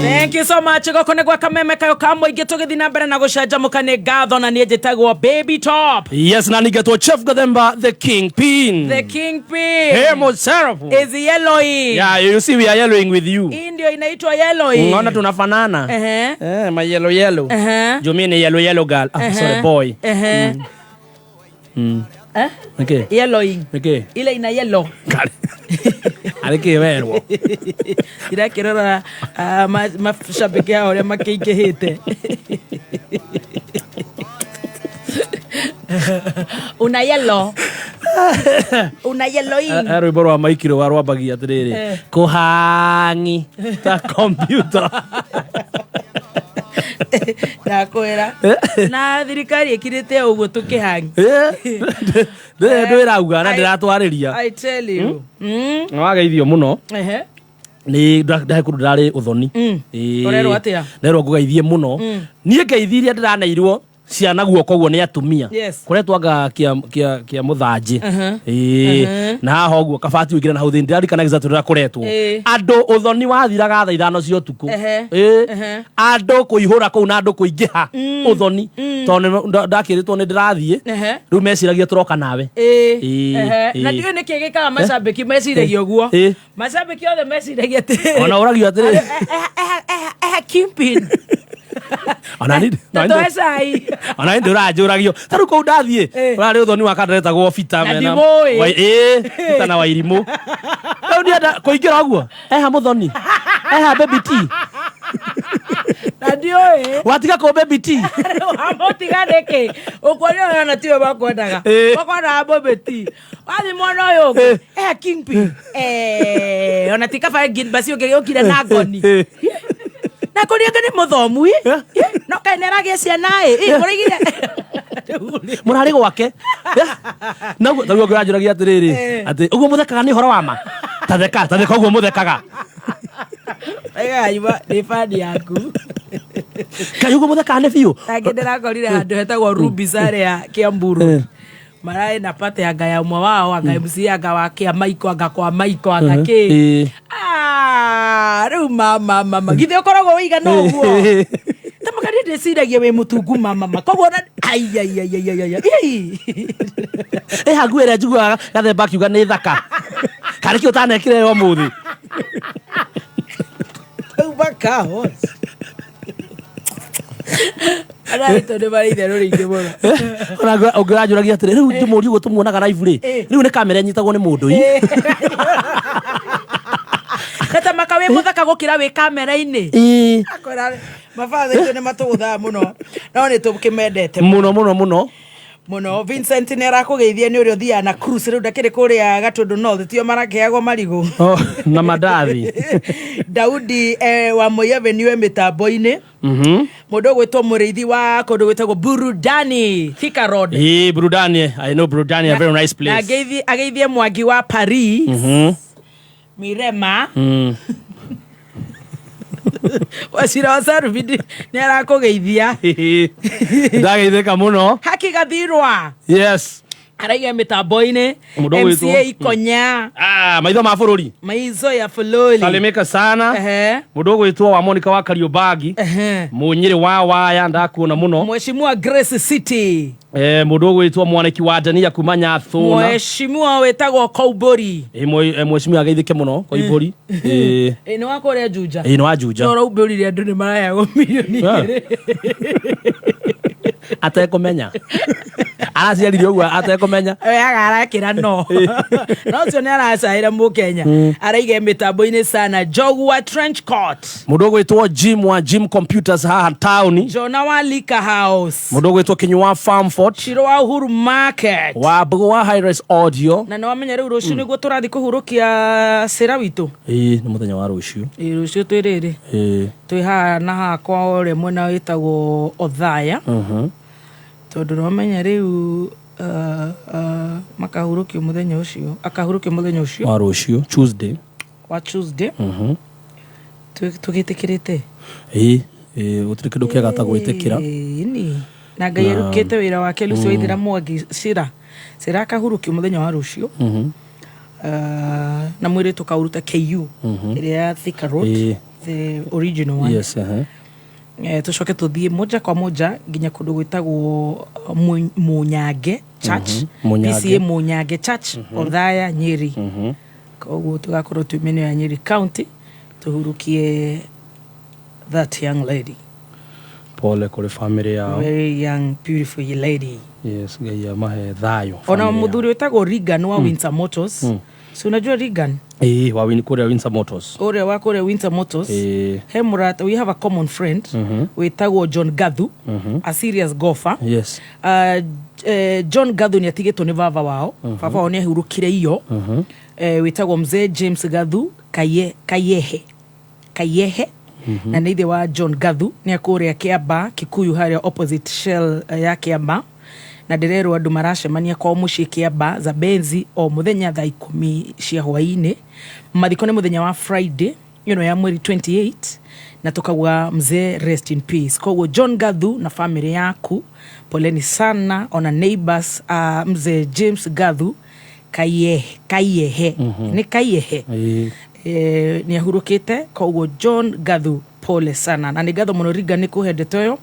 Thank you so much. Gokone gwa kameme kayo kamwe gitugithi na mbere na gucanjamuka ni ngatho na nie njitagwo Baby Top. Yes, na ningetwo Chef Gathemba the Kingpin. The Kingpin. Hey, Moserafu. Is yellowing. Yeah, you see we are yellowing with you. Ndio inaitwa yellowing. Unaona tunafanana. My yellow. Jumi ni yellow girl. Sorry boy. Okay. Yellowing. Okay. Ile ina yellow. Alike werwo. Ira kirora mashabiki yao ya makeikehete. Una yellow. Una yellowing. Rwimbo rwa maikiro warwabagia atiriri. Kuhangi ta computer. Na kwera na thirikari ikirite uguo tukihangi ndĩrauga na ndiratwarĩria. I tell you wageithio muno ni ndahe kundu ndari uthoni urerwo atia nerwo ngugeithie muno nie ngeithirie ndiraneirwo ciana guoko guo ni atumia kuretwanga kia muthanji na haha guo kabati wikire na hau thini ndirarikanagiza turira kuretwo andu uthoni wathiraga thaa 5 cia utuku andu kuihura kuu na andu kuingiha uthoni tondu ndakiritwo ni ndirathie riu meciragia turoka nawe na ndio ni kigikaga macambiki meciragia guo macambiki othe meciragia ona uragio atiri Kingpin ona ndi urajuragio taru ko ndathie urari uthoni wakanderetagwo vita mena vita na wairimu au ndienda kuingira guo muthoni baby T ndio watiga ko baby T amotiga ndeke ukorio na tiwe bakwendaga bakona baby T wathi mwana uyu Kingpin ona tikafa basi ukira na ngoni na kurianga ni muthomu no kaineragia ciana kurigire murari gwake naguo taguo ngirajuragia atiriri ati uguo muthekaga ni horo wa ma tatheka uguo muthekaga iba ni fadi yaku kayo uguo muthekaga ni biu ngindira korire handu hetagwo Ruby Sare ya Kiamburu marai na pate ya gaya umwe wao anga MC anga wake Maiko anga kwa Maiko anga ki riu mama githe ukoragwo wiga no guo tamakari ndeciragia we mutungu mama koguo haguere njiguaga Gathemba kiuga ni thaka kari ki utanekire yo muthi ubaka ana ito ne bari thero ringi muno ona ungirajuragia atire riu ndimuri ugo tumuonaga live ri riu ni kamera nyitagwo ni mundu kata makawe muthaka gukira wi kamera-ini akora mafatha ito ne matutha muno no ni tukimendete muno Vincent ne arakugeithia ni urio thia na cruise riu ndakiri kuria Gatundu North tio marakeagwo marigo na madathi Daudi wa Moyaveni mitambo-ini mundu gwitwo muriithi wa kundu gwitagwo Burudani Thika Road Burudani I know Burudani a very nice place ageithie Mwangi wa Paris Mirema Wacira wa Sarubidi ni arakugeithia ndageitheka muno Haki Gathirwa yes araiga mitambo-ini MCA Ikonya maitho ma bururi maizo ya fuloli salimika sana mundu gwitwo wa Monica wa Kariobagi munyiri wa waya ndakuona muno mheshimiwa Grace City mundu gwitwo mwaniki wa Dania kumanya thuna mheshimiwa wetagwo Koubori mheshimiwa ageithike muno Koibori ni wakore juja ni wajuja no Koubori andu ni marayagwo milioni 2 atekomenya araciarire uguo atekomenya agarakira no cio ni aracaira Mukenya araiga mitambo-ini sana Jogwa Trench Court mundu gwitwo Jim Computers haha town Jona wa Lika House mundu gwitwo Kinyua Farm Fort Shiro wa Uhuru Market wa Bugu wa Hi-Res Audio na wamenya riu rucio niguo turathi kuhurukia sira witu ni muthenya wa rucio rucio twiriri twi haha na hakwa ore mwena witagwo Othaya tondu nomenya riu makahurukio muthenya ucio akahurukio muthenya ucio wa rucio Tuesday tugitikirite utiri kindu kiaga ta gwitikira ni na Ngai arukite wira wake Lucy Waithira Mwangi sira akahurukio muthenya wa rucio na mwire tukauruta KU iria Thika Road the original one. Yes, tucoke tuthie moja kwa moja nginya kundu gwitagwo Munyange Church, PCA Munyange Church, Othaya, Nyeri. Koguo tugakorwo tumene ya Nyeri County tuhurukie that young lady. Pole kule family yao. Very young, beautiful lady. Yes, gaya mahe thayo. Ona muthuri wetagwo Regan wa Windsor Motors. Si unajua Regan? Wa Windsor Motors. Ore wa kule Windsor Motors. He murata, we have a common friend. Wetagwo John Gathu, a serious golfer. Yes. John Gathu ni atigetwo ni baba wao. Baba wao ni ahurukire iyo. Wetagwo mzee James Gathu Kayehe. Na neithe wa John Gathu ni akuria Kiamba Kikuyu haria opposite Shell ya Kiamba. Na ndirerwo andu maracemania kwa mucii Kiamba za benzi o muthenya thaa 10 cia hwaini. Mathiko ni muthenya wa Friday ya mweri 28, na tukagwa mzee rest in peace. Koguo John Gathu na family yaku poleni sana. Ona neighbors mzee James Gathu Kayehe ni Kayehe ni ahurukite. Koguo John Gathu pole sana, na ni gatho muno Riga ni kuhendete yo,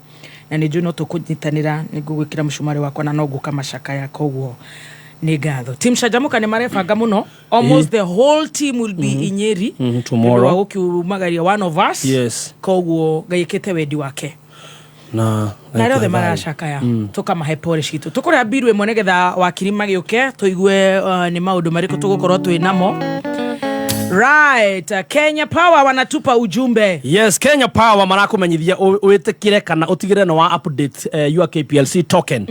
na ni juno tukunyitanira ni gugwikira mushumari wakwa na nogu kama shaka ya. Koguo ni gatho team Shajamuka ni marefanga muno. Almost the whole team will be in Nyeri tomorrow. Ukiumagaria one of us. Yes. Koguo gayikete wedi wake na rothe marashaka ya tukamahe pole shitu tukuria birwe monegetha wakirima giuke tuigue ni maundu mariko tugukorwo twi namo. Right, Kenya Power wanatupa ujumbe. Yes, Kenya Power marakumenyithia witikire kana utigire no wa update your KPLC token.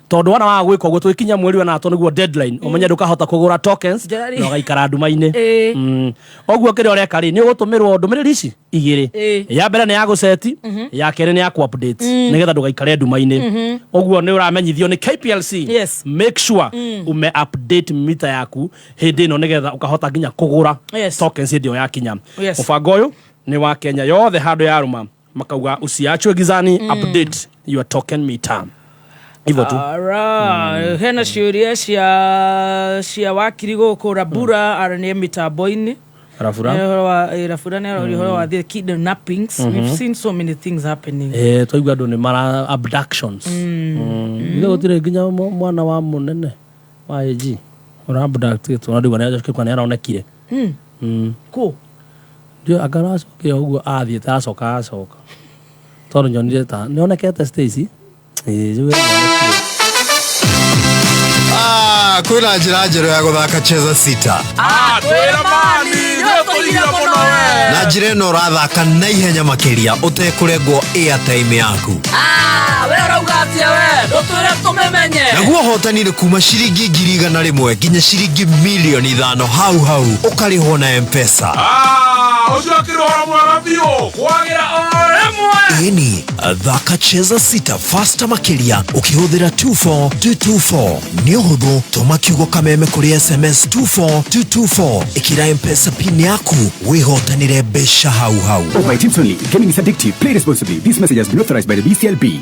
Tondu wana wa gwikwo gwo twikinya mweri wa nato niguo deadline. Omenya ndukahota kugura tokens no gaikara nduma-ini. Oguo kire ureka ri ni ugutumirwo ndumiriri ici igiri. Ya mbere ni ya guseti, ya kere ni ya ku update nigetha ndugaikare nduma-ini. Oguo ni uramenyithio ni KPLC. Yes. Make sure ume update meter yaku hindi no nigetha ukahota nginya kugura tokens ndio yakinya. Mubango uyu ni wa Kenya yothe handu ya ruma makauga usiachwe gizani, update your token meter. Hivyo tu. Hena ciuria cia wakiri gukura bura arane mitambo-ini. Rafura ne wa the kidnappings. We've seen so many things happening. Twaigua andu ni mara abductions. Leo tire nginya mwana wa munene wa AG ora abduct tu ndio bana araonekire. Ko ndio agaraso ke ugo athie ta soka toro nyonire ta nionekete Stacy kwina njira njeru ya guthaka cheza sita kwina mami nyotogira muno we na njira ino rathaka na ihenya makiria utekurengwo airtime yaku we raugatia we ndutwire tumemenye naguo hotani ni kuma ciringi 100,000 nginya ciringi 5,000,000 hau ukarihwo na M-Pesa. Ucio kirora mwana bio kwagira rimwe ini thaka cheza sita faster makiria ukihuthira 24224 ni uhuthu tuma kiugo kameme kuri SMS 24224 ikira M-Pesa pin yaku wihotanire besha hau. Oh, my teams only. Gaming is addictive. Play responsibly. This message has been authorized by the BCLB.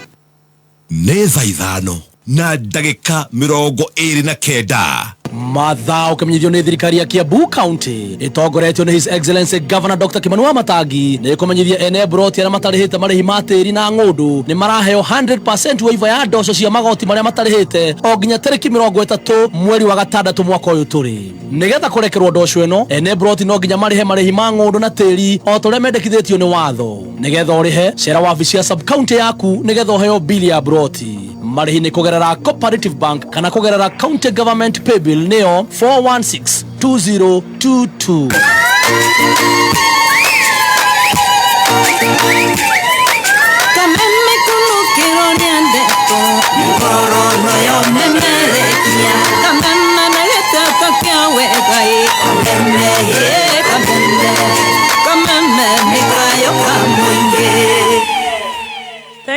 Neza ithano na dagika 29 Mathaa ukimenyithio ni thirikari ya Kiambu County itongoretio ni His Excellency Governor Dr. Kimani Wamatangi ni kumenyithia ene broti ara matarihite marihi matiri na ngundu ni maraheo 100% waiva ya ndoco cia magoti maria matarihite o nginya tariki 30 mweri wa gatandatu mwaka uyu turi nigetha kurekerwo ndoco eno ene broti no nginya marihi ma ngundu na tiri o tore mendekithitio ni watho nigetha urihe cera wabici ya sub county yaku nigetha uheo bili ya broti marihi ni kugerera Cooperative Bank kana kugerera County Government Paybill neo 4162022.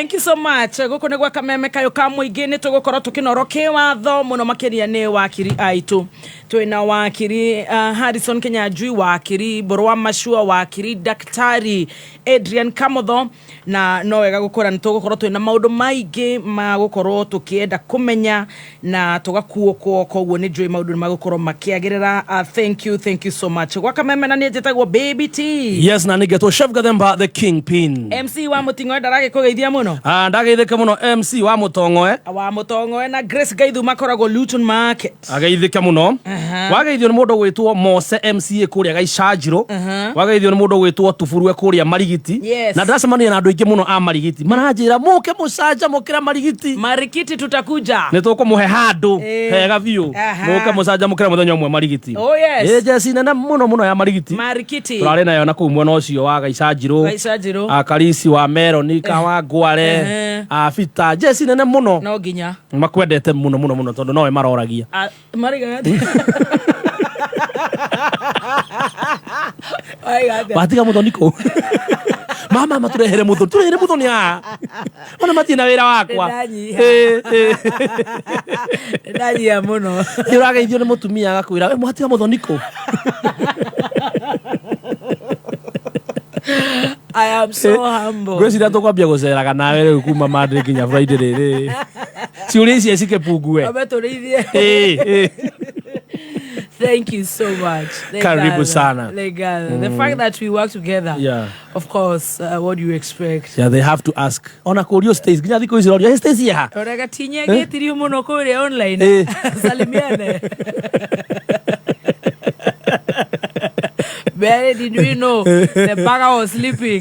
Thank you so much. Gukune gwa kameme kayo ka muingi ni tugukoro tukinoroke watho muno makiria ni wakiri aitu. Twina wakiri Harrison Kenyanjui, wakiri Borwa Mashua, wakiri Daktari Adrian Kamotho, na no wega gukora ni tugukoro twina maundu maingi magukoro tukienda kumenya na tugakuoko koguo ni njui maundu magukoro makiagirira. Thank you so much. Gwa kameme na ni jetagwo Baby T. Yes, na nigetwo Chef Gathemba the Kingpin. MC wa Mutingo ndarage kugeithia muno. Ndageithika muno MC wa Mutongoe na Grace Gaithu makoragwo Luton Market. Ageithika muno. Wageithio ni mundu gwitwo Mose MCA kuria Gaicajiro. Wageithio ni mundu gwitwo Tufurwe kuria Marigiti. Yes. Na ndacemania na andu aingi muno a Marigiti. Maranjira muke mucanja mukira Marigiti. Marigiti tutakuja. Ni tukumuhe handu hega biu. Muke mucanja mukira muthenya umwe Marigiti. Oh yes. Jesi nene muno ya Marigiti. Marigiti. Turare nayo na kuu mwena ucio wa Gaicajiro. Akarisi wa Meroni wa Gware. Fita Jesi nene muno. No ginya. Makwendete muno tondu nowe maroragia. Mariga. Batiga muthoniko. Mama maturehere muthoni a. Ona matina wira wakwa. Ndani ya muno. Irageithio ni mutumia agakwira we mwatiga muthoniko. I am so humble. Grace ira tukwambia guceraga nawe riu kuma Monday nginya Friday riri. Ciuria ici cike pungue. Abetorithie. Thank you so much. Karibu sana. The fact that we work together. Yeah. Of course, what do you expect? Yeah, they have to ask. Ona kurio stays. Ginya thiko ici rorio stays ya. Oraga tinye getirio muno kuri online. Salimiane. Where did we know the bagger was sleeping?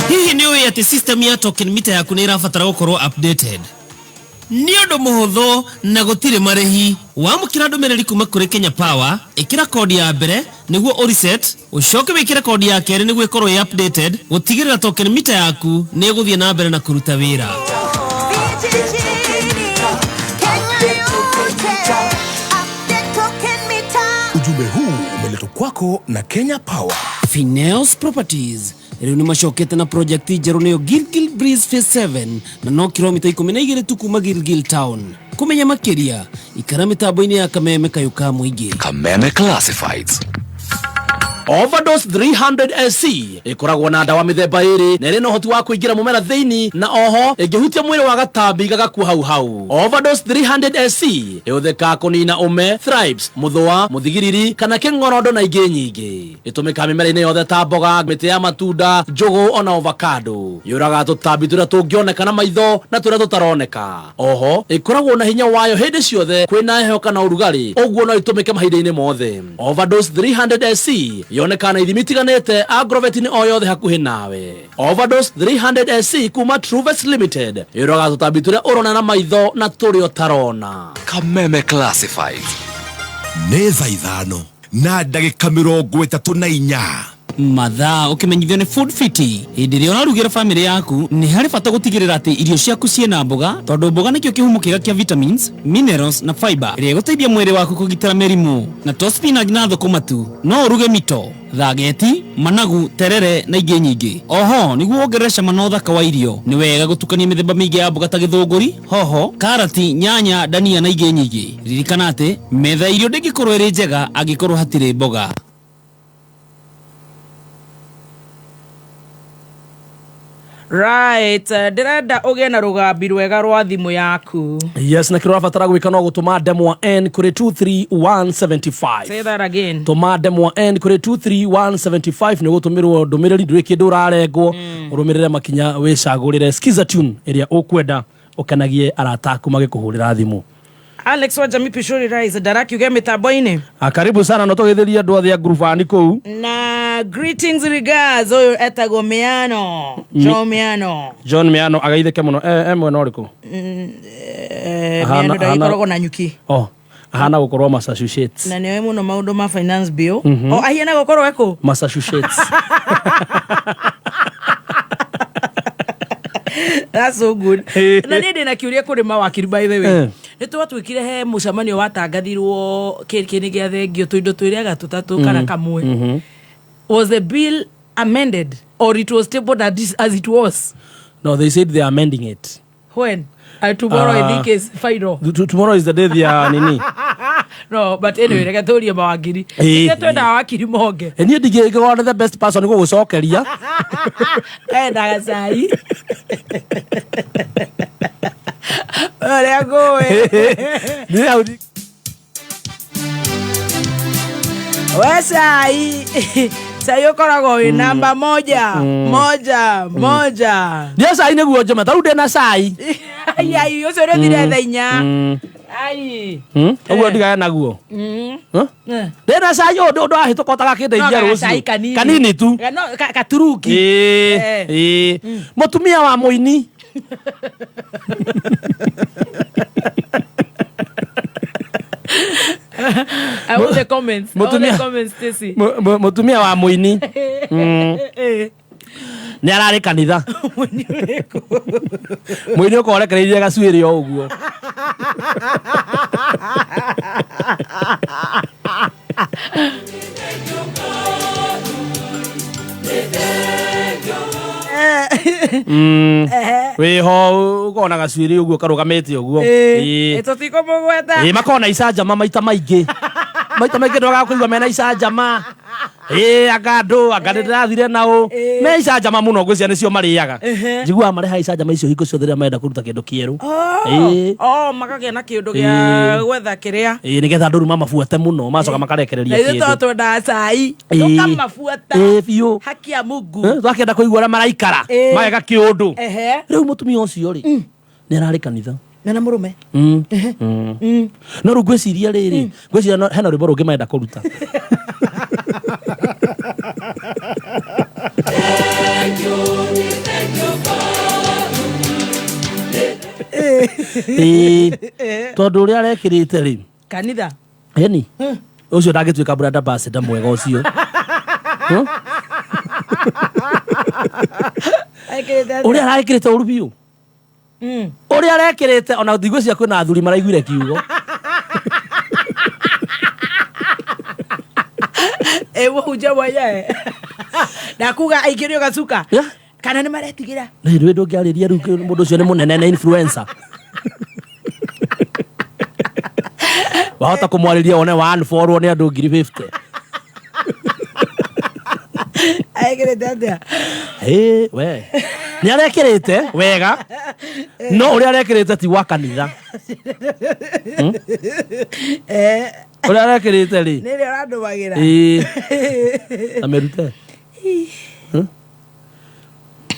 Hihi ni uwe ati system ya token meter yaku ni irabatara gukorwo updated. Ni undu muhuthu na gutire marehi. Wamukira ndumiriri kuma kuri Kenya Power, ikira code ya mbere niguo o reset, ucoke wikire code ya keri niguo ikorwo updated, gutigirira token meter yaku ni guthie na mbere na kuruta wira. Ujumbe huu umeletwa kwako na Kenya Power. Fineos Properties riu ni macokete na project njeru niyo Gilgil Breeze Phase 7 na no kilomita 12 tu kuma Gilgil Town. Kumenya makiria ikara mitambo-ini ya Kameme kayuka muingi. Kameme Classifieds. Overdose 300SC ikoragwo na ndawa mithemba iri na iri no hoti wa kuingira mumera thiini na oho ingihutia mwiri wa gatambi gagaku hau. Overdose 300SC iutheka kunina ume, thrips, muthwa, muthigiriri kana kingorondo na ingi nyingi. Itumika mimera-ini yothe ta mboga, miti ya matunda, njugu ona avocado. Yuraga tutambi turia tungioneka na maitho na turia tutaroneka. Oho ikoragwo na hinya wayo hindi ciothe kwina heho kana urugari, uguo no itumike mahinda-ini mothe. Overdose 300SC yonekana ithimi tiganite agrovetini o yothe hakuhi nawe. Overdose 300SC kuma Truves Limited iroga tutambi turia urona na maitho na turio tarona. Kameme Classified. Nĩ thaa 5 na ndagĩka 34. Mathaa ukimenyithio ni Food Fiti. Hindi ria unarugira family yaku ni hari bata gutigirira ati irio ciaku ciena mboga, tondu mboga nikio kihumo kiega kia vitamins, minerals na fiber iria guteithia mwiri waku kugitira merimu. Na to spinach na thukuma tu, no uruge mito, thageti, managu, terere na ingi nyingi. Oho niguo wongerere cama na uthaka wa irio, ni wega gutukania mithemba mingi ya mboga ta githunguri, hoho, karati, nyanya, dania na ingi nyingi. Ririkana ati metha irio ndingikorwo iri njega angikorwo hatire mboga. Right, direnda uge na rugambi rwega rwa thimu yaku. Yes, na kirora fatara gwika no gutuma demo N kuri 23175. Say that again. Tuma demo N kuri 23175 ni gutumirwo ndumiriri nduri kindu urarengwo urumirire makinya wicagurire skiza tune iria ukwenda ukanagie arataku magikuhurira thimu. Alex wa Jamii Pishori Rise Daraki uge mitambo-ini. Karibu sana no tugithiria andu othe a groovani kou. Na greetings regards oyo etago Miano. John Miano agaitheke muno emwe no riku. Miano ndaikoragwo na nyuki. Ahana gukorwo Massachusetts. Na niwe muno maundu ma finance bill. Ahiana gukorwo eko Massachusetts. That's so good. Na nende na kiuria kuri mawakiri by the way. Nitwa twikire he mucamanio watangathirwo kini gia thengio tuindo twiriaga tutatu kana kamwe. Was the bill amended or it was tabled as it was? No, they said they are amending it. When? Tomorrow I think is final. Tomorrow is the day they are nini. No, but anyway, I told you about Agiri. Get to the Akiri Morgan. And you dig one of the best person who was soccer, yeah? And I say, oh, there go. Where's I? Sayo korago namba moja. Yes, I know what you matter. Then I say, yeah, you so ready that inya. Ai. Ogo diga na guo. Then I say yo do hito kota ka kide ya rosi. Kanini tu. No, katuruki. Motumia wa moini. I want the comments. Stacy. Motumia wa moini. Ni arari kanitha. Moini ko rekereirie gacuiri o uguo. We ho ukona gacuiri uguo karugamete uguo. Totiko mugweta. Makona icanjama maita maingi ndoga kuigwa mena icanjama. Agando ndirathire nao me icanjama muno ngwiciria nicio mariaga. Njigua mareha icanjama icio hingo ciothe menda kuruta kindu kieru. Makagia na kindu gia gwetha kiria. Nigetha nduru mamabuate muno macoka makarekereria kindu. Ito twenda cai tukamabuata. Biu. Haki ya Mungu. Twakenda kuigua ra maraikara mageka kiundu. Riu mutumia ucio ri ni arari kanitha. Na murume. No rugweciria riri. Ngweciria hena rwimbo rungi menda kuruta. Tondu uria arekirite ri kanitha yani ucio ndangituika brand ambassador mwega ucio. Uria arekirite uru biu. Uria arekirite ona ndigwiciria kwina athuri maraiguire kiugo. Ewo uja waya. Nakuga aikirio gacuka. Kana ni maretigira. Ndio ndongiariria riu mundu ucio ni munene na influencer. Wahota kumwariria one 1 ni andu 50. Aikirite atia. We. Ni arekirite wega. No uria arekirite ti wa kanitha. Uria arekirite ri. Ni ria andu bagira. Amerute.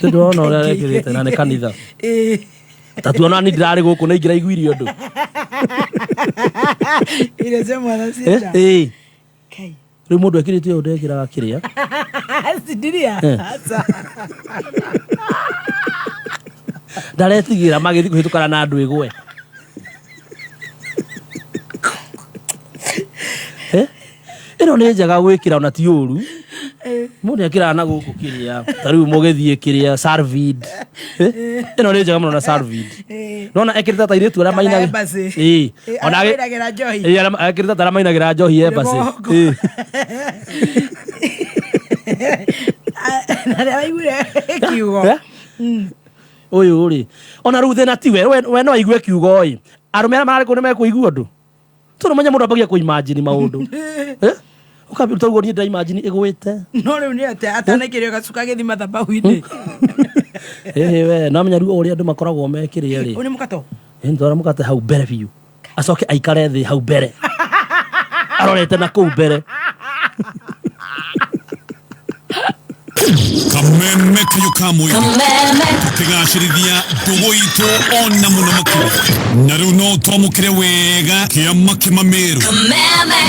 Ndo no uria arekirite na ni kanitha. Tatuona ni ndirari guku na ingira iguirio ndu. Ile sema na sita. Kai. Riu mundu ekirite yo ndekiraga kiria. Sidiria. Asa. Ndaretigira magithi kuhitukana na andu igwe. Ino ni njaga gwikira ona ti uru. Mundu akira na guku kiria. Tariu mugethie kiria Sarvid. Ino ni njaga muno na Sarvid. Nona ekirita ta iretu ara mainaga. Ona agira johi. Ekirita ta ara mainagira johi ebase. Nare aigure kiugo. Oyo ri. Ona ruthe na tiwe we no aigue kiugo oi. Arume ara marari kune mekuigua ndu. Tuno manya mundu ambagia ku imagine maundu. Ukabiruta ugo ni imagine igwite. No riu ni ate atana kirio gacuka githi mathabahu-ini. We no menya riu uri andu makoragwo mekiria ri. Uni mukato. Ndora mukate hau bere biu. Acoke aikare thi hau bere. Arorete na ku bere. Kameme kayo kamwe kigashirithia ndugu itu ona muno makuru na riu no twamukire wega kiama kimameru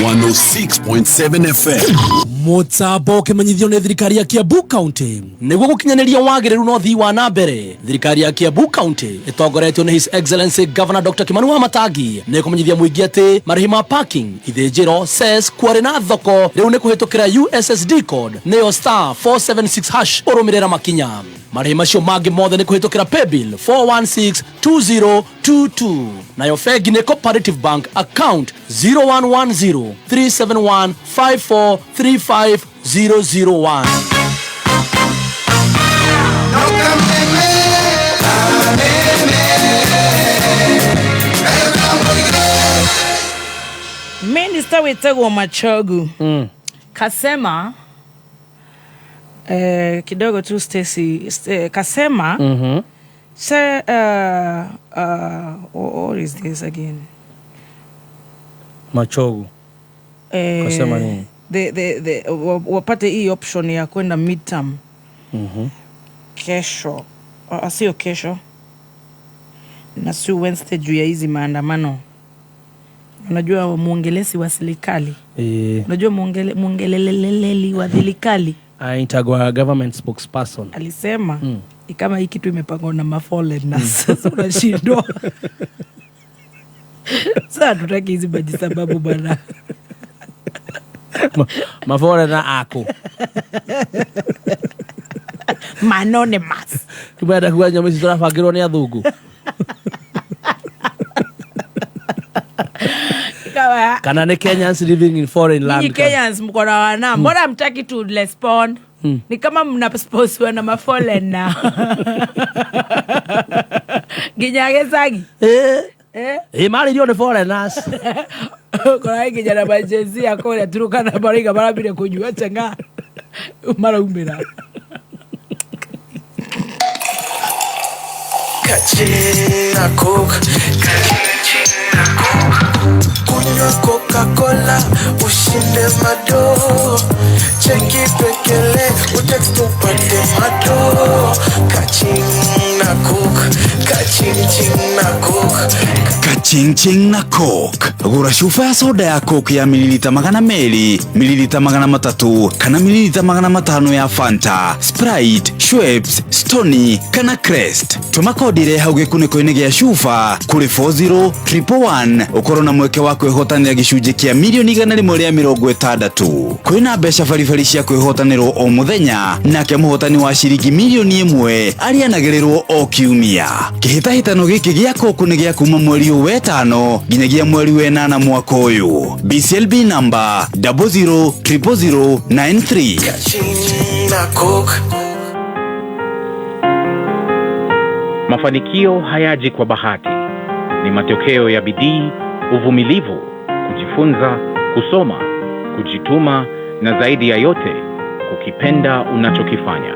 106.7 FM Mutambo kimenyithio ni thirikari ya Kiambu County niguo gukinyaniria wagiriru no thii wa na mbere. Thirikari ya Kiambu County itongoretio ni His Excellency Governor Dr. Kimani Wamatangi ni kumenyithia muingi ati marihi ma parking ithinjiro cess kwari na thoko riu ni kuhitukira USSD code neo *476# urumirira makinya. Marihi macio mangi mothe ni kuhitukira paybill 4162022 nayo bengi ni Cooperative Bank account 011037154351 001. Minister wetego Machogu kasema kidogo tu Stacy kasema say what is this again? Machogu kasema nini? The wapate hii option ya kwenda midterm kesho, sio kesho na si Wednesday juu ya hizi maandamano. Unajua muongelezi wa serikali, unajua muongeleleleli wa serikali aitagwa government spokesperson alisema kama hii kitu imepangwa na maforeigners sasa unashindwa. Sasa tutaki hizi baji sababu bana. Maforeigner ako manone mas tubada kuwa nyamisi tunafagirwa ni athungu. Kana ne Kenyans living in foreign land. Ni Kenyans mkona wana. Mbona mtaki to respond? Ni kama mnaposwa na maforeigner. Ginyagezagi. Mali ndio ni foreigners. Kuna hiki jana bajezi yako ya Turkana bariga barabira kujua changa. Mara umira. Kachira coke. Kunywa Coca-Cola ushinde mado. Cheki pekele utext upate mado. Kaching na coke. Kaching na coke. Kaching na coke. Gura chufa ya soda ya coke ya mililita 200, mililita 300 kana mililita 500 ya Fanta, Sprite, Schweppes, Stoney kana Crest. Tuma kodi re hauge kuniko-ini gia chufa kuri 40111 ukoro na mweke wa kwihotanira gicunji kia milioni 160. Kwina mbeca baribari cia kwihotanirwo o muthenya nake muhotani wa ciringi milioni 1 arianagirirwo o kiumia. Kihitahitano giki gia Coke ni gia kuma mweri wa 5 nginyagia mweri wa 8 mwaka uyu. BCLB number 000093. Kachina Coke. Mafanikio hayaji kwa bahati. Ni matokeo ya bidii, uvumilivu, kujifunza, kusoma, kujituma na zaidi ya yote, kukipenda unachokifanya.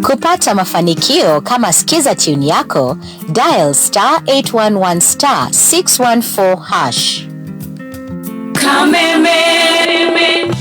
Kupata mafanikio kama sikiza tune yako, dial *811 *614#. Kameme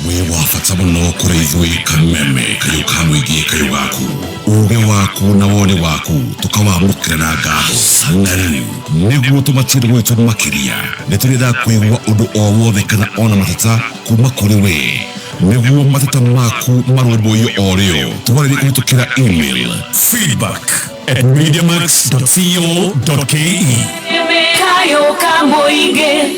we wafata muno kuri ithui Kameme kayo kamwigie kayo gaku uge waku na wone waku tukawamukira na ngaho sanari niguo tumatire wetu makiria neturida kwigwa undu o wothe kana ona matata kuma kuri we niguo matata maku marumbuyo oreo tuwarire kutukira email feedback@mediamax.co.ke kayo kamboige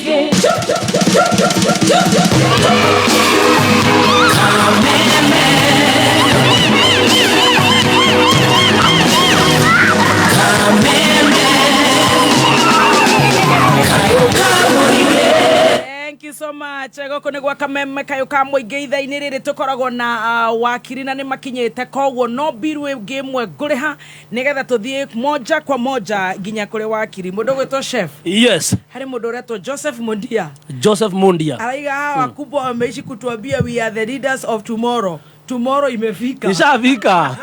Thank you so much. Goko ni gwa Kameme kayo kamwigie ithaini riri tukoragwo na wakiri na ni makinyete koguo no biru game gureha nigetha tuthie moja kwa moja ginya kuri wakiri mundu gwetwo chef. Yes. Hari mundu retwo Joseph Mundia. Joseph Mundia. Araiga hawa kubwa wameishi kutuambia we are the leaders of tomorrow. Tomorrow imefika. Ishafika.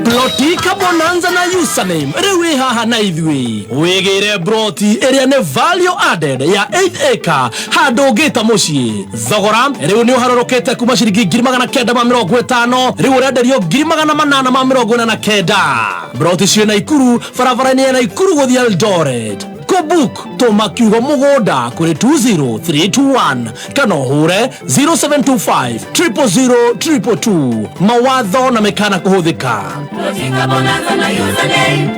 Plotika bonanza na username rewe haha na ithui wigire broti area ne value added ya 8 acre hado geta mucii thogora rewe ni uharorokete kuma ciringi 950 rewe renderio 849 broti cio na Ikuru barabara ni na Ikuru guthia Eldoret book to makiugo mugoda kuri 20321 kana hure 0725 00022 mawatho na mekana kuhuthika. Plotika bonanza na username.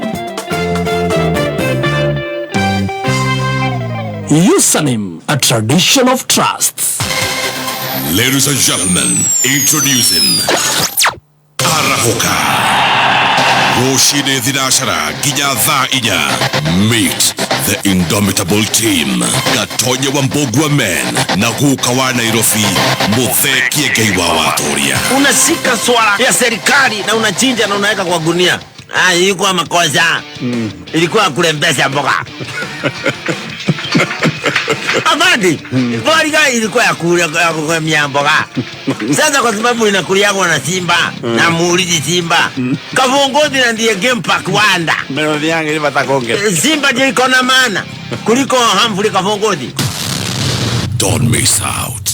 Username, a tradition of trust. Ladies and gentlemen, introducing Arahoka Rushine Thinashara Ginya Tha Inya. Meet the indomitable team. Gatonya Wambogwa Men na Guka wa Nairobi. Mutheki Geiwa Watoria. Unashika swala ya serikali na unachinja na unaweka kwa gunia. Ilikuwa makosa. Ilikuwa kulembesha mboga. Abadi, ilikuwa ya kulemea mboga. Sasa kwa sababu inakuliagwa na Simba na Muulidi Simba. Kavongozi na ndiye game park Wanda. Melodi yangu ili batakonge. Simba je iko na maana kuliko Humphrey Kavongozi. Don't miss out.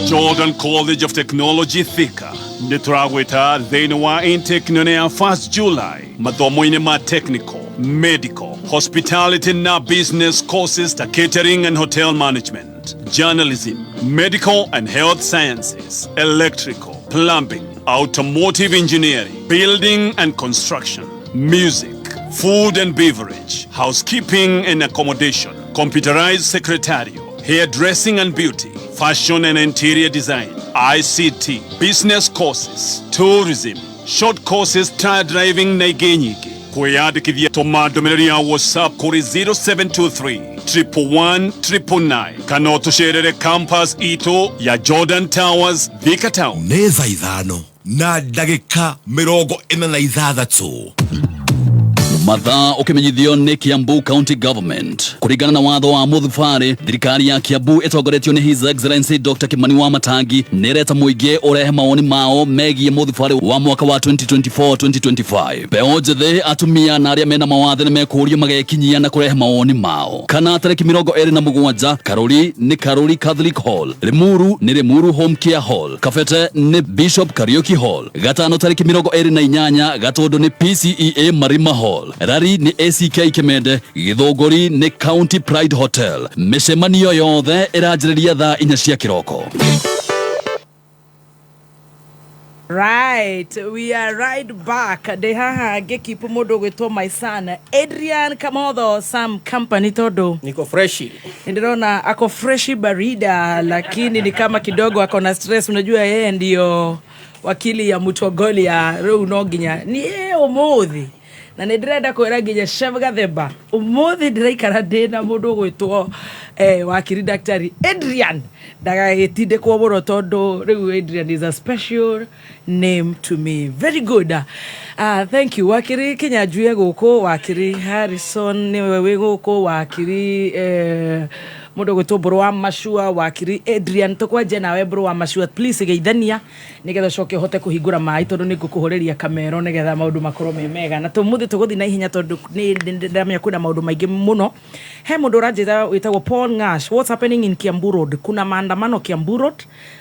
Jordan College of Technology Thika. Nitragweta Dhenua intake nonea 1st July. Mathomo ine ma technical, medical, hospitality na business courses ta catering and hotel management, journalism, medical and health sciences, electrical, plumbing, automotive engineering, building and construction, music, food and beverage, housekeeping and accommodation, computerized secretarial, hairdressing and beauty, fashion and interior design, ICT, business courses, tourism, short courses, tire driving na igenyiki. Kweyandikithia tuma ndomereri ya WhatsApp kuri 0723 111 999 kana utusherere campus ito ya Jordan Towers Thika Town. Nĩ thaa ithano na ndagĩka 46. Mathaa ukimenyithio ni Kiambu County Government. Kurigana na watho wa muthubari, thirikari ya Kiambu itogoretio ni His Excellency Dr. Kimani Wamatangi nireta muingi urehe maoni mao megie muthubari wa mwaka wa 2024-2025. Beo njithe atumia na aria mena mawathe ni mekurio magekinyia na kurehe maoni mao. Kana tariki 27 Karuri ni Karuri Catholic Hall, Limuru ni Limuru Home Care Hall, Kafete ni Bishop Karaoke Hall, gatano tariki 28 Gatondo ni PCEA Marima Hall, Rari ni ACK Kimende, Githogori ni County Pride Hotel. Mishemanio yothe irajiriria thaa 4 cia kiroko. Right, we are right back. Dehaha gekipu modo gwetwo my son Adrian Kamotho Sam Company todo. Niko freshi. Ndirona ako freshi barida, lakini ni kama kidogo ako na stress. Unajua yeye ndio wakili ya Mutogoli ya Reu Noginya. Ni yeye umuthi. Na ndirenda kwera ginya Chef Gathemba. Umuthi ndiraikara ndina mundu gwetwo wakili daktari Adrian. Daga etinde kwa boro todo. Reu Adrian is a special name to me. Very good. Thank you. Wakiri Kenya Juye goko, wakiri Harrison ni wewe goko, wakiri mundu gwetwo bro wa Mashua, wakiri Adrian tokwaje nawe bro wa Mashua, please geithania nigetha coke hote kuhingura mai tondu ni ngukuhoreria kamero nigetha maundu makoro mega na tumuthi tuguthi na ihenya tondu ni ndamya kuna maundu maingi muno. He mundu rajitha witagwo Paul Ngash. What's happening in Kiambu Road? Kuna maandamano Kiambu Road,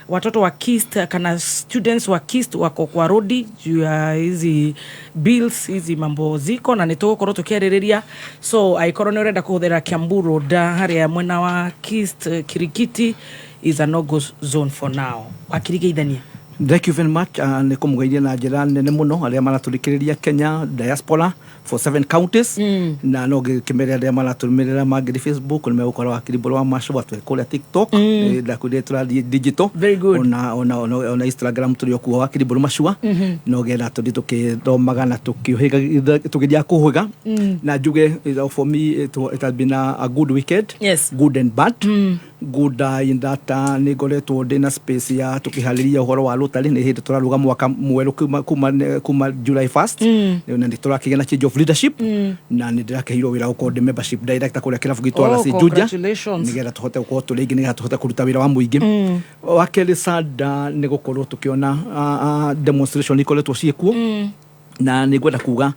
watoto wa KIST kana students wa KIST wako kwa road juu ya hizi bills hizi mambo ziko na nitugukoro tukiaririria, so aikoro ni urenda kuhuthira Kiambu Road haria mwena wa KIST Kirikiti is a no-go zone for now. Wakirigeithania. Thank you very much. Ni kumugairia na njira nene muno aria maraturikiriria Kenya diaspora for 7 counties. Na no gikimere aria maratumirira magiri Facebook ni megukora wakiri bolo wa masho watu kule TikTok na kude tura digital. Very good. Ona Instagram turi kuwa wakiri bolo mashua. No gera turi tukithomaga na tukihiga tukijia kuhiga na juge for me it has been a good weekend. Yes. Good and bad. Good in that ni goretwo ndina space ya tukihaliria uhoro wa rotary ni hindi turaruga mwaka mweru kuma July 1st na ndi turakigena change of leadership na ni ndirakehiro wira uko the membership director kule kirafu gitwara si Juja nigetha tuhote gukorwo turigi nigetha tuhote kuruta wira wa muingi wakeli sada ni gukorwo tukiona demonstration ikoretwo ciekuo na nigwenda kuga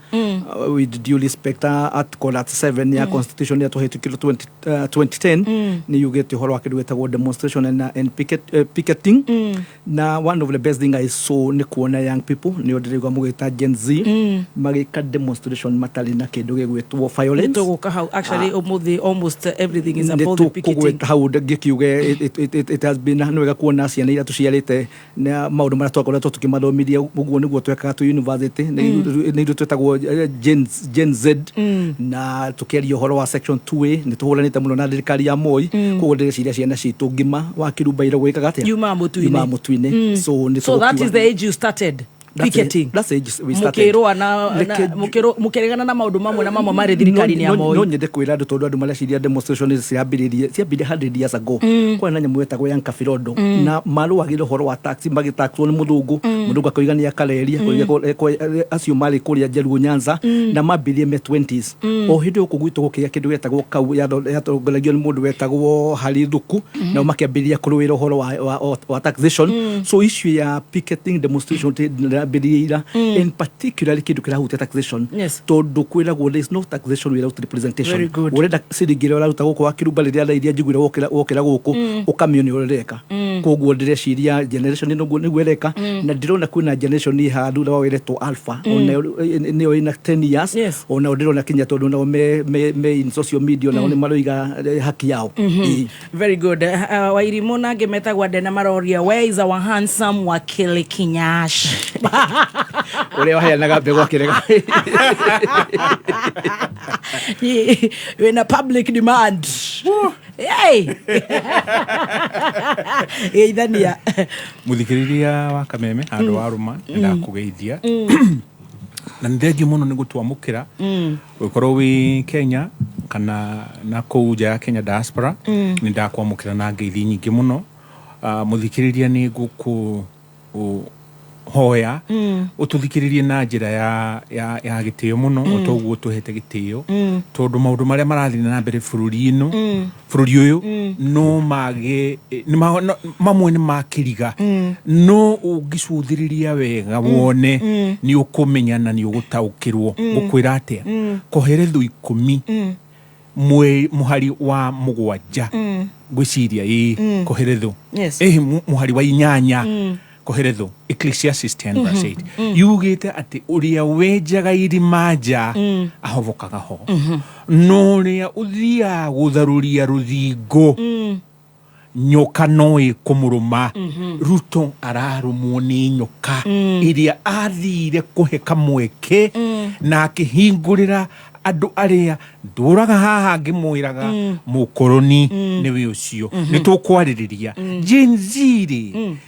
with due respect article 7 ya constitution ya tuhetukiro 2010 ni yugete horo akidwetagwo demonstration and picketing na one of the best thing I saw ni kuona young people ni odirigwa mugita Gen Z magika demonstration matali na kindu gigwetwo violence actually almost everything is about the picketing how gikiuge it has been nwega kuona ciana ira tuciarite na maundu mara twakoretwo tukimathomithia uguo niguo twekaga tu university ni tutagwo Gen Z na tukiaria horo wa section 2A ni tuhuranite muno na thirikari ya Moi koguo ndiciria ciana citu ngima wa kirumba ira gwikaga atia Yuma Mutuine so that is the age you started picketing that's age we started mukiregana na maundu mamwe na mamwe mari thirikari ni amoi no nyende kwira andu tondu andu mareciria demonstration ciambiririe 100 years ago kwa na nyamu wetagwo yang kafirodo na maruagire horo wa taxi magitaxwo ni muthungu akoigania kareria acio mari kuria Jeruo Nyanza na mambirie me 20s o hindu kugwitwo gukia kindu wetagwo kau yatongoragio ni mundu wetagwo Harithuku na makiambiria kuruira horo wa taxation so issue ya picketing demonstration birira in particular kindu kirahutia taxation tondu kwiragwo there is no taxation without representation urenda sirigire uraruta guko wakirumba riria na iria njiguire wokira guku ukamioni ureka koguo ndireciria generation ino ni gwereka na ndirona kwina generation ni handu na wawiretwo alpha ona niyo ina 10 years ona ndirona kinya tondu na me in social media na oni maroiga haki yao very good Wairimu na ngemetagwa Dena Maroria where is our handsome Wakili Kinyash ule waheanaga mbegwa kirega in a public demand hey idhania muthikiriria wa Kameme andu wa Ruma ndakugeithia na ndegi muno ni gutwamukira ukorwo wi Kenya kana na kuja ya Kenya diaspora ni ndakwamukira na ngeithi nyingi muno muthikiriria ni guku hoya ututhikiririe na njira ya gitio muno otoguo tuhete gitio tondu maundu maria marathi na mbere bururi uyu no mage mamwe ni makiriga no ungicuthiriria wega wone ni ukumenya na ni ugutaukirwo gukwira atia koherethu 10 muhari wa mugwanja gwiciria koherethu muhari wa 8 koheretho Ecclesiastes 10:8 yugite ati uria wejaga irimanja ahovokaga ho no ria uthia gutharuria ruthingo nyoka noi kumuruma Ruto ararumwo ni nyoka iria athire kuheka mweke na akihingurira andu aria nduraga haha ngimwiraga mukoroni niwe ucio nitukwariria Gen Z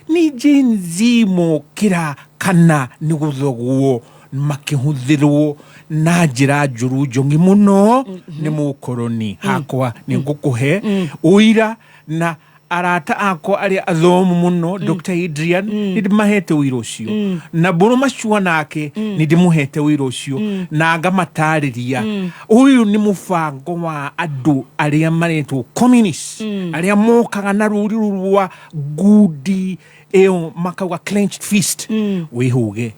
ni Gen Z mokira kana ni guthogwo makihuthirwo na njira njuru njongi muno ni mukoroni hakwa ni ngukuhe uira na arata ako aria athomu muno Dr. Adrian ndimahete wiro ucio na buru macua nake ndimuhete wiro ucio na ngamatariria uyu ni mufango wa andu aria maretwo communist aria mokaga na ruri rwa gudi eo makauga clenched fist wihuge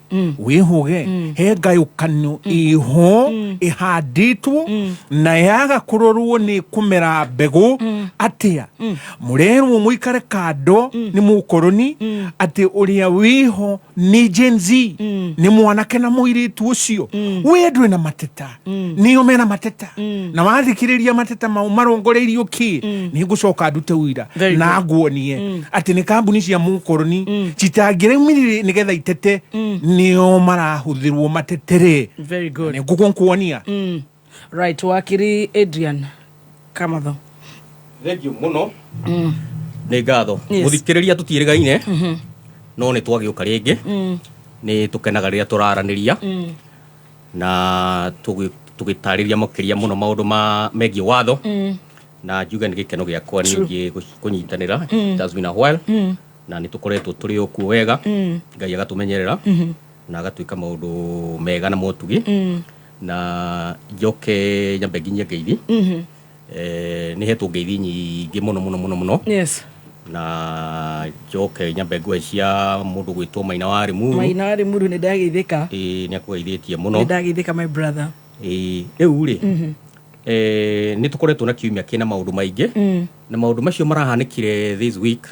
he ngayukanu iho ihanditwo na yaga kurorwo ni kumera mbegu atia murerwo muikare kando ni mukoroni ati uria wiho ni Gen Z ni mwanake na muiritu ucio wedwe na mateta ni omena mateta na wathikiriria mateta marongoreirio ki ni gucoka ndute wira na nguonie ati ni kambuni cia mukoroni citangiremire nigetha itete nio marahuthirwo matetere very good ni ngukuonia right Wakiri Adrian Kamatho thank you muno ni ngatho muthikiriria tutirigaine no ni twagiuka ringi ni tukenaga riria turaraniria na tugitariria makiria muno maundu megie watho na juga ni gikeno giakwa ningi kunyitanira it has been a while na ni tukoretwo turi okuo wega ngai agatumenyerera na agatuika maundu mega na motugi na joke nyambe nginya ngeithi ni hetwo ngeithi nyingi muno yes na joke nyambe ngwecia mundu gwitwo Maina wa Rimuru ni ndageithika ni akugeithĩtie muno ni ndageithika my brother riu ri ni tukoretwo na kiumia kina maundu maingi na maundu macio marahanikire this week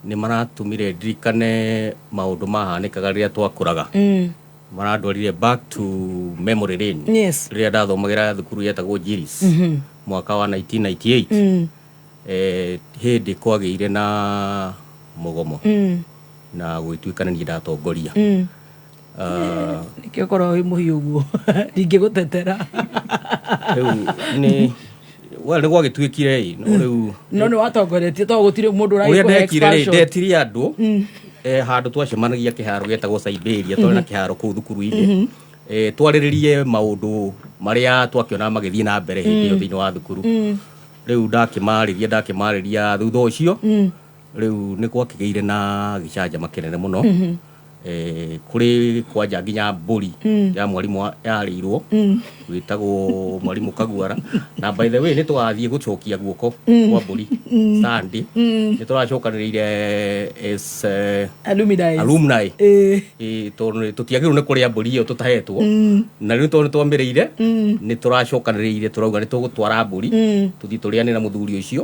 ni maratumire ndirikane maundu mahanikaga riria twakuraga maradwarire back to memory lane yes riria ndathomagira thukuru yetagwo Jiris mwaka wa 1998 hindi kwageire na mugomo na gwituikana ni ndatongoria nikio korwo wi muhiu guo ndingigutetera ni wale gwagituikire no riu no ni watongoretie to gutire mundu rai ko expansion ndetiri andu handu twacemanagia kiharo getagwo Siberia twarĩ na kiharo kũu thukuru-inĩ twarĩrĩrie maũndũ marĩa twakiona magĩthiĩ na mbere hĩndĩ ĩyo thĩinĩ wa thukuru rĩu ndakĩmarĩria thutha ũcio rĩu nĩ gwakĩgĩire na gĩcanjama kĩnene mũno kuri kwanja nginya mburi ya mwarimu yarĩirwo witagwo mwarimu Kaguara na by the way nĩ twathiĩ gũcokia guoko kwa mburi Sunday nĩ tũracokanĩrĩire as alumni tondũ tũtiagĩrĩirwo nĩ kũrĩa mburi ĩyo tũtahetwo na rĩu tondũ nĩ twamĩrĩire nĩ tũracokanĩrĩire tũrauga nĩ tũgũtwara mburi tũthiĩ tũrĩane na mũthuri ũcio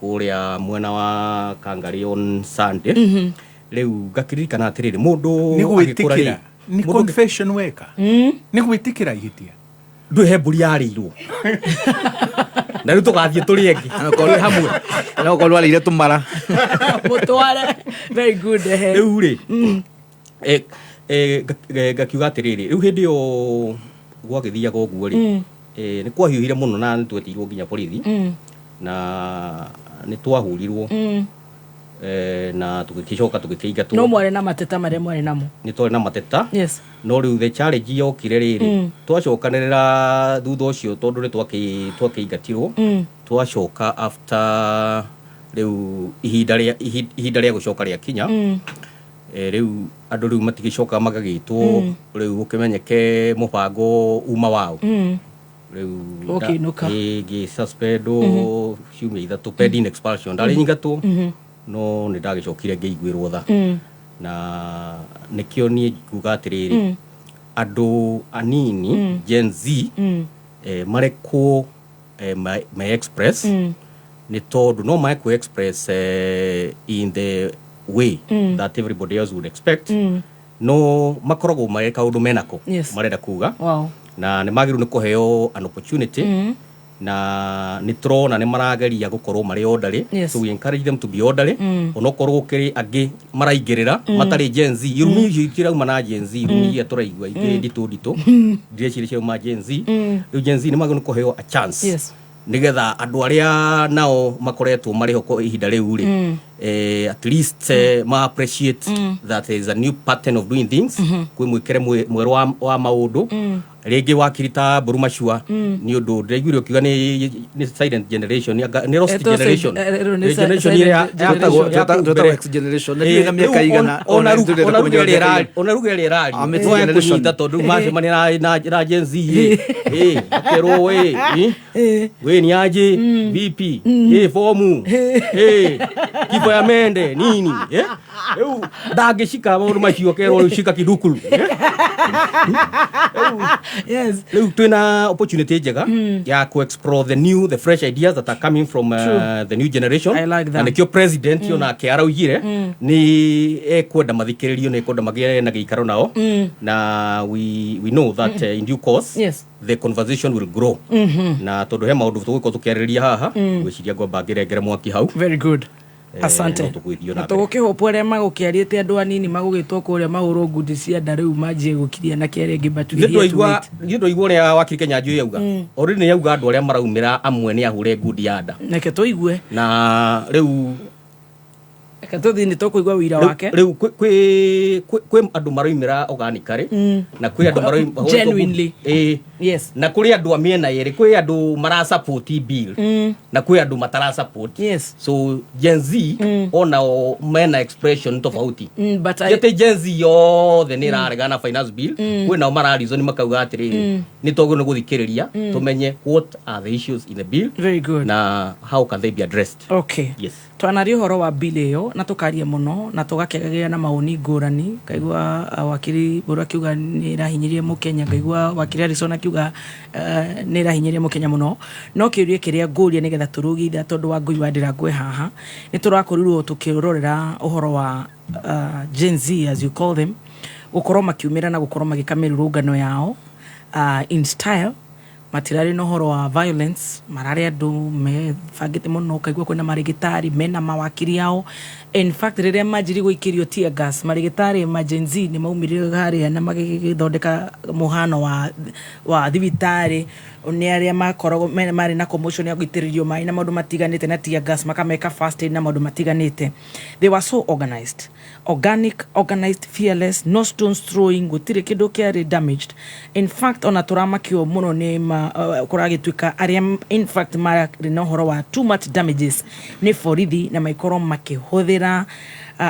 kũrĩa mwena wa Kangari on Sunday leu gakiririkana atiriri mundu agikura ni confession weka ni gwitikira ihitia nduhe mburi yarirwo na riu tugathie turi engi anakorwo hamwe anakorwo alire tumara mutware very good riu ri gakiuga atiriri riu hindi yo gwagithiaga uguo ri ni kwahiuhire muno na ni twetirwo nginya borithi na ni twahurirwo na tugikicoka tugikĩingatwo no mware na mateta marĩa mware namo nĩ twarĩ na mateta yes no rĩu the challenge yokire rĩrĩ twacokanĩrĩra thutha ũcio tondũ nĩ twakĩingatirwo twacoka after rĩu ihinda rĩa gũcoka rĩa kinya rĩu andũ rĩu matigĩcoka magagĩtwo rĩu ũkĩmenyeke mũbango uma wao rĩu gĩ suspend ciumia ithatũ pending expulsion ndarĩ nyingatwo no nĩ ndagĩcokire ngĩiguĩrwo tha na nĩkĩo niĩ nguga atĩrĩrĩ andũ anini Gen Z marekwo my express nĩ tondũ no marekwo express in the way that everybody else would expect no makoragwo mareka ũndũ menako marenda kuga na nĩ magĩrĩirwo nĩ kũheo an opportunity na nitrona ni marageria gukorwo mari orderly so we encourage them to be orderly onokorwo gukiri angi maraingirira matari Gen Z irumi ikirauma na Gen Z irumi ya turaigwa ingi ndito ndire cia ma Gen Z Gen Z ni magano kuheo a chance nigetha andu aria nao makoretwo mari hoko ihinda riu ri at least ma appreciate that there is a new pattern of doing things kwi mwikere mweru wa maundu rege wakirita Burumashua ni undu ndiguire ukiuga ni silent generation ni lost generation generation ya X generation ni miaka igana ona ruga rerari ametunyita tondu macemani na Gen Z akero we ni aje VP fomu kipo ya mende nini ndangishika Burumashua kero shika kidukulu yes twina opportunity njega ya ku explore the fresh ideas that are coming from the new generation and the president yona ke araugire ni ekwenda mathikiririo ni ekwenda magire na giikaro nao na we know that in due course the conversation will grow na tondu he maundu tugiko tukĩarĩrĩria haha gwĩciria ngwamba ngĩrengere mwaki hau very good asante na tũgũkĩhopa ũrĩa magũkĩarĩte andũ anini magũgĩtwo kũrĩa mahũrwo ngundi cia nda rĩu manjie gũkiria na kĩarĩa ngĩ batũgĩria nĩndũigua ũrĩa wakiri Kenya njũĩ yauga already nĩ yauga andũ arĩa maraumĩra amwe nĩ ahũre ngundi ya nda nake tũigue na rĩu katuthi ni tũkũigua wĩra wake rĩu kwĩ andũ maroimĩra organically na kwĩ andũ maroimĩra genuinely yes na kũrĩ andũ amĩena yerĩ kwĩ andũ mara support bill na kwĩ andũ matara support so Gen Z ona mena expression tofauti but yete Gen Z yothe nĩ ĩraregana finance bill kwĩ nao mara reason makauga atĩrĩrĩ nĩ tũgũ nĩ gũthikĩrĩria tũmenye what are the issues in the bill very good na how can they be addressed okay yes twanaria horo wa bill ĩyo na tukaria muno na tugakĩgĩa na maoni ngũrani kaigua wakiri Mburu akiuga nĩ ĩrahinyĩria Mũkenya kaigua wakiri Harrison akiuga nĩ ĩrahinyĩria Mũkenya muno no kĩũria kĩrĩa ngũria nĩgetha tũrũgitha tondu wa Ngũi wa Ndirangũ haha nĩ tũrakorirwo tukĩrorera ũhoro wa Gen Z as you call them gukorwo makiumĩra na gukorwo magĩka mĩrũrũngano yao in style matirari no horo wa violence marare andu me fagite muno kaigwa kwina marigitari mena mawakiri yao. In fact rire majiri guikirio tear gas marigitari emergency ni maumirire gari na magithondeka muhano wa thibitari ni aria makoragwo mari na commotion ya guitiririo mai na maundu matiganite na tear gas makameka fast aid na maundu matiganite. They were so organized, organized, fearless, no stones throwing, gutire kindu kiari damaged. In fact ona turamakio muno ni kuragituika aria in fact mari no horo wa too much damages ni forithi na maikoro makihuthira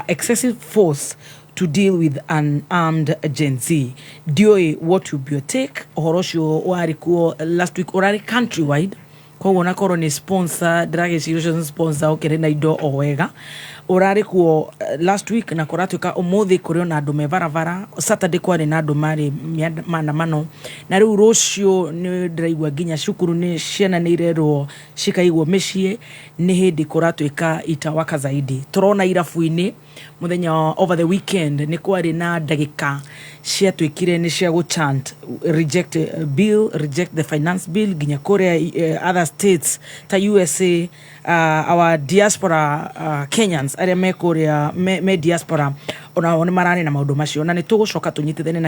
excessive force to deal with an armed Gen Z. Dioi what will be your take? Horosho warikuo last week orari countrywide. Kwa wana koro ni sponsor, drag institution sponsor okere na ido owega. Orari kuo last week na koratu ka omothi kurio na andu mevaravara. Saturday kwa ni na andu mari maandamano. Na riu rocio ni ndiraigua ginya cukuru ni ciana ni irerwo cikaigwo micii ni hindi koratu ka itawaka zaidi. Turona irafu-ini muthenya over the weekend ni kwari na ndagika cia twikire ni cia go chant reject bill, reject the finance bill ginya Korea, other states ta USA, our diaspora Kenyans aria me Korea me diaspora ona one marani na maundu macio na ni tugucoka tunyitithane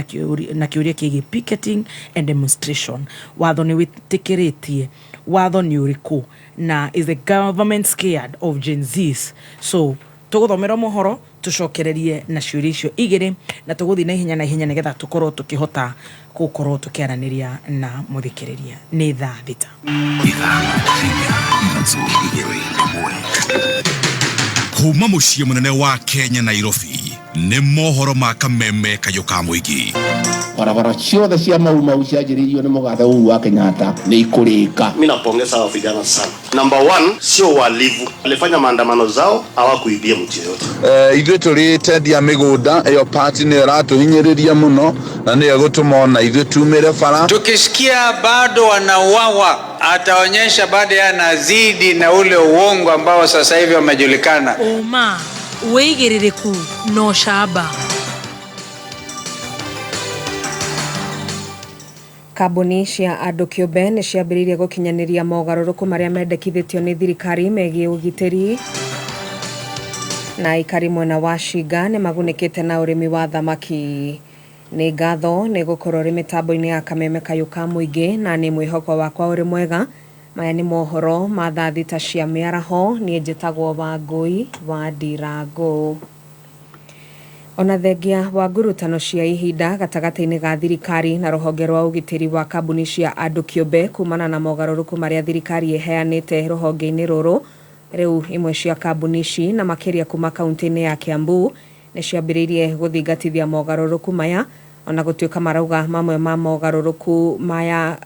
na kiuria kigi picketing and demonstration. Watho ni witikiritie, watho ni uriku, na is the government scared of Gen Zs? So tuguthomera mohoro tucokererie na ciuria icio igiri na tuguthi na ihenya nigetha tukorwo tukihota gukorwo tukiaraniria na muthikiriria. Ni thaa thita kuma muciĩ munene wa Kenya Nairobi ni mohoro ma Kameme Kayuka Muigi. Barabara ciothe cia mau cianjĩrĩirio nĩ mũgathe ũyũ wa Kenyatta nĩ ikũrĩka. Mimi napongeza vijana sana. Number 1 sio walivu. Walifanya maandamano zao hawakuibia mtu yote. Ithuĩ tũrĩtendia mĩgũnda ĩyo party nĩ ĩratũhinyĩrĩria mũno na nĩ ĩgũtũma ona ithuĩ tumĩre bara. Tukisikia bado wanauawa ataonyesha bado yanazidi na ule uongo ambao sasa hivi wamejulikana. Oma weigĩrĩrĩku no shaba. Kambuni cia andũ kĩũmbe nĩ ciambĩrĩirie gũkinyanĩria mogarũrũku marĩa mendekithĩtio nĩ thirikari megiĩ ũgitĩri. Na aikari mwena wa Shiga nĩ magunĩkĩte na ũrĩmi wa thamaki. Nĩ ngatho nĩ gũkorwo rĩ mĩtambo-inĩ ya Kameme Kayuka Muigi na nĩ mwĩhoko wakwa ũrĩ mwega. Maya nĩ mohoro ma thaa thita cia mĩaraho. Niĩ njĩtagwo Wangui wa Ndirango. Ona thengia wa ngurutano cia ihinda gatagata-inĩ ga thirikari na rũhonge rwa ũgitĩri wa kambuni cia andũ kĩũmbe kumana na mogarũrũku marĩa thirikari ĩheanĩte rũhonge-inĩ rũrũ. Rĩu imwe cia kambuni ici na makĩria kuma kaunti-inĩ ya Kiambu nĩ ciambĩrĩirie gũthingatithia mogarũrũku maya, ona gũtuĩka marauga mamwe ma mogarũrũku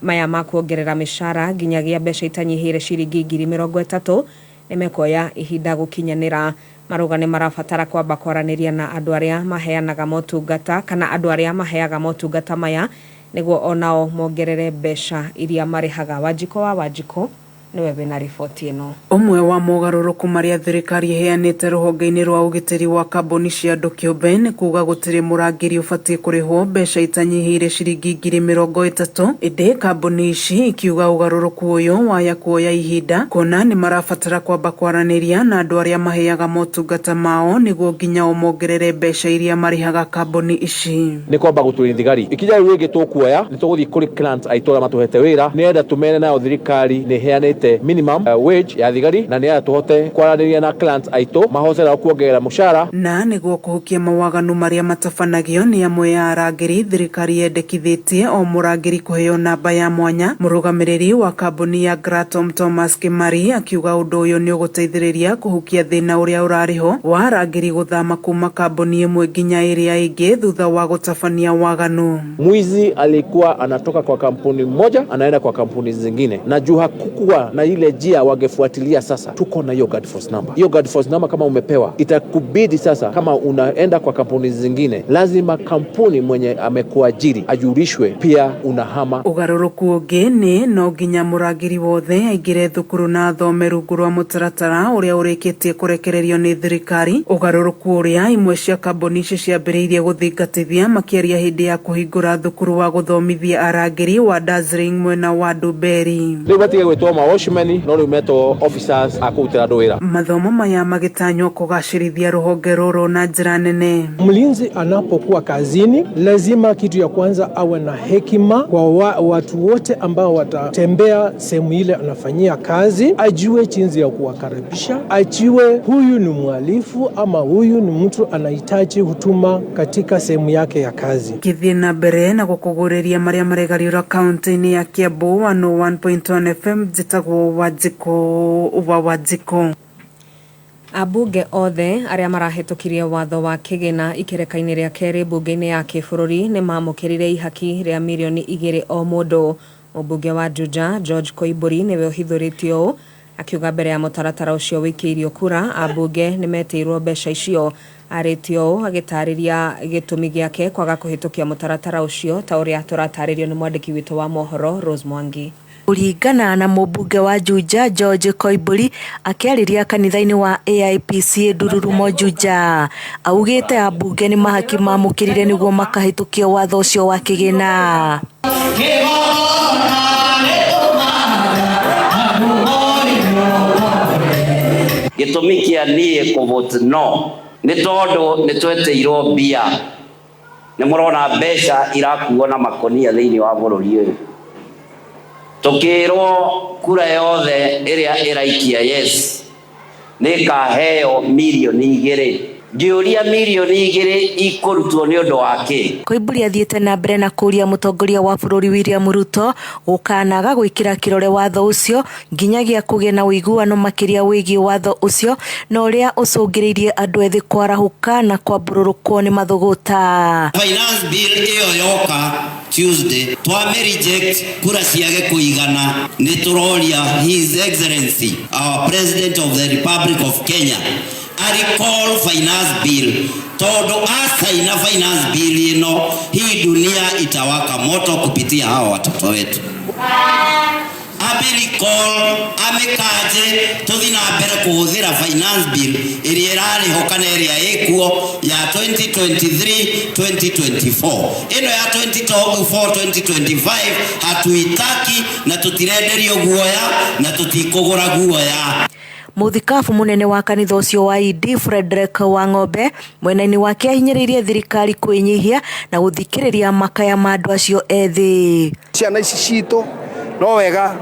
maya ma kuongerera mĩcara nginyagia mbeca itanyihĩire ciringi 30,000 nĩ mekoya ihinda gũkinyanĩra. Marauga nĩ marabatara kwamba kwaranĩria na andũ arĩa maheanaga motungata kana andũ arĩa maheaga motungata maya nĩguo onao mongerere mbeca iria marĩhaga. Wanjiko niwe wĩna riboti ĩno. Ũmwe wa mogarũrũku marĩa thirikari ĩheanĩte rũhonge-inĩ rwa ũgitĩri wa kambuni cia andũ kĩũmbe nĩ kuuga gũtirĩ mũrangĩri ũbatiĩ kũrĩhwo mbeca itanyihĩire ciringi 30,000. Ĩndĩ kambuni ici ikiuga ũgarũrũku ũyũ waya kuoya ihinda kuona nĩ marabatara kwamba kwaranĩria na andũ arĩa maheaga motungata mao nĩguo nginya mongerere mbeca iria marĩhaga kambuni ici. Nĩ kwamba gũtũrĩ thigari ikinya rĩu rĩngĩ tũkuoya nĩ tũgũthiĩ kũrĩ clients aitũ arĩa matũhete wĩra nĩenda tũmene nayo thirikari nĩ ĩheanĩte minimum wage ya thigari na nĩenda tũhote kwaranĩria na clients aitũ mahotera kuongerera mũcara. Na nĩguo kũhukia mawaganu marĩa matabanagio nĩ amwe ya arangĩri thirikari yendekithĩtie o mũrangĩri kũheo namba ya mwanya. Mũrũgamĩrĩri wa kambuni ya Gratom Thomas Kimari akiuga ũndũ ũyũ nĩ ũgũteithĩrĩria kũhukia thĩna ũrĩa ũrarĩho wa arangĩri gũthama kuma kambuni ĩmwe nginya ĩrĩa ĩngĩ thutha wa gũtabania waganu. Mwizi alikuwa anatoka kwa kampuni moja anaenda kwa kampuni zingine na juu hakukuwa wangekuwa na ile njia wangefuatilia. Sasa tuko na hiyo guard force number. Hiyo guard force number kama umepewa, itakubidi sasa kama unaenda kwa kampuni zingine, lazima kampuni mwenye amekuajiri ajulishwe pia unahama. Ugaruruku ogene no ginya muragiri wothe aigire thukuru na thome rungu rwa mutaratara uria urikitie kurekererio ni thirikari. Ugaruruku uria imwe cia kambuni ciambiriirie guthingatithia makiaria hindi ya kuhingura thukuru wa guthomithia arangiri wa Dazzling mwena wa Duberi. Riu batige gwitwo ma watchmen no riu metwo officers akutira andu wira. Mathomo maya magitanywo kugacirithia ruhonge ruru na njira nene. Mlinzi anapokuwa kazini lazima kitu ya kwanza awe na hekima kwa watu wote ambao watatembea sehemu ile anafanyia kazi, ajue jinsi ya kuwakaribisha, ajue huyu ni mhalifu ama huyu ni mtu anahitaji huduma katika sehemu yake ya kazi. Kithina mbere na gukugureria maria maregariura kaunti-ini ya Kiambu 101.1 FM jitagwo Wajiko. Abunge othe aria marahitukirie watho wa kigina ikereka-ini ria keri bunge-ini ya kibururi ni mamukirire ihaki ria milioni 2 o mundu. Mbunge wa Juja George Koimburi niwe uhithuritio akiuga mbere ya mutaratara ucio wikiirio kura abunge nimetirwo mbeca icio. Aretio agitariria gitumi giake kwaga kuhitukia mutaratara ucio ta uria turataririo ni mwandiki witu wa mohoro Rose Mwangi. Kuringana na mbunge wa Juja George Koimburi akiariria kanitha-ini wa AIPC Ndururumo Juja, augite abunge ni mahaki mamukirire niguo makahitukia watho ucio wa kigina. Gitumi kia nie ku vote no ni tondu ni tweteirwo mbia, ni murona mbeca irakuo na makonia thiini wa bururi uyu. Tukirwo kura yothe iria iraikia yes ni kaheo milioni 2. Ngiuria milioni 2 ikurutwo ni undu wake. Koimburi athiete na mbere na kuria mutongoria wa bururi William Ruto ukanaga gwikira kirore watho ucio nginyagia kuge na uiguano makiria wigi watho ucio na uria ucungiririe andu ethi kwarahuka na kwambururukwo ni mathuguta. Finance bill iyo yoka Tuesday twame reject kura ciage kuigana ni turoria His Excellency our President of the Republic of Kenya recall finance bill todo asaina finance bill ino hii dunia itawaka moto kupitia hawa watoto wetu. Recall amekaje tuthina mbere kuhuthira finance bill iria irari hokana iria ikuo ya 2023-2024 ino ya 2024-2025 hatuitaki na tutirenderio guoya na tutikugura guoya. Muthikafu munene wa kanitha ucio wa ID Frederick Wang'ombe mwena-ini wake ahinyiririe thirikari kwinyihia na guthikiriria makaya ma andu acio ethi. Ciana ici citu no wega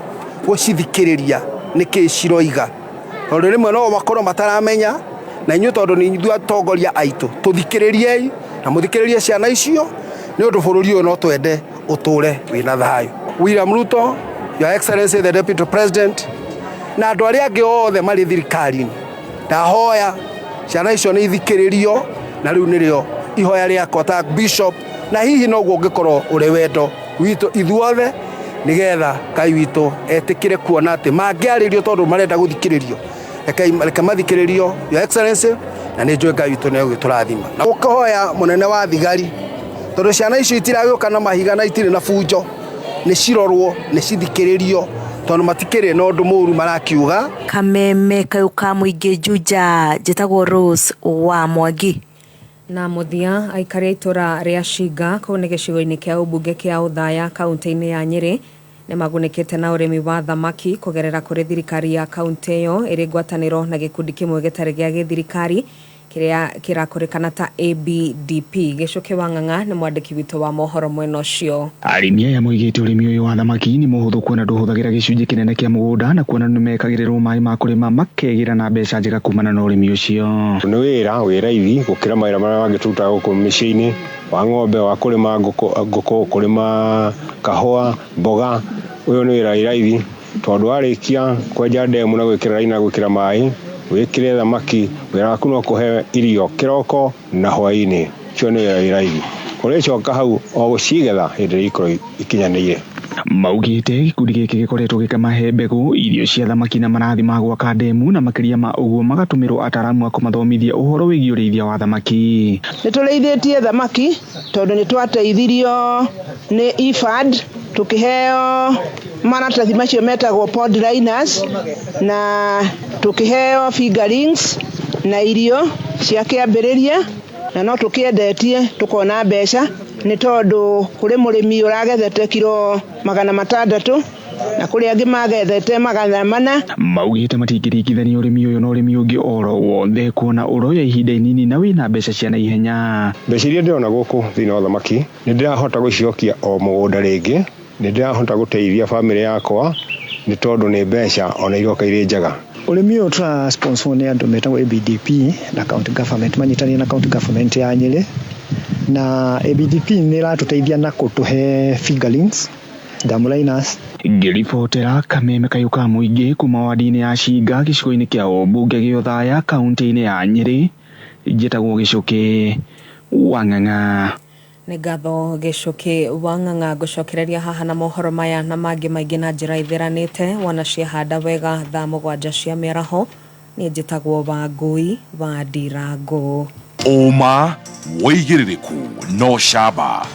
gucithikiriria niki ciroiga tondu rimwe no makorwo mataramenya na inyu tondu ni ithu atongoria aitu tuthikiririe na muthikiririe ciana icio ni undu bururi uyu no twende uture wina thayu. William Ruto, Your Excellency the Deputy President, na andu aria angi othe mari thirikari-ini, ndahoya ciana icio ni ithikiririo na riu nirio ihoya riakwa ta Bishop, na hihi no ungikorwo uri wendo witu ithuothe nigetha Ngai witu etikire kuona ati mangiaririo tondu marenda guthikiririo. Reka mathikiririo Your Excellency, na ni njui Ngai witu ni ugiturathima. Na ukahoya munene wa thigari tondu ciana icio itiragioka na mahiga na itire na bunjo, ni cirorwo ni cithikiririo tondu matikire no ndu muru marakiuga. Kameme kayuka muingi Juja jetagwo Rose wa Mwangi. Na muthia aikari itura ria Shiga kuu ni gicigo-ini kia ubunge kia Uthaya kaunti-ini ya Nyeri ni magunĩkĩte na ũrĩmi wa thamaki kũgerera kũrĩ thirikari ya kaunti ĩyo ĩrĩ ngwatanĩro na gĩkundi kĩmwe gĩtarĩ gĩa gĩthirikari kĩrĩa kĩrakũrĩkana ta ABDP. Gĩcũke wa Ng'ang'a nĩ mwandĩki witũ wa mohoro mwena ũcio. Arĩmi aya moigĩte ũrĩmi ũyũ wa thamaki nĩ mũhũthũ kuona ndũhũthagĩra gĩcunjĩ kĩnene kĩa mũgũnda na kuona nĩ mekagĩrĩrwo maĩ ma kũrĩma makegĩra na mbeca njega kumana na ũrĩmi ũcio. Nĩ wĩ raithi gũkĩra mawĩra marĩa mangĩtuta gũkũ mĩciĩ-inĩ wa ng'ombe wa kũrĩma ngũkũ kũrĩma kahũa mboga. Uyo ni wĩra raithi tondu warĩkia kwenja ndemu na gwĩkĩra raini na gwĩkĩra maĩ wĩkĩre thamaki wĩra waku no kũhe irio kĩroko na hwaĩ-inĩ. Cio nĩ wĩra raithi. Ũrĩcoka hau o gũcigetha hĩndĩ ĩrĩa ikorwo ikinyanĩire. Maugite gikundi giki gikoretwo gikamahe mbegu irio cia thamaki na marathi ma gwaka ndemu na makiria ma uguo magatumirwo ataramu a kumathomithia uhoro wigi urithia wa thamaki. Nitureithĩtie thamaki tondu nitwateithirio ni IFAD tukiheo maratathi macio metagwo pod liners na tukiheo fingerlings na irio cia kiambiriria na no tukiendetie tukona mbeca ni tondu kuri murimi uragethete kilo 600 na kuri angi magethete 400. Maugite matingirikithania urimi uyu na urimi ungi oro wothe kuona uroya ihinda inini na wina mbeca cia na ihenya. Mbeca iria ndirona guku thina wa thamaki ni ndirahota guciokia o mugunda ringi, ni ndirahota guteithia family yakwa ni tondu ni mbeca ona iroka iri njaga. Urimi uyu tura sponsor ni andu metagwo ABDP na county government manyitani na county government ya Nyeri na ABDP ni ratuteithia na kutuhe fingerlings damliners. Ngiribotera Kameme Kayuka Muingi kuma wadi-ini ya Shinga gicigo-ini kia Umbunge Gĩothaya kaunti-ini ya Nyeri njĩtagwo Gicuki wa Ng'ang'a. Nĩ ngatho Gicuki wa Ng'ang'a gũcokereria haha na mohoro maya na mangĩ maingĩ na njĩra ithiranĩte wanaciahanda wega thaa 7 cia mĩaraho. Niĩ njĩtagwo Wangui wa Ndirangu. Uma woigĩrĩrĩku no camba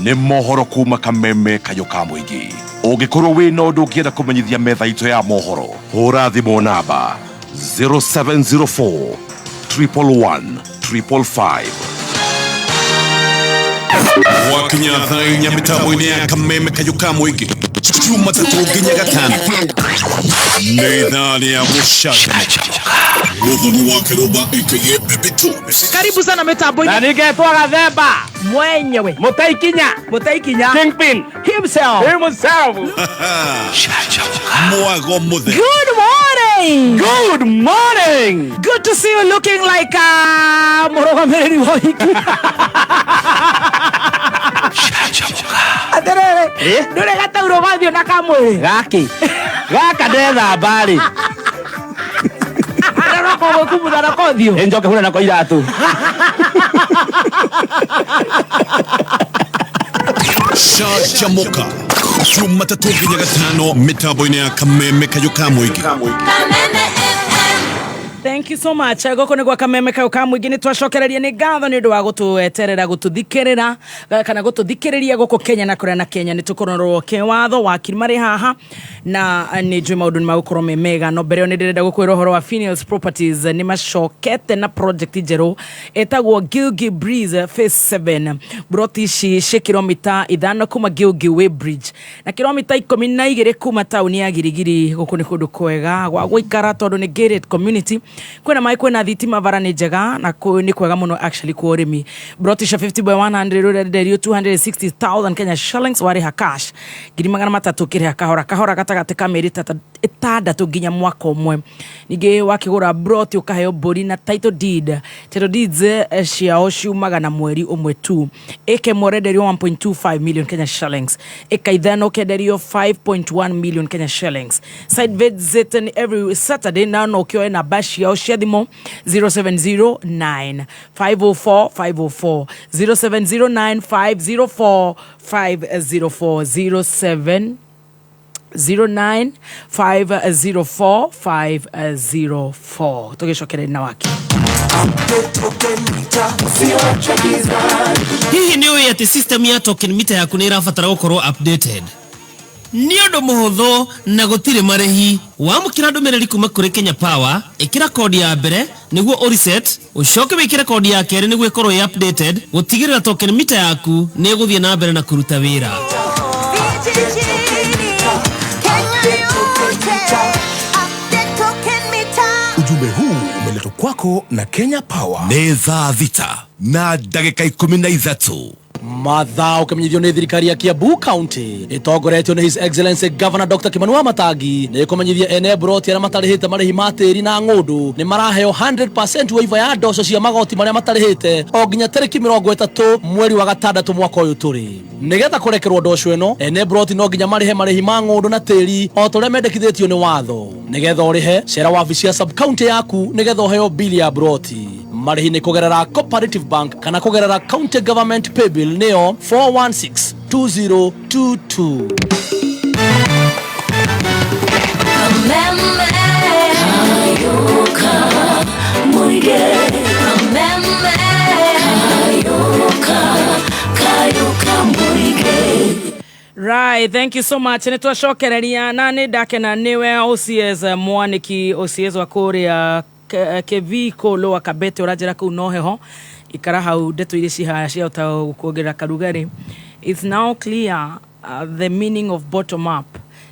nĩ mohoro kuma Kameme Kayuka Muingi. Ũngĩkorwo wĩna ũndũ ũngĩenda kũmenyithia metha itũ ya mohoro, hũra thimũ namba 0704 111 555. Wakinya thaa inya mĩtambo-inĩ ya Kameme Kayuka Muingi Jumatatu nginya Gatano nĩ ithaa rĩa gũcanjamũka. Mũthoni wa Kĩrũmba aka Bebe Tunes. Karibu sana mitambo-inĩ. Na ningetwa Gathemba mwenyewe Mutaikinya Kingpin himself. Mwago muthe. Good morning. Good to see you looking like Morogamereri Woiki. Aterere ndure gatauro gathio na kamwe gaka ndetha mbari araroko kumutha na kothio njoke huna na koiratu Chachamoka Jumatatu nginya Gatano mitambo-inĩ ya Kameme Kayuka Muingi. Thank you so much. Goko nĩ gwa Kameme Kayuka Muingi. Nĩ twacokereria nĩ ngatho nĩ ũndũ wa gũtweterera gũtũthikĩrĩra kana gũtũthikĩrĩria gũkũ Kenya na kũrĩa na Kenya. Nĩ tũkũrorwo kĩwatho wakiri marĩ haha na nĩ njũĩ maũndũ nĩ magũkorwo me mega. No mbere nĩ ndĩrenda gũkwĩra ũhoro wa Phineas Properties nĩ macokete na project njerũ ĩtagwo Gilgil Breeze Phase 7. Broti ici cia kilomita 5 kuma Gilgil Way Bridge na kilomita 12 kuma tauni ya Girigiri. Gũkũ nĩ kũndũ kwega gwa gũikara tondũ nĩ gated community. Kwena mai kwena thitima bara nĩ njega na nĩ kwega mũno actually kwa ũrĩmi. Brotisha 50 by 100 ũrenderio 260,000 Kenya shillings warĩ ha cash 300,000 kĩrĩa kahora gatagatĩ ka mĩeri 6 nginya mwaka ũmwe. Ningĩ wakĩgũra broti ũkaheo mbũri na title deeds ciao ciumaga na mweri ũmwe tu. Ĩke mũrenderio 1.25 million Kenya shillings. Ĩka ithano ũkenderio 5.1 million Kenya shillings. Side visit every Saturday na no kĩoe na bashi yao cia thimũ 0709 504 504 0709 504 504 0709 504 504. Tũgĩcokereria na waki. Hihi nĩ ũĩ atĩ system ya token meter yaku nĩ ĩrabatara gũkorwo updated? Nĩ ũndũ mũhũthũ na gũtirĩ marĩhi. Wamũkĩra ndũmĩrĩri kuma kũrĩ Kenya Power, ĩkĩra kodi ya mbere nĩguo ũreset, ũcoke wĩkĩre kodi ya kerĩ nĩguo ĩkorwo ĩ updated, gũtigĩrĩra token meter yaku nĩ ĩgũthiĩ na mbere na kũruta wĩra. Ujumbe huu umeletwa kwako na Kenya Power. Nĩ thaa 6 na ndagĩka 13. Mathaa ũkĩmenyithio nĩ thirikari ya Kiambu County ĩtongoretio nĩ His Excellency Governor Dr. Kimani wa Matangi nĩ kũmenyithia ene broti arĩa matarĩhĩte marĩhi ma tĩri na ng'ũndũ nĩ maraheo 100% waiver ya ndoco cia magoti marĩa matarĩhĩte o nginya tarĩki 30 mweri wa gatandatũ mwaka ũyũ tũrĩ. Nĩgetha kũrekerwo ndoco ĩno ene broti no nginya marĩhe marĩhi ma ng'ũndũ na tĩri o torĩa mendekithĩtio nĩ watho. Nĩgetha ũrĩhe cera wabici ya sub county yaku nĩgetha ũheo bill ya broti. Marĩhi nĩ kũgerera Cooperative Bank kana kũgerera County Government Paybill neo 4162022. Kameme kayuka muige kameme kayuka muige. Right, thank you so much. Nitwashokereria na ni dake na niwe OCS mwaniki OCS wa Korea keviko lo akabete urajira ku noheho ikara hau ndeto iri cihaya uta kuongerera karugari. It's now clear the meaning of bottom up.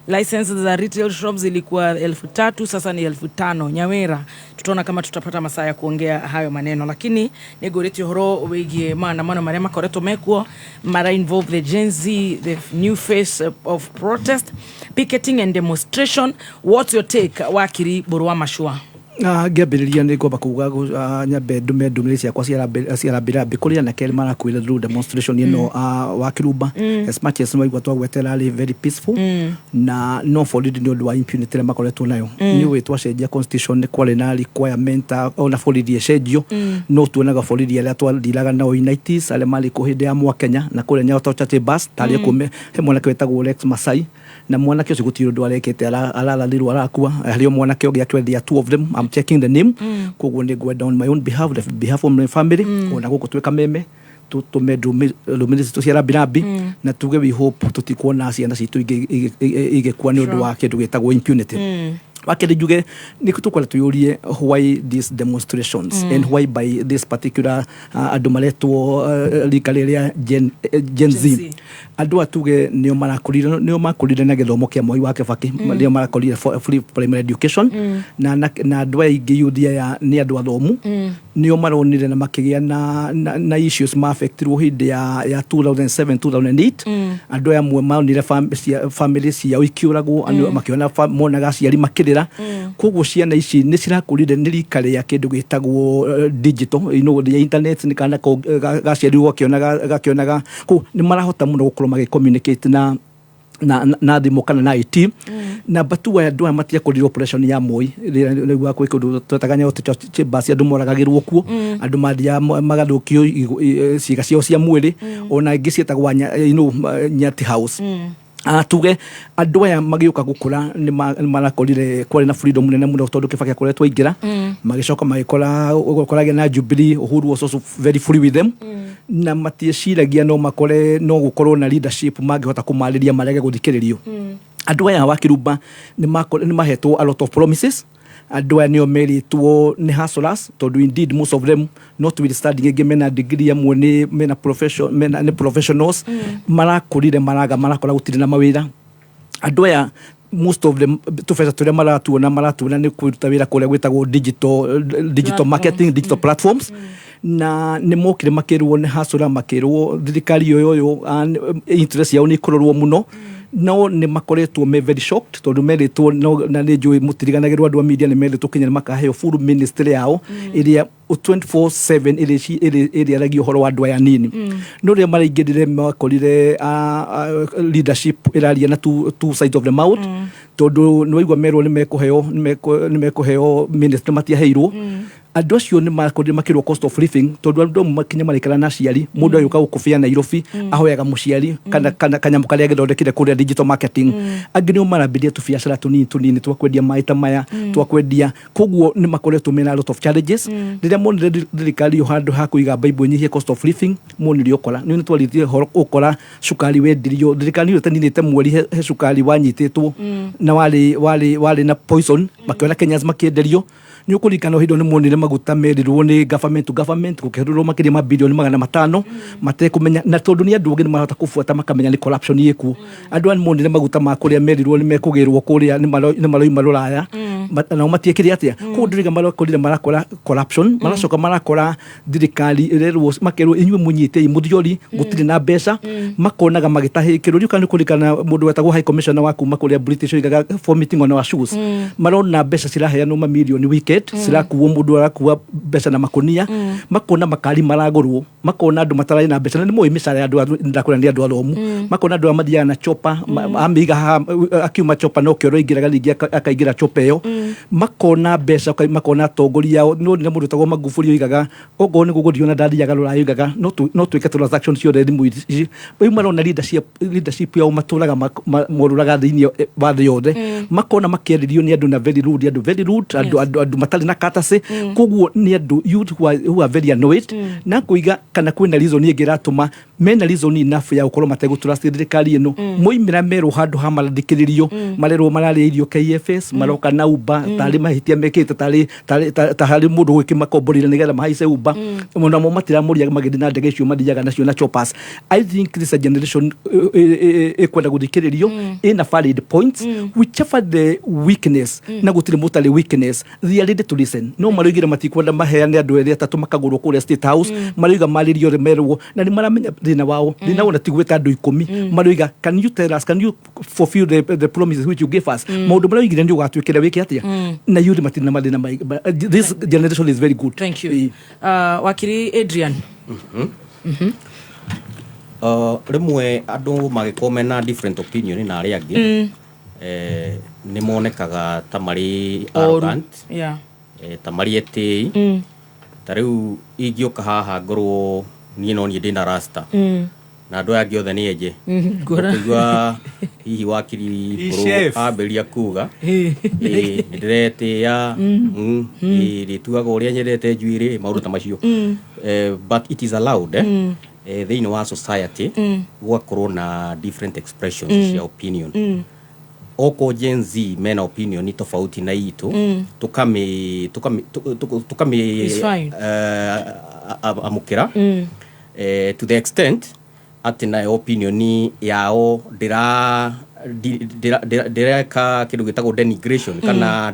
Licenses za retail shops ilikuwa 3,000 sasa ni 5,000. Nyawera tutaona kama tutapata masaa ya kuongea hayo maneno, lakini negoreti horo wigi maandamano maria makoreto mekuo mara involve the Gen Z, the new face of protest, picketing and demonstration. What's your take wakiri Borwa Mashua? Ngĩambĩrĩria nĩ ngomba kuuga nyambe ndũmĩrĩri ciakwa ciarambĩra mbĩkũrĩa na kerĩ marakwĩra through demonstration ĩno wa Kirumba as much as waigua twagwetera very peaceful na no for lead nĩ ũndũ wa impunity makoretwo nayo nĩ ũĩ twacenjia constitution nĩ kwarĩ na requirement ona borithi ĩcenjio no tuonaga borithi arĩa twathiraga nao unities arĩa marĩ kũ hĩndĩ ya Mwakenya na kũrĩa Nyayo Church bus tarĩ kume he mwanake wetagwo Rex Masai na mwanake ũcio gũtirĩ ũndũ arekete arathirwo arakua harĩ mwanake ũngĩ akĩendia two of them. I'm checking the name koguo nĩ ngwenda on my own behalf, the behalf of my family ona gũkũ twĩka meme tũmĩndũmĩrĩri citũ cia rambirambi na tuge we hope tũtikuona ciana citũ igĩkua nĩ ũndũ wa kĩndũ gĩtagwo impunity. Wakati juge ni kutoka tuyurie why these demonstrations and why by this particular adomaletwo likalia Gen Z adu atuge nio marakurire na githomo kia Mwai wa Kibaki nio marakurire free primary education na adu aingi yudia ya ni adu athomu nio maronire na makigia na issues ma affectirwo hindi ya 2007 2008 adu ya mwe maonire family cia ikiuragwo anu makiona monaga ciari makirira koguo ciana ici ni cirakurire ni rikare ya kindu gitagwo digital the internet ni kana gaciarirwo gakionaga ko ni marahota muno gukorwo magicommunicate na thimo kana na IT na batu ya andũ matia kũrira operation ya Moi rĩu akwe kũndũ twetaganya ote basi andũ moragagĩrwo kuo andũ mathia magathũkio ciĩga ciao cia mwĩrĩ ona ingĩ cietagwo Nyati House. Tuge andũ aya magĩũka gũkũra nĩ marakorire kwarĩ na freedom nene mũno tondũ Kibaki akoretwo aingĩra magĩcoka magĩkoragĩa na Jubilee. Uhuru was also very free with them na matieciragia no gũkorwo na leadership mangĩhota kũmarĩria marege gũthikĩrĩrio. Andũ aya wa Kirumba nĩ mahetwo a lot of promises. Andũ aya nĩo meritwo nĩ hustlers tondũ indeed most of them not with studying again mena degree amwe nĩ mena profession mena professionals marakorire marakora gũtirĩ na mawĩra. Andũ aya most of them tufesa tũrĩa maratuona nĩ kũruta wĩra kũrĩa gwĩtagwo digital marketing, digital platforms na nĩ mokire makĩrwo nĩ hustler makĩrwo thirikari yoyo interest yao nĩ kũrorwo muno no nĩ makoretwo me very shocked tondũ meritwo na nĩ njũĩ mũtiriganagĩrwo andũ a media nĩ meritwo Kenya nĩ makaheo full ministry yao ĩrĩa 24/7 ĩrĩa aragio ũhoro wa andũ aya nini no rĩrĩa maraingĩrire makorire leadership ĩraria na two sides of the mouth tondũ nĩ waigua merwo nĩ mekũheo ministry matiaheirwo. Andũ acio nĩ makorire makĩrwo cost of living tondũ andũ makinya marekara na ciari mũndũ ayuka gũkũbia Nairobi ahoyaga mũciari kana kanyamũ karĩa gĩthondekire kũrĩa digital marketing angĩ nĩo marambirie tũbiacara tũnini twakwendia maita maya twakwendia koguo nĩ makoretwo mena a lot of challenges. Rĩrĩa monire thirikari handũ ha kũiga Bible nyihie cost of living monire ũkora nĩ twaritie ũkora cukari wendirio thirikari ĩyo taninĩte mweri he cukari wanyitĩtwo na wale na poison makiona Kenyans makĩenderio nĩ ũkũrikana hĩndĩ nĩ monire maguta merirwo nĩ government to government gũkĩrũrwo makĩria mabilioni 500 matekũmenya na tondũ nĩ andũ angĩ marahota kũbuata makamenya nĩ corruption yĩkuo. Andũ ani monire maguta ma kũrĩa merirwo nĩ mekũgĩrwo kũrĩa nĩ maroima Rũraya na matiekire atĩa kũndũ rĩga marokorire marakora corruption maracoka marakora thirikari ĩrerwo makerwo inyuĩ mũnyitei mũthiori gũtirĩ na mbeca makonaga magĩtahĩkĩrwo rĩu kana kũrikana mũndũ wetagwo high commissioner wa kuma kũrĩa British oigaga for meeting on our shoes marona mbeca ciraheanwo mamilioni wiki sirakuo mũndũ arakuwa mbeca na makonia makona makari maragorwo makona andũ matarĩ na mbeca nĩ moĩ mĩcara ya andũ ndakũra nĩ andũ athomu makona andũ amathiaga na chopa amiga akiuma chopa no kĩoro ingĩraga rĩngĩ akaingĩra chopa ĩyo makona mbeca makona tongoria no ni mundu tagwo Magufuli oigaga ogo ni guguthio na ndadi yaga rura oigaga no twike transactions ciothe thimu ici bau marona leadership yao maturaga moruraga thiini wa thĩ yothe makona makienderio ni andu na very rude andu matari na katase koguo ni andu youth who are very annoyed na kuiga kana kwina reason ingiratuma mena reason enough ya gukorwo mategutrust thirikari ino moimira meru handu ha marathikiririo marerwo marariirio KFS maroka na uba tari mahitia mekite tari mundu gwikimakomborire nigetha mahaice uba mona mo matira muria magindi na ndege cio mathiaga nacio na choppers. I think this a generation ekwenda guthikiririo in a valid points whichever the weakness na gutire mutari weakness they are ready to listen. No marugira matikwenda maheane andu eri atatu makagurwo kuria State House maruga maririo remerwo na ni maramenya thina wao thina wona tigweta andu 10 maruga can you tell us, can you fulfill the promises which you gave us maundu marugira ndio gatwikira wiki atia na yuri matina madina this generation is very good. Thank you. Wakiri Adrian. Rimwe andu magikomena different opinion na aria angi ni monekaga ta mari arrogant ta mari eti ta riu ingioka haha ngorwo ni no ni ndina rasta na andu angi othe ni eje kuigua hihi wakiri pro aberia kuga ni ndirete ya ni tuaga uria nyendete njuire maundu ta macio but it is allowed thiini wa society gwakorwo na different expressions cia opinion oko Gen Z mena opinion ni tofauti na itu tukami amukira to the extent atina opinion ni yao direka kindu gitagwo denigration kana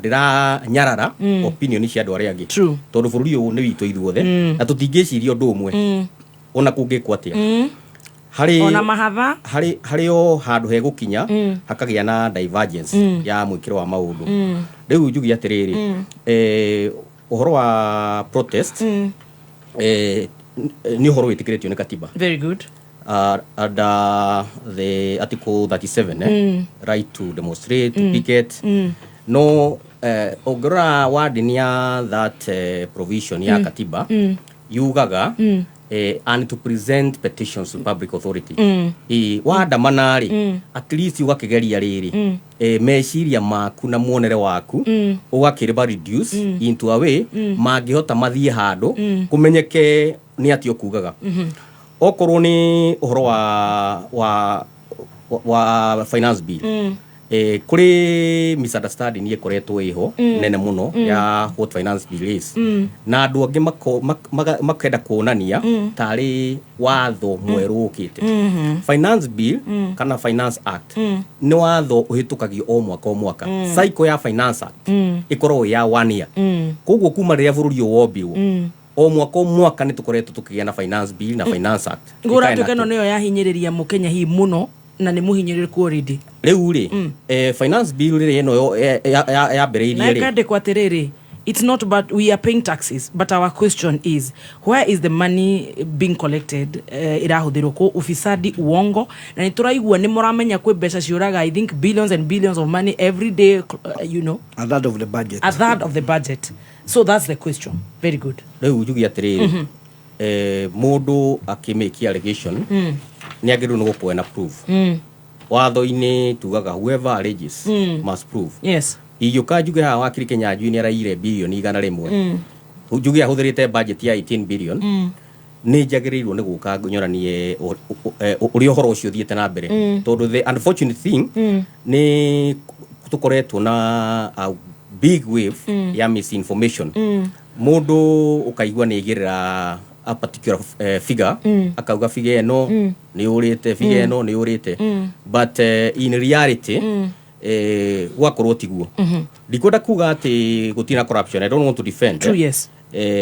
nyarara opinion cia andu aria angi tondu bururi uyu ni witu ithuothe na tutingiciria undu umwe ona kungikwa atia hari ona mahatha hari o handu he gukinya hakagia na divergence ya mwikiro wa maundu riu njugi atiriri uhoro wa protest ni uhoro witikiretio ni katiba. Very good. Under the article 37 right to demonstrate to picket no ogora wadinia that provision ya katiba yugaga and to present petitions to public authority wadamanari at least ugakigeria riri meciria maku na muonere waku ugakiriba reduce into a way mangihota mathie handu kumenyeke ni atio kugaga okorwo ni uhoro wa finance bill kuri misunderstanding ni ekoretwo iho nene muno ya what finance bill is na andu angi makenda kuonania tari watho mweru ukite finance bill kana finance act ni watho uhitukagio o mwaka cycle ya finance act ikorwo ya 1 year koguo kuma ria bururi wobirwo o mwaka ni tukoretwo tukigia na finance bill na finance act ngura tukeno niyo yahinyiriria mukenya hi muno na ni muhinyiriku already riu ri finance bill ri eno ya bereirie ri na kade kwaterere. It's not but we are paying taxes, but our question is where is the money being collected irahuthirwo ku ufisadi uongo na nituraigua ni muramenya kwe mbeca ciuraga I think billions and billions of money every day a third of the budget so that's the question. Very good. Riu njugi atiriri mundu akimake allegation ni agiru no kuena proof watho-ini tugaga whoever alleges must prove. Yes. Igiuka njuge haha wakiri Kenya njui ni araire billion 100 njuge ahuthirite budget ya 18 billion ni njagirirwo ni guka nyoranie uri uhoro ucio thiete na mbere tondu the unfortunate thing ni tukoretwo na a big wave ya misinformation mundu ukaigua ni igirira a particular figure akauga figure eno ni urite figure eno ni urite but in reality wakorwo tiguo ndikwenda kuga ati gutina corruption. I don't want to defend true, yes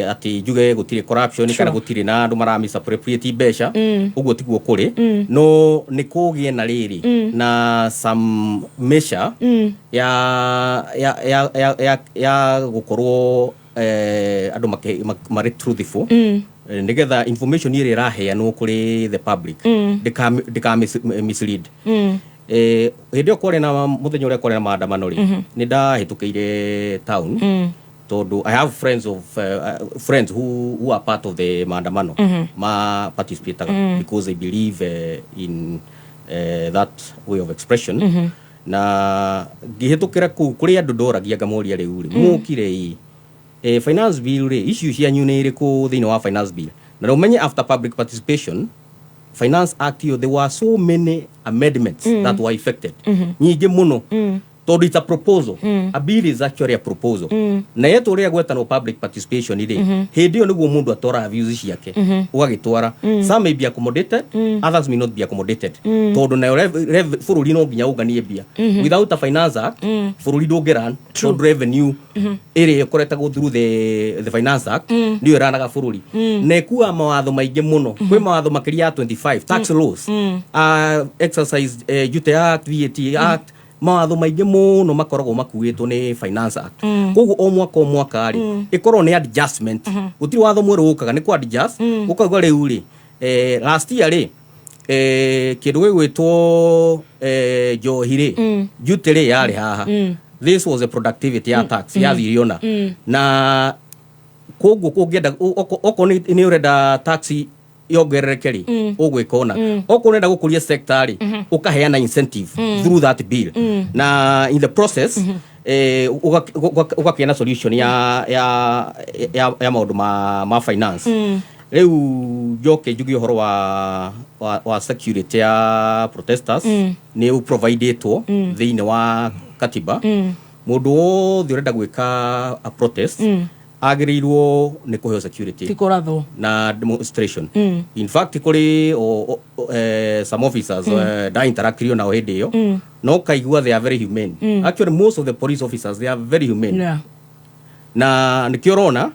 ati njuge gutire corruption kana gutire na andu mara misappropriate besha uguo tiguo kuri no ni kugie na riri na some measure ya gukorwo andu mari truthful nigetha information iri raheanwo kuri the public ndika mislead Hĩndĩ kware na muthenya uria kware na maandamano ri ni ndahitukiire town tondu I have friends who are part of the maandamano ma participate because they believe in that way of expression na ngihitukira kuri andu ndoragia ngamoria riu ri mukire finance bill ri issue cia nyune iriku thini wa finance bill na umenye after public participation Finance Act there were so many amendments that were effected nyingi muno tondu it's a proposal a bill is actually a proposal na yetu ria gwetano public participation ri hindi yo niguo mundu atora views ciake ugagitwara some may be accommodated others may not be accommodated tondu na fururi no nginya uganie bia without a Finance Act fururi ndungeran tondu revenue iri ikoretagwo through the Finance Act ndio iranaga fururi na kuwa mawatho maingi muno kwi mawatho makiria 25 tax laws exercise duty act VAT act mawatho maingi muno makoragwo makuitwo ni Finance Act koguo o mwaka ri ikorwo ni adjustment utiri watho mweru ukaga ni ku adjust ukagwa riu ri last year ri kindu gigwitwo njohiri duty ri yari haha this was a productivity tax yathiriona na koguo kungienda oko ni urenda taxi yongererekeri ugwikona okunenda gukuria sector ri ukaheana incentive through that bill na in the process ugakiena solution ya maundu ma finance riu joke jugi horo wa security ya protesters ni providetwo thini wa katiba mundu wothe urenda gwika a protest agirirwo ni kuheo security tikoratho na demonstration in fact kuri some officers da interactio na hindi yo no kaigua they are very humane actually most of the police officers they are very humane na nikiorona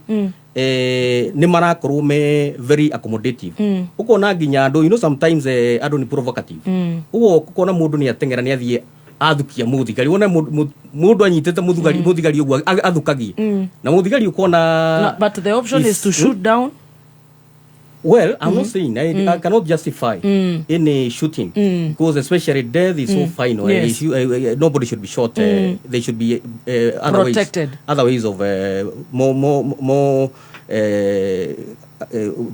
ni marakorwo me very accommodative ukona nginya andu you know sometimes andu ni provocative ukona mundu ni atengera ni athie athukia muthigari wona mundu anyitete muthigari ogwo athukagie na muthigari ukona but the option is to shoot down. Well, I'm not saying I cannot justify any shooting because especially death is so final. Yes. Nobody should be shot. They should be protected. Other ways of more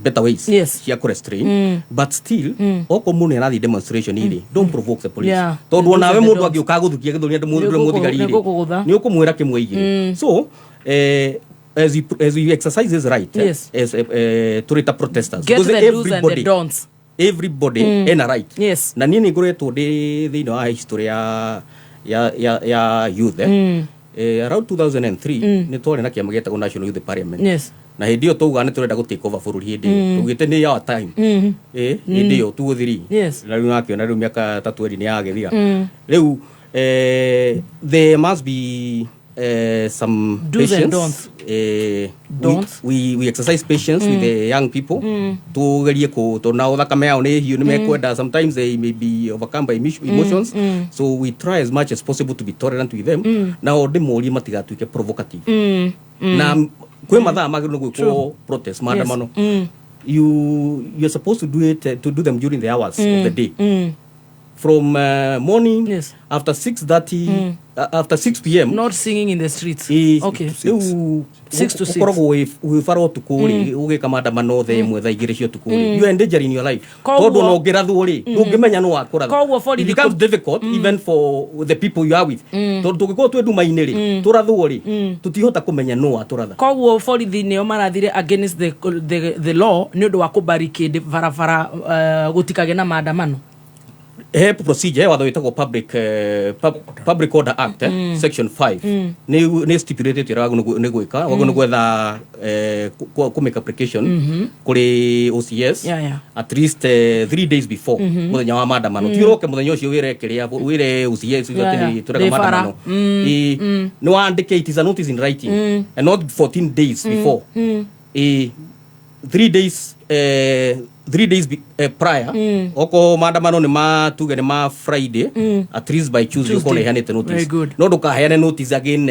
better ways. Yes. Here restrain. But still, oko mune na demonstration ili don't provoke the police. Yeah. Tondu nawe mundu agioka guthukia githuri ndu mundu muthigari ili ni ukumwira kimwe igiri. So as you exercise this right, yes. As to rita protesters, get the do's and the don'ts. Everybody in a right. Yes. Na nini ngoretwo ndi thini wa history ya youth around 2003 ni twari na kiama getagwo National Youth Parliament. Yes. Na hindi yo tuga ni turenda gu take over bururi hindi tugite ni our time hindi yo 2 yes. Na riu nakiona riu miaka 3 ni yagethira riu there must be some do's patience. We exercise patience with the young people to gerie ko to na uthakame yao ni hiu ni mekwenda sometimes they may be overcome by emotions so we try as much as possible to be tolerant with them na ode mori matigatuike provocative na kwe mathaa magiro gwiko protest maandamano you're supposed to do them during the hours of the day from morning after 6:30 after 6 p.m. not singing in the streets. Okay. 6 to 6. Ukorogo we faro tukuri ugika maandamano the mwe thaigire cio tukuri. You are endangering your life. Tondu no ngirathu ri ndungimenya no wakuratha. It becomes difficult even for the people you are with. Tondu tugiko twedu maini ri turathu ri tutihota kumenya no aturatha. Koguo borithi nio marathire against the law ni undu wa kubarricade barabara gutikage na maandamano. Procedure watho witagwo Public Order Act section 5 ni stipulated ira ni gwika wagono gwetha ku make application kuri OCS at least 3 days before muthenya wa maandamano tiroke muthenya ucio wirekeria wire OCS ni tureka maandamano ni waandike it is a notice in writing and not 14 days before 3 days 3 days prior oko maandamano ni matuge ni ma Friday at least by Tuesday uko nehanite notice no nduka heane notice again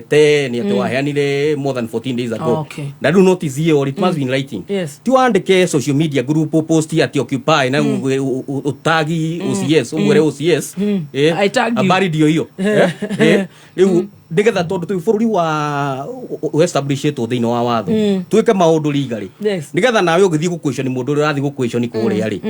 te ni ate waheanire more than 14 days ago na do notice here or it must be in writing ti waandike social media group post ati occupy na utagi OCS ugere OCS habari dio hiyo ndigetha tondu tu bururi wa establish to thino wa watho twike maundu legally ndigetha nawe ugithii gukwation mundu urathi gukwation kure ari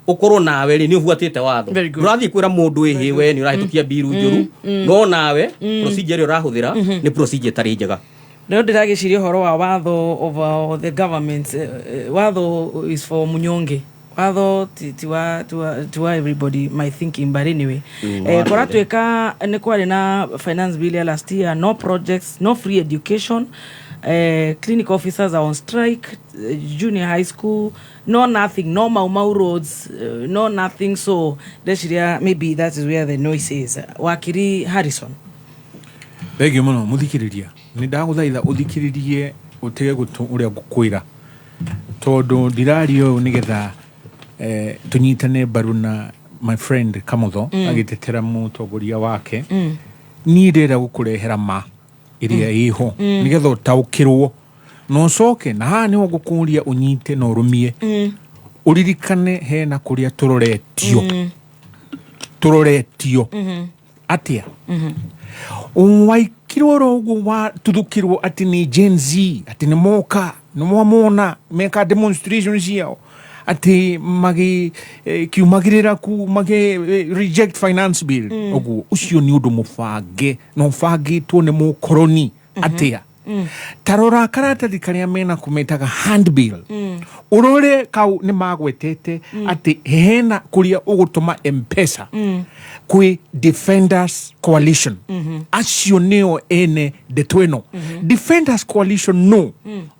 ukorwo nawe ri ni ubuatite watho urathi kwira mundu ehe we ni urahitukia biru njuru no nawe procedure urahuthira ni procedure tari njega no ndiragiciria horo wa watho over the government watho is for munyonge watho to everybody my thinking but anyway kora tweka ne kwari na finance bill last year no projects no free education clinic officers are on strike junior high school no nothing no Mau roads no nothing so maybe that is where the noise is Wakiri Harrison begi muno muthikiriria ni ndaguthaitha uthikiririe utege gutu uria gukwira tondu ndirario nigetha tunyitane baruna my friend Kamutho agitetera mutongoria wake ni ndera gukurehera ma iria iho nigetha utaukirwo no coke na ha ni gukuria unyite no rumie uririkane hena kuria turoretio atia waikirwo rogo wa tuthukirwo ati ni Gen Z ati ni moka no mwamona meka demonstrations yao ati magi kiumagirira ku magi reject finance bill ogu ucio ni undu mufange no fangitwo ni mukoroni atia tarora karatathi karia mena kumetaga handbill urore kau ni magwetete ati hena kuria ugutuma M-Pesa kwi Defenders Coalition acio neo ene detweno Defenders Coalition no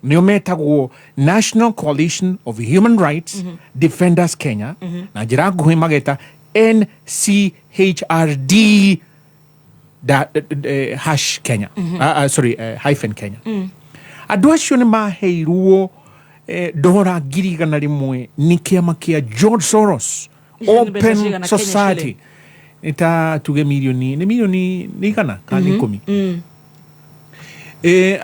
nio metagwo National Coalition of Human Rights Defenders Kenya na jira nguhi mageta NCHRD hash Kenya hyphen Kenya andu acio ni maheirwo dora girigana rimwe ni kiama kia George Soros Open Society ita tuge milioni ni kana kani 10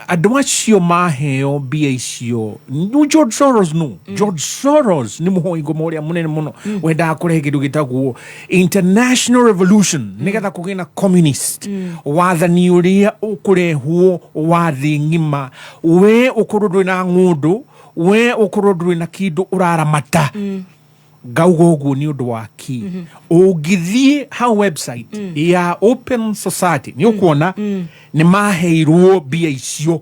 andu acio maheo bia icio ni George Soros no George Soros ni muhoingo moria munene muno wenda kurehe kindu gitagwo International Revolution nigetha kugina communist wathani uria ukurehwo wathi ngima we ukurudwe na ngundu we ukurudwe na kindu uraramata gaugo guo ni undu waki ugithie ha website ya Open Society ni ukuona ni maheirwo bia icio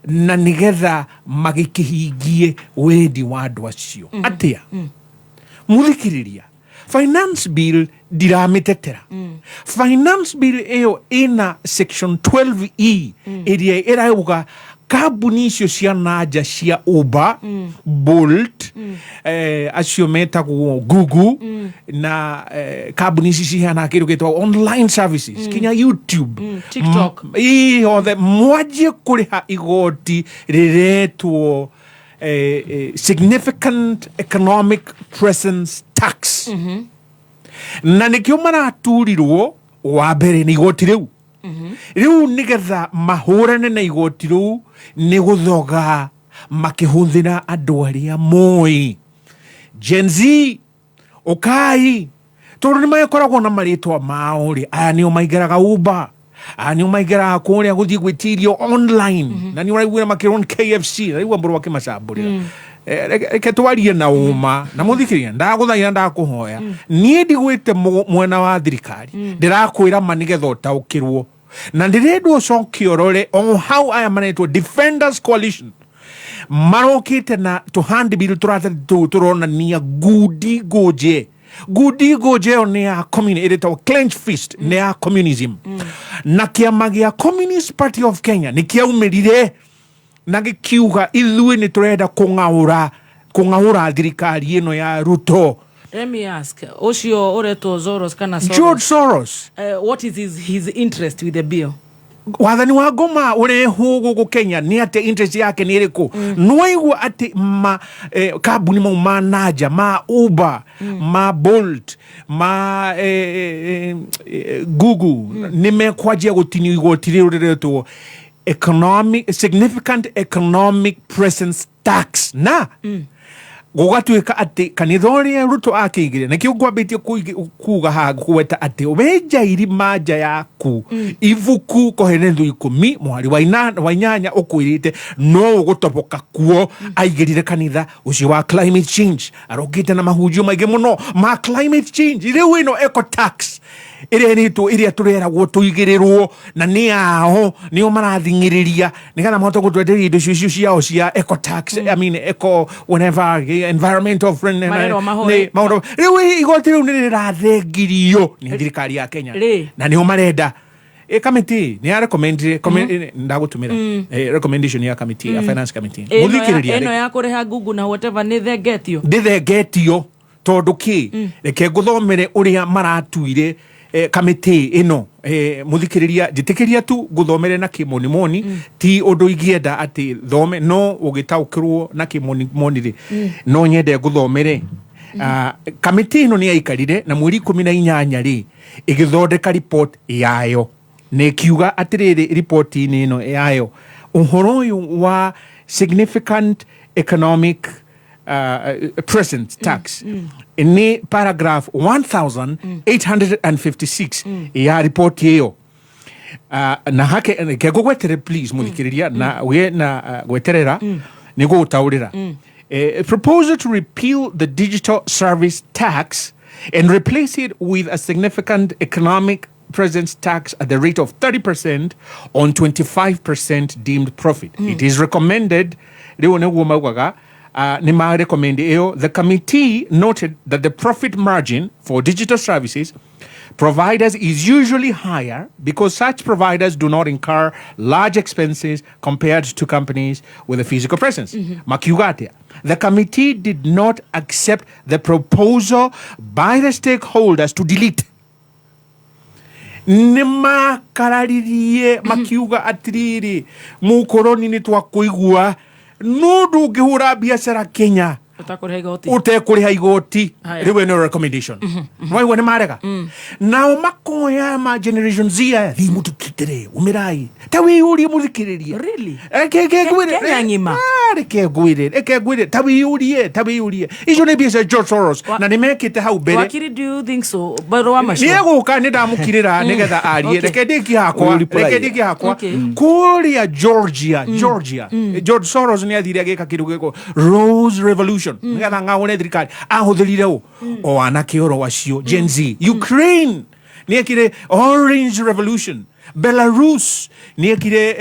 na nigetha magikihingie wendi wa andu acio atia muthikiriria finance bill diramitetera finance bill eyo ina section 12E iria irauga kabuni icio cia naja cia Uber Bolt acio metagwo Google na kabuni ici ciheana kindu gitwa online services kinya YouTube TikTok othe mwaje kuriha igoti riretwo significant economic presence tax na nikio maraturirwo wa mbere ni igoti riu riu nigetha mahurane na igoti riu ni guthoga makihuthira andu aria moi Gen Z ukai tondu ni makoragwo na maritwa mao ri aya nio maigeraga Uber aya nio maigeraga kuria guthii gwitirio online na ni uraigwira makiron KFC na igwa mburu wakimacamburira reke twarie na uma na muthikiria ndaguthaira ndakuhoya nie ndigwite mwena wa thirikari ndirakwira manigetha utaukirwo na ndirendu cokio rore on how I am managed to Defenders Coalition marokite na to hand bill turona ni gudi goje ni a communist to clench fist ni a communism na kiama gia Communist Party of Kenya ni kiaumirire na gikiuga ithui ni turenda kungaura thirikari ino ya Ruto. Let me ask, Oshio Oreto Soros kana Soros? George Soros. What is his interest with the bill? wathani wa Ngoma urehu guku Kenya ni ate interest yake ni iriku noigu ate kabuni ma naja ma Uber ma Bolt ma Google nimekwajia gutini igotiri ureretwo significant economic presence tax na gugatuika ati kanithoria Ruto akigire nakio ngwabitie kuga ha kuweta ati weja iri maja yaku ivuku kohenendu 10 mwari wa inyanya ukwirite no gutoboka kuo aigirire kanitha ucio wa climate change arogite na mahujio maige muno ma climate change ire wino eco tax iria tureragwo tuigirirwo na ni aho nio marathingiriria nikana moto gutwenderia indo cicio ciao cia eco tax I mean eco whenever environmental friend maundu riu igoti riu nirirathegirio ni thirikari ya Kenya na nio marenda committee ni recommend ndagutumira recommendation ya committee ya finance committee muthikiriria eno ya kuriha Google na whatever ni thegetio tondu ki reke nguthomere uria maratuire committee ino muthikiriria jitikiria tu guthomere na kimoni ti undu igienda ati thome no ugitaukirwo na kimoni ri no nyende guthomere committee ino ni aikarire na mweri 18 ri igithondeka report yayo ne kiuga atiriri report ino yayo uhoro uyu wa significant economic present tax in paragraph 1856 ya report hiyo na hake kego gwetere please muthikiriria na we na gweterera nigo utaurira proposal to repeal the digital service tax and replace it with a significant economic presence tax at the rate of 30% on 25% deemed profit. It is recommended the committee noted that the profit margin for digital services providers is usually higher because such providers do not incur large expenses compared to companies with a physical presence. Makiugatia. The committee did not accept the proposal by the stakeholders to delete. Nima kararirie makiuga atiriri mukoroni ni twakuigua nudu ngihura biashara Kenya utekuriha igoti riwe no recommendation waiwa ni marega nao makoya ma generation Z thi mutu kitere umirai tawi uri muthikiriria really Kenya ngima reke gwire tawi uri ijo ne biasa George Soros na nimekite hau bere wakiri do you think so baro wa masho niaguka ni ndamukirira nigetha arie reke ndiki hakwa kuria Georgia George Soros ni athire ageka kindu giko Rose Revolution nigetha ngahone thirikari ahuthirire o anake oro wacio Gen Z Ukraine niekire Orange Revolution Belarus niekire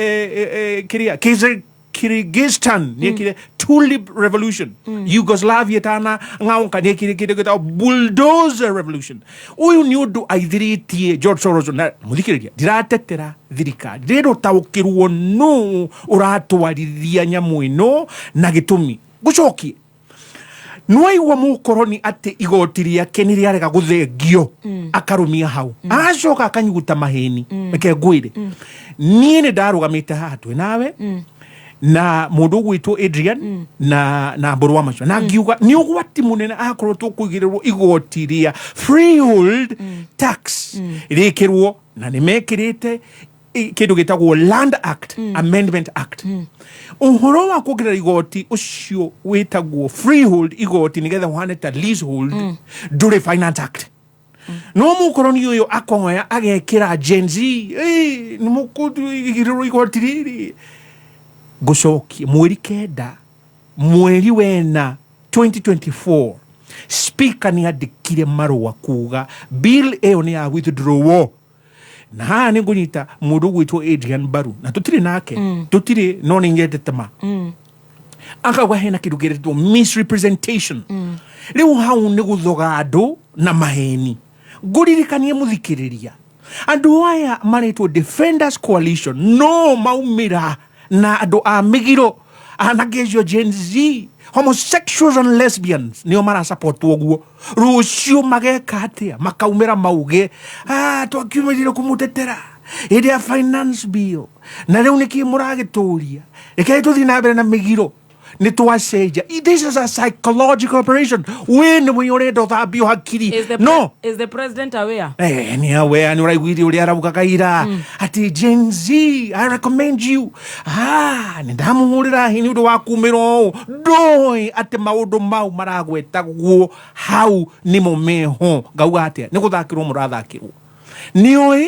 Kyrgyzstan niekire Tulip Revolution Yugoslavia tana ngauka niekire Bulldozer Revolution uyu ni undu aithiritie George Soros na muthikiriria diratetera thirikari rero taukirwo no uratwarithia nyamu ino na gitumi gucokie Nwaiwa mukoroni ati igoti riake ni riarega guthengio akarumia hau acoka akanyuguta maheni reke ngwire nie ni ndarugamite haha twi nawe na mundu gwitwo Adrian na mburu wa macho na ngiuga ni ugwati munene akorwo tukuigirirwo igoti ria freehold tax rikirwo na nimekirite kindu gitagwo Land Act Amendment Act uhoro wa kugira igoti ucio witagwo freehold igoti nigetha waneta leasehold dure Finance Act no mukoroni uyo akongoya agekira Gen Z ni mukudu igiriro igoti riri gucoki mweri wena 2024 speaker ni adikire marua kuga bill eyo ni ya withdraw na haa ni ngunyita mundu gwitwo Adrian Baru na tutiri nake tutiri no ni ngete ma akawa hena kirugeretwo misrepresentation riu hau ni guthoga andu na maheni nguririkanie muthikiriria andu aya maretwo Defenders Coalition no maumira na andu a migiro anagejo Gen Z homosexuals and lesbians ni omara support woguo rucio mageka atia makaumira mauge twakiumirire kumutetera Hĩndĩ ya finance bill na rĩu nĩkĩ mũragĩtũria reke tũthiĩ na mbere na mĩgiro nĩ twacenja. This is a psychological operation. We nĩ mwe ũrenda ũthambio hakiri. Is the president aware? Nĩ aware. Nĩ ũraiguire ũrĩa arauga kaira ati Gen Z, I recommend you. Nĩ ndamũhũrĩra hinya ũndũ wa kumĩrwo ndũĩ atĩ maũndũ mau maragwetagwo hau nĩmo meho. Ngauga atĩa nĩ gũthakĩrwo mũrathakĩrwo nĩũĩ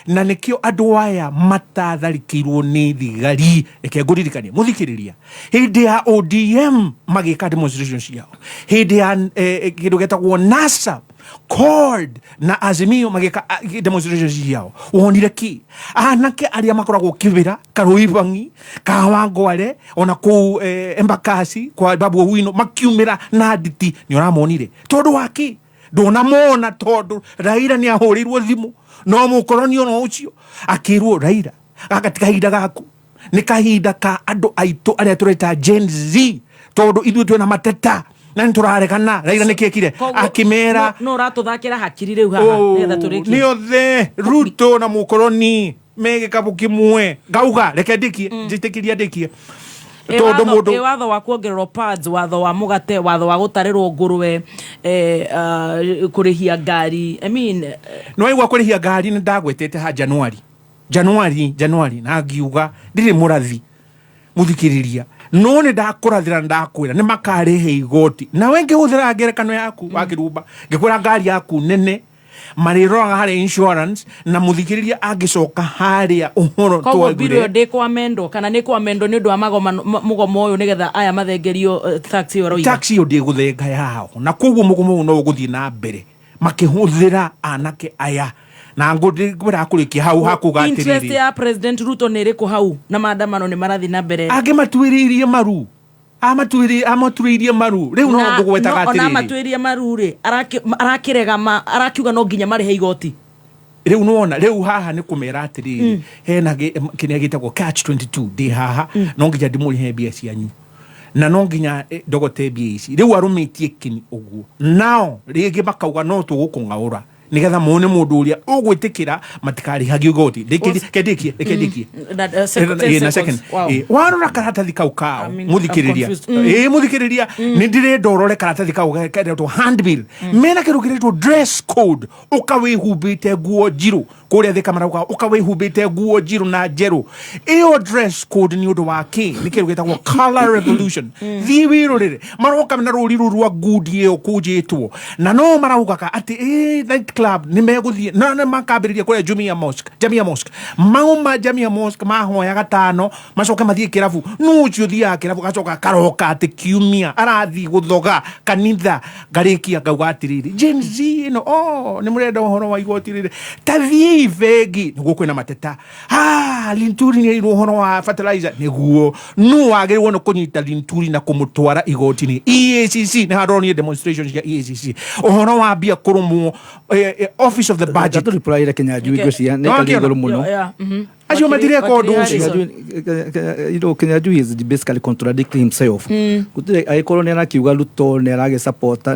na nikio andũ aya matatharikirwo ni thigari. Reke ngũririkanie mũthikĩrĩria hĩndĩ ya ODM magĩka demonstrations ciao, hĩndĩ ya kĩndũ getagwo NASA, CORD na Azimio magĩka demonstrations ciao. Wonire ki anake arĩa makoragwo Kĩbĩra, Karũibangi, Kawangware ona kũu Embakasi kwa Babu Owino makiumĩra na nditi. Nĩ ũramonire tondũ waki ndũnamona tondũ Raila nĩ ahũrĩirwo thimũ no mũkoronio no ũcio akĩrwo Raila gaka kahinda gaku nĩ kahinda ka andũ aitũ arĩa tũreta Gen Z tondũ ithuĩ twĩna mateta na nĩtũraregana. Raila nĩkĩekire akĩmera no ratũthakĩra hakiri rĩu haha nĩgetha tũrĩkie nĩothe Ruto na mũkoroni megĩkabũ kĩmwe. Ngauga reke ndĩkie njĩtĩkĩria ndĩkie tondũ mũndũ watho wa kuongererwo pads, watho wa mũgate, watho wa gũtarĩrwo ngũrwe, kũrĩhia ngari. I mean no igwa kũrĩhia ngari nĩ ndagwetete ha January na ngiuga ndirĩ mũrathi mũthikĩrĩria no nĩ ndakũrathĩra ndakwĩra nĩ makarĩhe igoti na we ngĩhũthĩra ngerekano yaku wa Kĩrumba ngĩkwĩra ngari yaku nene marĩroraga harĩ insurance na mũthikĩrĩria angĩcoka harĩa ũhoro twagire. Kwa bill ndĩkwa mendo kana nĩ kwa mendo nĩ ũndũ wa mũgomo ũyũ nĩgetha aya mathengerio taxi ĩyo roiga. Taxi ĩyo ndĩgũthenga yao na koguo mũgomo ũyũ no ũgũthiĩ na mbere makĩhũthĩra anake aya na ngũrĩra kũrĩkia hau hakuga atĩrĩrĩ. Interest ya President Ruto nĩ ĩrĩkũ hau na maandamano nĩ marathiĩ na mbere. Angĩmatuĩrĩirie maru amatuĩrie maru rĩu no ngũgwetaga atĩrĩrĩ. Na amatuĩrie maru rĩ arakĩrega arakiuga no nginya marĩhe igoti. Rĩu nona rĩu haha nĩ kũmera atĩrĩrĩ hena kĩrĩa gĩtagwo catch 22 ndĩ haha no nginya ndĩmũrĩhe mbia cianyu na no nginya ndogote mbia ici. Rĩu arũmĩtie kini ũguo nao rĩngĩ makauga no tũgũkũng'aũra nigetha muone mundu uria ugwitikira matikari hagi ugoti ndikie na second warora karatathi kau kao muthikiriria ni ndire ndorore karatathi kau karetwo handbill mena kirugiretwo dress code ukawihumbite nguo njiru kuria thika marauga ukawihumbite nguo njiru na njeru iyo dress code ni undu wa ki ni kirugitagwo color revolution thiwirurire maroka na ruriru rwa ngudi iyo kujitwo na no marauga ati night club ni meguthie na makambiriria kure Jamia Mosque mauma Jamia Mosque mahoya gatano macoka mathie kirabu nucio thia kirabu gacoka karoka ati kiumia arathi guthoga kanitha ngarikia ngauga atiriri Gen Z no ni murenda uhoro wa igoti riri tathii vegi niguo kwina mateta Linturi ni uhoro wa fertilizer niguo nu wagirwo no kunyita Linturi na kumutwara igoti ni EACC ni haroni demonstrations ya EACC uhoro wa bia kurumwo office of the budget to reply Kenya Jui cia ne kaligoro muno ajo matire ko nducio Kenya Jui is basically contradicting himself kutire ai colonial akiuga Ruto ne arage support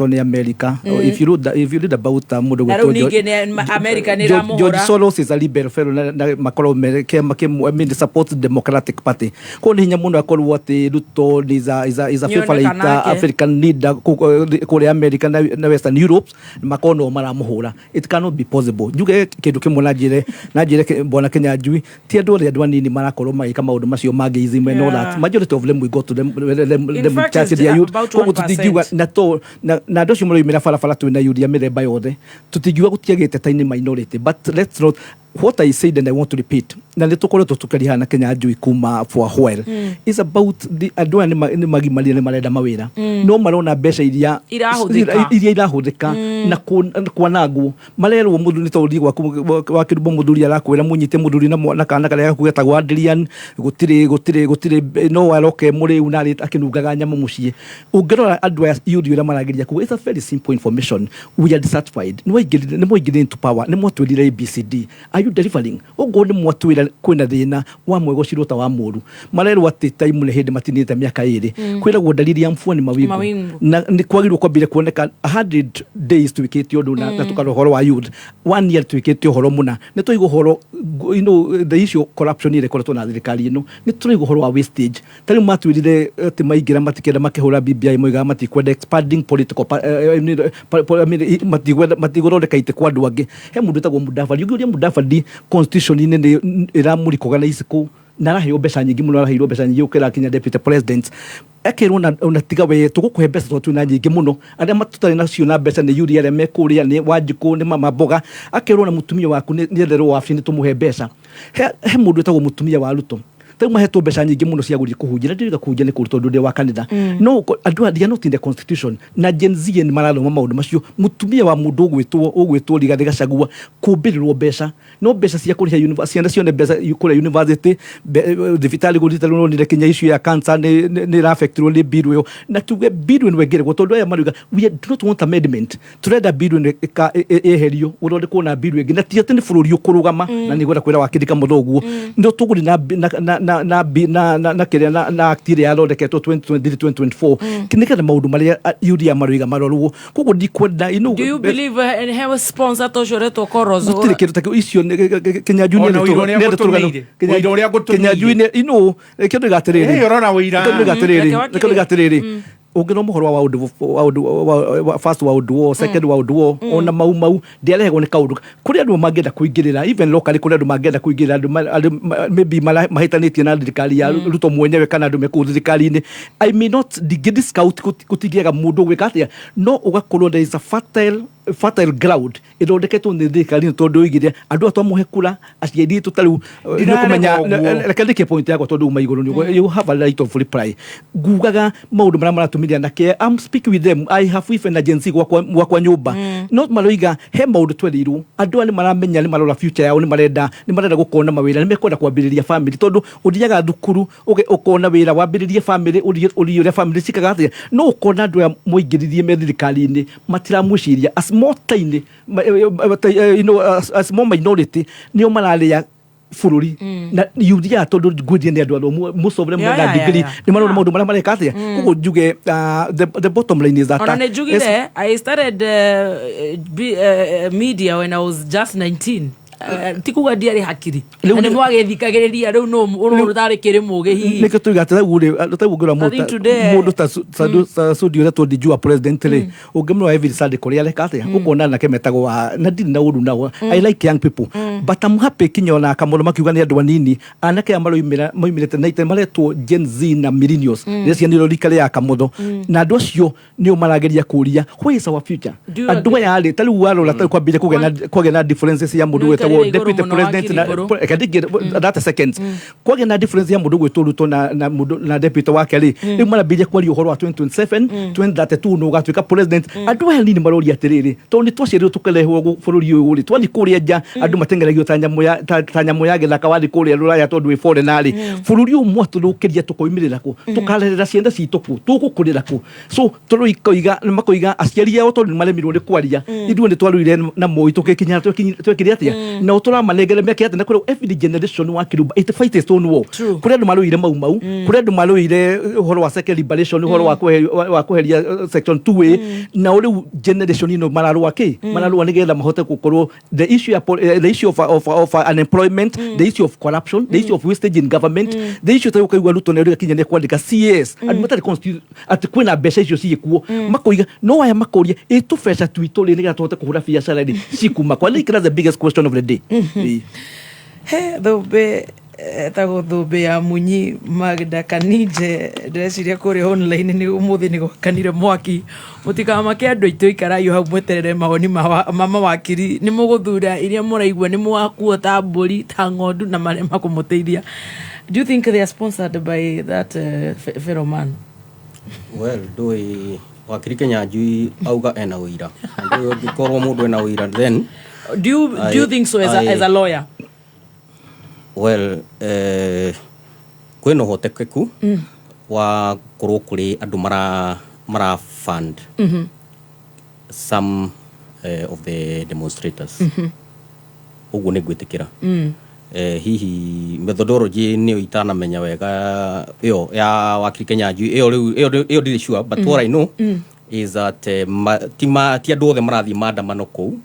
ne America if you read about mudo go America ni ramuhora George Soros is a liberal fellow na makolo America make support Democratic Party ko ni nyamundo akolo ati Ruto is a favorite African leader ko America na Western Europe makono maramuhura. It cannot be possible. Juge kindu kimwe najire bona Kenya Jui ti andu ria dwanini marakorwo magika maundu macio mangeizime no that majority of them we go to them church their youth ko tutigiwa na ndocio murimo barabara twina yuria miremba yothe tutigiwa gutiagite taini minority but let's not what I said and I want to repeat na nitukoretwo tukariha na Kenya Jui kuma for a while is about the andũ ni magimari ni marenda mawira no marona mbeca iria irahũthĩka na kwanangwo marerwo mũndũ nĩ tondũ wa kĩrumbo mũthuri arakwĩra mũnyite mũthuri na kana karĩa gakũgetagwo Adrian gũtirĩ no waroke mũrĩu na akĩnungaga nyama mũciĩ ũngĩrora andũ aya yuri ũrĩa marageria kuga it's a very simple information we are dissatisfied nĩ moingĩrire into power nĩ mwatwĩrire ABCD are you delivering ogo ni mwatwira kwina thina wa mwego cirota wa muru marerwo ati time ne hindi matinite miaka iri kwira go dalili ya mfua ni mawingu na ni kwagirwo kwambire kuoneka 100 days years twikite undu na tukaro horo wa youth 1 year twikite horo muna ne toigo horo the issue of corruption ile koretwo na thirikari ino ni toigo horo wa wastage tari matwirire ati maigira matikenda makihura BBI moiga matikwenda expanding political matigorondeka ite kwa andu angi he mundu tagwo Mudavadi ugiuria Mudavadi constitution ine iramurikoga na isiku narahio mbeca nyingi muno arahirwo mbeca nyingi ukira kinya deputy president akirwo na tiga we tugukuhe mbeca tu na nyingi muno aria matutari nacio na mbeca ni yuri aria mekuria ni Wanjiku ni Mama Mboga akirwo na mutumia waku ni etherwo wabici tumuhe mbeca he mundu tagwo mutumia wa Ruto tau mahetwo mbeca nyingi muno cia guthii kuhunjia ndiga kuhunjia ni kuruta ndu wa kanitha no andu they are not in the constitution na Gen Z ni mararoma maundu macio mutumia wa mundu ugwitwo Rigathi Gachagua kumbirirwo mbeca no mbeca cia kuriha university cione mbeca kuria university thibitari guthitarwo ni Kenya issue ya cancer ni affectwo ni bill yo na tuge bill ni wegere gotondu aya maruga we do not want amendment turenda bill ni eherio uronde kuona bill igi na tiete ni bururi ukurugama na ni gwenda kwira wakindika muthoguo ndo tuguri na kiria na actire ya rodeketwo 2023-2024 kinikana maundu maria yuria maruiga marorwo koguo ndikwenda do you believe and have sponsor to joreto korozo mutire kitu takio icio Kenya Junior Kenya Junior kitu gatiriri kitu gatiriri ungiro muhoro wa undu first wa undu second wa undu ona mau ndiarehego ni kaundu kuri andu mangenda kuingirira even locally kuri andu mangenda kuingirira andu maybe mahitanitie na thirikari ya Ruto mwenyewe kana andu meku thirikari-ini I may not discount kutigiaga mundu gwikatia no ugakorwo there is a fertile ground ithondeketwo ni thirikari tondu igire andu atwamuhe kura aciari tutariu nikumenya rekandike point yako tondu uma iguru ni you have a right of reply gugaga maundu maria maratumiria nake I'm speaking with them I have even agency kwa nyumba not maroiga he maundu tweriru andu ani maramenya ni marora future yao ni marenda gukona mawira ni mekwenda kwambiriria family tondu uthiaga thukuru ukona wira wambiririe family uri family cikaga atia no ukona andu ya muingiririe me thirikari-ini matiramuciria small tiny a small minority nio mararia fururi na yuria tondu ngudie ni andu alo musovre mu na degree ni marona maundu maria marekatia kugo juge the bottom line is that on jugire I started media when I was just 19 tikuga ndiari hakiri ni mwagethikagiriria riu no urutari kiri muge hihi niko tuigata ugure tagugura mundu ta studio that would jua president le ugemno every Sunday koria lekate ukona na kemetago na dini na uru nawo I like young people but I'm happy kinyona kamono makiuga ni andu anini anake amaro moimirete na ite maretwo Gen Z na millennials rĩcia nĩ rorikale ya kamotho na andu acio nĩ marageria kuria who is our future andu aya rĩ tari warora tari kwambire kugena na differences ya mundu deputy president na that seconds kwage na difference ya mundu gwitwo Ruto na deputy wake ri ni marabije kwari uhoro wa 2027 2032 no gatwika president andu aya nini maroria atiriri to ni twacirwo tukarehwo bururi uyu ri twani kuria nja andu matengeragio tanyamu ya githaka wali kuria ruraya tondu wi foreignari bururi umwe turukiria tukoimirira ku tukarerera cienda citu ku tugukurira ku so turuikoiga makoiga aciari yao tondu maremirwo ni kwaria ithuĩ ni twaruire na moi tukikinya twekire atia na utura manegere meke ati na kuri every generation wa kiruba it fight is own war kuri andu maruire mau kuri andu maruire uhoro wa second liberation uhoro wa kuheria section 2A na uri generation ino mararwa nigetha mahote gukorwo the issue of unemployment the issue of corruption the issue of wastage in government the issue ta ukaigwa Ruto na uri kinya ne kwandika CS andu matari constitute ati kwina mbeca icio ciikuo makoiga no aya makoria itufeca twito ri nigetha tuhote kuhura biacara ri cikuma kwa like the biggest question of the day he thobe tago thobe ya Munyi Magda Kanije ndeciria kuri online ni umuthi ni gwakanire mwaki mutika make andu itu ikarayo hau mweterere maoni mama wakiri ni muguthura iria muraigwa ni mwakuo ta mburi ta ngondu na mare makumuteithia. Do you think they are sponsored by that fellow man? Well, wakiri Kenya Njui auga ena uira ndio gikorwo mundu ena uira then do you think so as a lawyer? Well, kwino hotekeku wa korwo kuri andu mara fund some of the demonstrators uguo ni gwitikira hihi methodology ni itana menya wega iyo ya wakiri Kenya Njui iyo ndiri sure but what I know is that ti andu othe marathi maandamano kou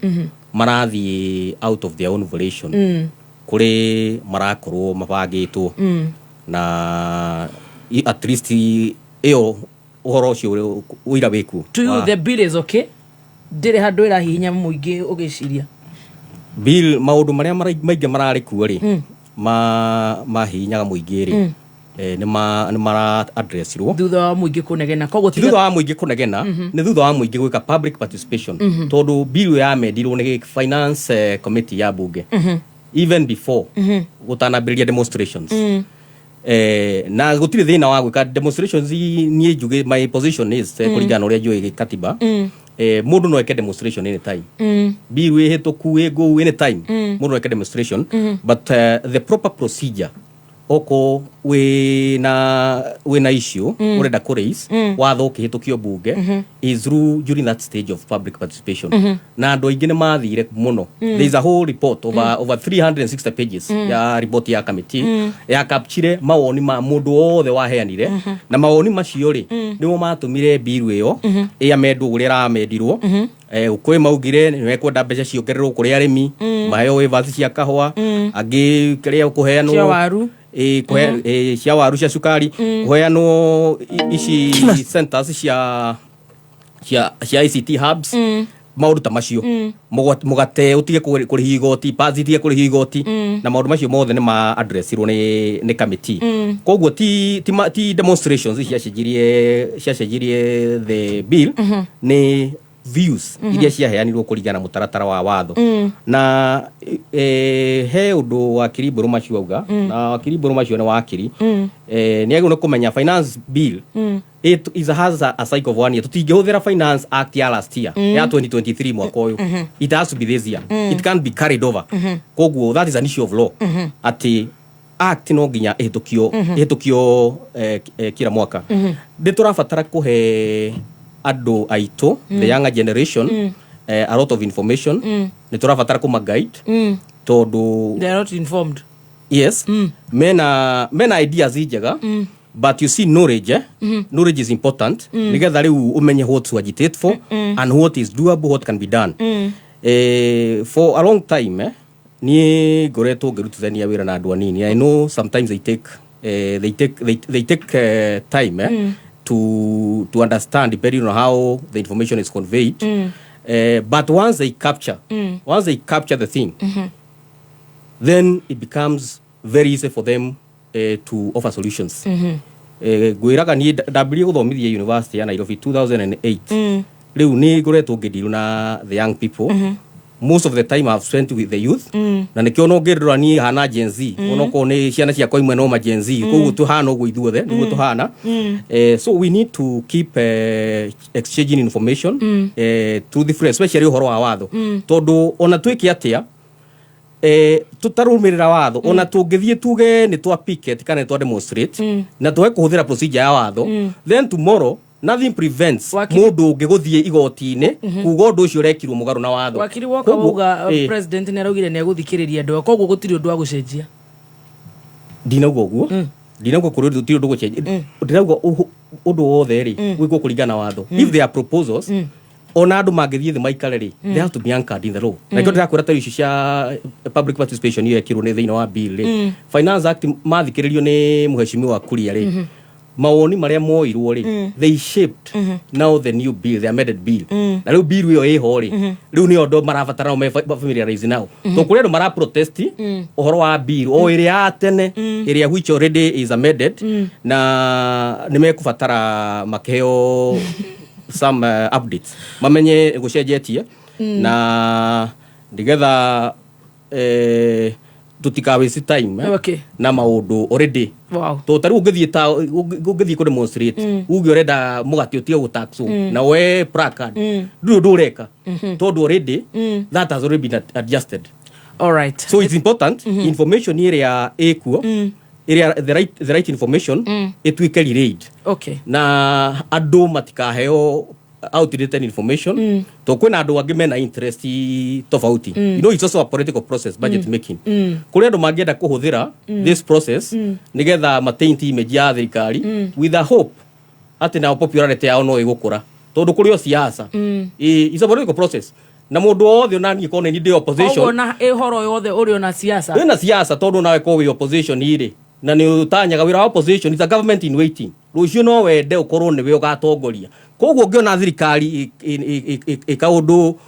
marathi out of their own volition kuri marakorwo mabangitwo na at least iyo uhoro ucio uira wiku. To you the bill is okay? Ndire handu ira hinya muingi ugiciria bill maundu maria maingi marari kuo ri mahinyaga muingi ri ni mara address ro thutha wa muingi kunegena koguo thutha wa muingi kunegena ni thutha wa muingi gwika public participation tondu bill ya mendirwo ni finance committee ya bunge even before gutanambĩrĩria demonstrations na gutire thina wa gwika demonstrations nie njuge my position is kuringana uria njui katiba mundu no eke demonstration anytime bill ihituku ego anytime mundu no eke demonstration but the proper procedure oko we na issue urenda ku raise watho kihitukio bunge is through during that stage of public participation na andu aingi ni mathire muno. There is a whole report over 360 pages ya report ya committee ya capture mawoni ma mundu othe waheanire na mawoni macio ri nimo matumire bill iyo ya mendu uria ramendirwo ukwe maugire ni wekwenda mbeca ciongererwo kuri arimi mayo waivers cia kahwa angi kiria kuheanwo cia waru cia waru cia sukari kuheanwo ici centers cia ICT hubs maundu ta macio mugate utige kurihi igoti pass itige kurihi igoti na maundu macio mothe ni ma addressirwo ni committee koguo ti demonstrations ciacenjirie the bill ni views iria ciaheanirwo kuringana mutaratara wa watho na he undu wakiri Mburu Macio auga na wakiri Mburu Macio ni wakiri ni aguna kumenya finance bill it is has a cycle of 1 year tutingihũthĩra finance act ya last year ya 2023 mwaka uyu it has to be this year it can't be carried over koguo that is an issue of law ati act no nginya ihitukio kila mwaka nditurabatara kuhe ado aito the younger generation a lot of information ni turabatara kuma guide todo they are not informed. Yes mena ideas njega but you see knowledge knowledge is important nigetha riu umenye what to agitate for and what is doable, what can be done for a long time ni ngoretwo ngirutithania wira na andu anini. I know sometimes they take time to understand depending on how the information is conveyed but once they capture the thing then it becomes very easy for them to offer solutions. Gwiraga ni W guthomithia University ya Nairobi 2008 riu ni ngoretwo ngidiru na the young people most of the time I've spent with the youth na nikio no ngirira ni hana Gen Z onoko ni ciana cia kwa imwe no ma Gen Z koguo tuhana uguo ithuothe niguo tuhana so we need to keep exchanging information through the free especially uhoro wa watho tondu ona twiki atia tutarumirira watho ona tungithie tuge ni twa picket kana twa demonstrate na tuwe kuhuthira procedure ya watho then tomorrow nothing prevents mundu ungiguthie igoti-ini kuga undu ucio rekirwo mugaru na watho. Wakiri woka uga president ni araugire ni aguthikiriria andu koguo gutiri undu wa gucenjia ndinauga uguo ndinauga kuri gutiri undu gucenjia ndinauga undu wothe ri gwiko kuringana watho if there are proposals ona andu mangithie the maikare ri they have to be anchored in the law na kionda kwira ta issue cia public participation ye kirwo ni thiina wa bill ri finance act mathikiririo ni muheshimiwa Kuria ri mawoni maria moirwo ri they shaped now the new bill, the amended bill na riu bill iyo iho ri riu ni ondo marabatara no familiarize now to kuri andu mara protest uhoro wa bill o iria atene iria which already is amended na nimekubatara makeo some updates mamenye gucenjetie na ndigetha tutika waste time na maundu already to taru ngithie ku demonstrate ugi urenda mugati utia gutaxo na we placard ndu reka tondu already that has already been adjusted. All right, so it's important information area ekuo area the right information etwike relayed na andu matikaheo outdated information to kwena andu angi mena interest tofauti you know it's also a political process budget making kuri andu mangienda kuhuthira this process nigetha maintain image ya thirikari with a hope ati na popularity yao no igukura tondu kuri o siasa is a political process na mundu othe onani ko ni opposition ona ehoro yothe uri ona siasa ina siasa tondu nawe ko wi opposition iri na ni utanyaga wira opposition is a government in waiting rucio no wende ukorwo ni we ugatongoria koguo ngiona thirikari ikaundu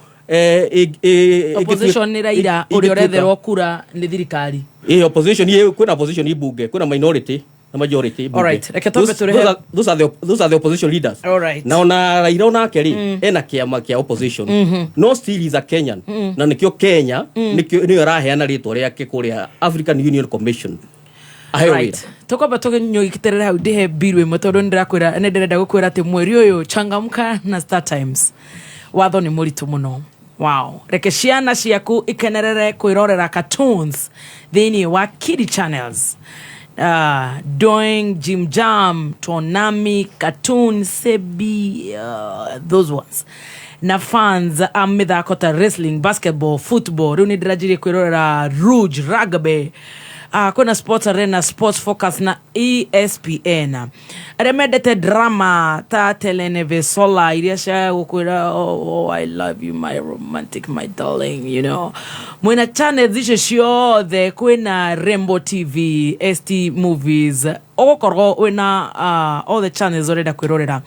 opposition ni Raila uri oretherwo kura ni thirikari opposition kwina opposition ibunge kwina minority na majority all right those are the opposition leaders all right na ona Raila ona keri ena kiama kia opposition no still is a Kenyan na nikio Kenya nikio raheana ritwa riake kuria African Union Commission right tokoba tokenyo ikiterera hau ndihe biru imwe tondu ndirakwira ndirenda gukwira ati mweri uyu changamka na Star Times watho ni muritu muno wow reke ciana ciaku ikenerere kwirorera cartoons thini wa Kiddy Channels doing Jim Jam, Tonami, Cartoon, Sebi, those ones. Na fans mithako ta wrestling, basketball, football, riu ni ndirajire kwirorera Rouge, rugby, kuna Sports Arena, Sports Focus na ESPN. Remedete drama ta Teleneve Sola iria cia gukwira oh I love you my romantic my darling, you know. Mwena channel zicio ciothe kwina Rainbow TV, ST Movies, okorwo wina all the channels oreda kwirorera.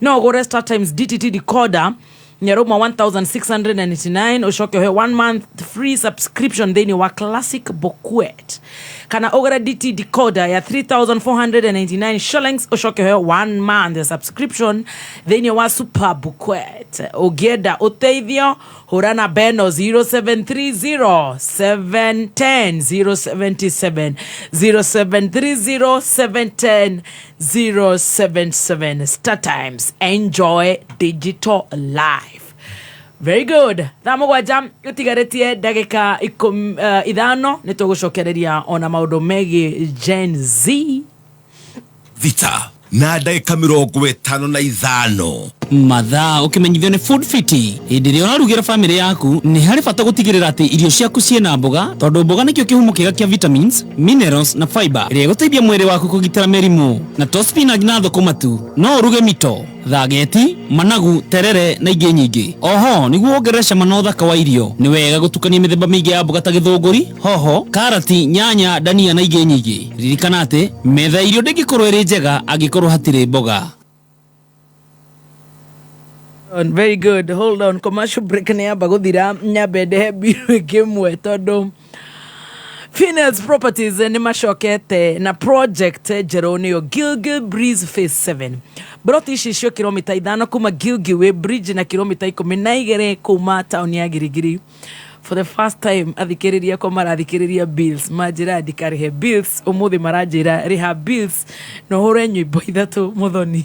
No go Star Times DTT decoder Nyaroma 1699 ushoke he 1 month free subscription then wa classic booklet. Kana ogera DT decoder ya 3499 shillings ushoke he 1 month subscription then wa super booklet. Ogeda uteithio hurana beno 0730 710 077 0730 710 077. Star Times, enjoy digital life. Very good. Thamugwanja utigaretie ndagika 5 nitugucokereria ona maundu megi Gen Z Vita na ndagika 55 mathaa ukimenyithio ni Food Fiti indirio unarugira family yaku ni hari bata gutigirira ati irio ciaku ciena mboga tondu mboga nikio kihumo kiega kia vitamins minerals na fiber iria guteithia mwiri waku kugitira merimu na to spinach na thukuma tu no uruge mito thageti managu terere na ingi nyingi oho niguo ongeresha manotha kwa irio ni wega gutukania mithemba mingi ya mboga ta githunguri hoho karati nyanya dania na ingi nyingi ririkana ati metha irio ndingikorwo iri njega angikorwo hatire mboga. Very good. Hold on. Commercial break ni aba guthira nyabede biru kimwe tondu Finance Properties ni mashokete na project Jeronio Gilgil Breeze Phase 7. Broti icio kilomita 5 kuma Gilgil Bridge na kilomita 12 kuma town ya Girigiri. For the first time athikiriria ko marathikiriria bills majira dikarihe bills umuthi marajira riha bills no hore nyimbo ithatu muthoni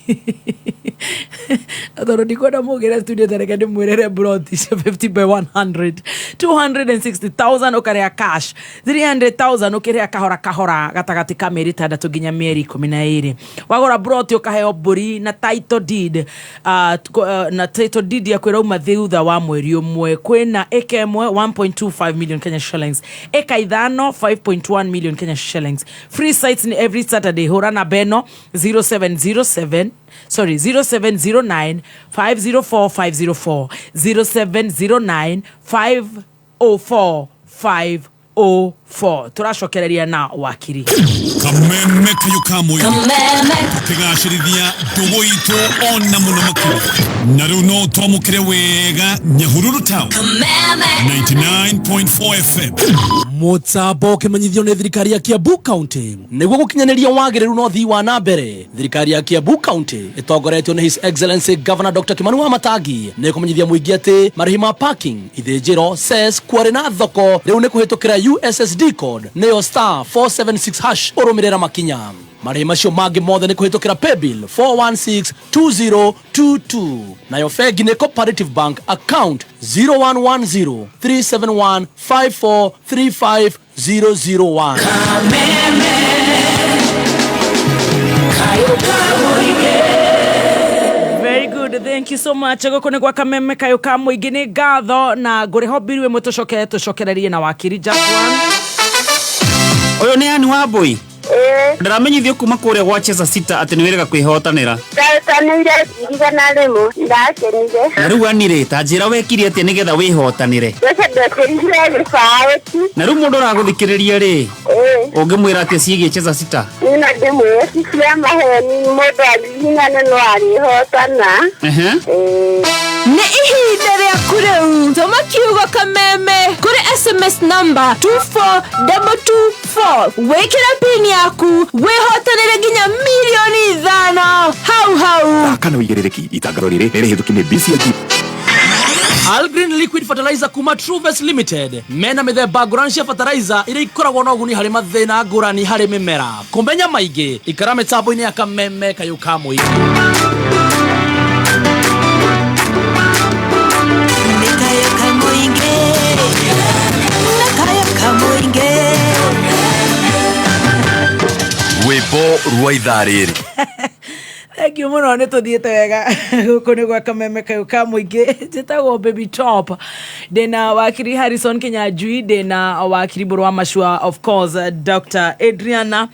adoro dikoda mugera studio tareka ndimwirere broti 50 by 100 260,000 ukaria cash 300,000 ukiria kahora gatagati ka meri 3 ginya meri 12 wagora broti ukaheo buri na title deed na title deed ya kwira uma thutha wa mweri umwe kwina ekemwe 1.25 million Kenya shillings. Eka idhano 5.1 million Kenya shillings. Free sites ni every Saturday. Horana Beno 0709 504 504 0709 504 504. Turashokereria na wakiri. Kameme kayukamwe. Kigashirithia ndugu itu ona muno makuru. Na runo tomukire wega Nyahururu Town. 99.4 FM. Mutsabo kimenyithio ni thirikari ya Kiambu County. Niguo gukinyaniria wagiriru no thi wa na mbere. Thirikari ya Kiambu County itongoretio ni His Excellency Governor Dr. Kimani Wamatangi. Ni kumenyithia muingi ati marihi ma parking ithijiro ses kwari na thoko riu ni kuhitukira USSD code neo *476# urumirira makinya. Marihi macio mangi mothe ni kuhitukira paybill 4162022 na yo fegi ni Cooperative Bank account 0110-371-5435001. Very good, thank you so much. Gukone kwa Kameme kayuka muingi ni ngatho na nguriho birwe mutucokererie na wakiri just one. Oyo ni ani waboi? ndaramenyithio kuma kuria gwa cheza sita ati niwirega kwihotanira ndatanire irigana rimo ndakenire na riu anire ta njira wekire ati nigetha wihotanire na riu mundu araguthikiriria ri ungimwira ati ciigi cheza sita nina ndimwe cia maheni mundu aginyane no arihotana ni ihinda ria kureu tuma kiugo kameme kuri SMS number 24224 wekira pin yaku wihotanire ginya milioni 5 hau kana wigerereki itangaro riri rihithukine BCG Algreen Liquid Fertilizer kuma Truves Limited mena mithemba ngũrani cia fertilizer iria ikoragwo na ũguni harĩ mathĩna ngũrani harĩ mĩmera kũmenya maingĩ ikara mĩtambo-inĩ ya Kameme kayũ ka mũingĩ rwĩmbo rwa ithaa rĩrĩ Thank you muno nĩ tuthiĩte wega gũkũ nĩ gwa Kameme kayũ ka mũingĩ njĩtagwo Baby Top ndĩna wakiri Harrison Kinyanjui ndĩna wakiri Mũrũ Mashua of course Dr. Adriana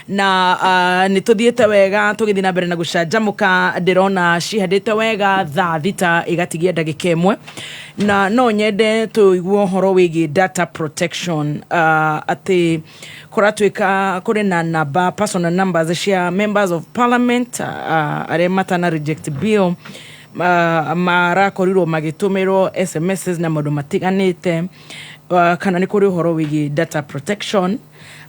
na nĩ tuthiĩte wega tũgĩthiĩ na mbere na gũcanjamũka ndĩrona cihandĩte wega thaa thita igatigia ndagĩka ĩmwe na no nyende tũigue ũhoro wĩgiĩ data protection atĩ kuratuika kuri na namba personal numbers cia members of parliament are matana reject bill marakorirwo magitumirwo SMSs na maundu matiganite kana ni kuri uhoro wigi data protection.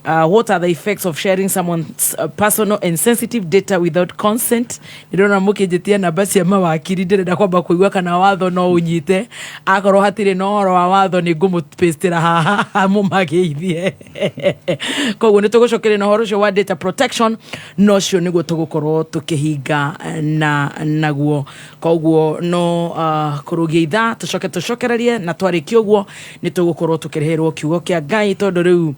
What are the effects of sharing someone's personal and sensitive data without consent? Ndirona mukijitia namba cia mawakiri ndirenda kwamba kuigua kana watho no unyite akorwo hatire no horo wa watho ni ngumupestera haha mumageithie koguo ni tugucokere no horo cio wa data protection no cio niguo tugukorwo tukihinga na naguo koguo no kurugia itha tucokererie na twarikio guo ni tugukorwo tukireherwo kiugo kia Ngai tondu riu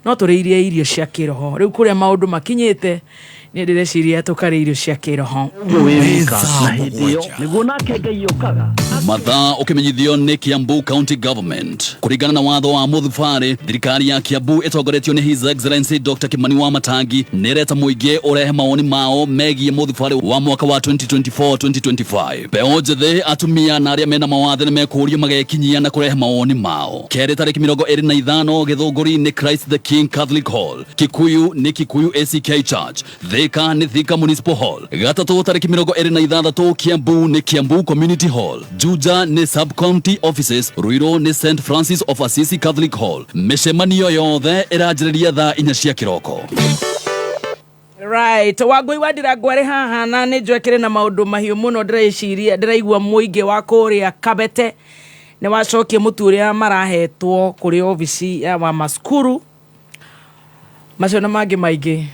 no turiirie irio cia kiroho riu kuria maundu makinyite ni ndireciria tukare irio cia kiroho na hidio niguo nake Ngai yokaga mathaa ukimenyithio ni Kiambu County Government kuringana na watho wa muthubari thirikari ya Kiambu itongoretio ni His Excellency Dr. Kimani Wamatangi nireta muingi urehe maoni mao megie muthubari wa mwaka wa 2024-2025 peo njithe atumia na aria mena mawathe ni mekurio magekinyia na kurehe maoni mao keri tariki 25 githunguri ni Christ the King Catholic Hall Kikuyu ni Kikuyu ACK Church Thika ni Thika Municipal Hall gatatu tariki 26 Kiambu ni Kiambu Community Hall Juja ni Sub County Offices Ruiro ni St. Francis of Assisi Catholic Hall mishemanio yothe irajiriria thaa 4 cia kiroko. Right, wagoi wadira gware haha na nĩ njwekere na maundu mahiũ mũno ndĩreciria ndĩraigua mũingĩ wa kũrĩa Kabete nĩ wacokia mũtu ũrĩa marahetwo kũrĩ ofici ya wa maskuru macio na mangĩ maingĩ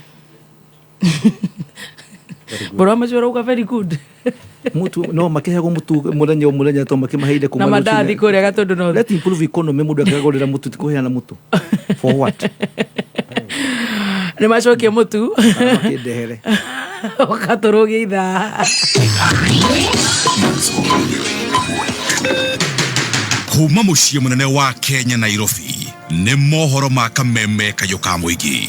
Bora macio rauga very good mutu no makihego mutu muthenya to makimaheire kuma na madathi kũrĩa gatondu no let improve economy mundu akagorera mutu tikuheana mutu for what ni macokia mutu kindehere wakatorogia ithaa kuma muciĩ munene wa Kenya Nairobi nĩ mohoro ma Kameme kayũ ka mũingĩ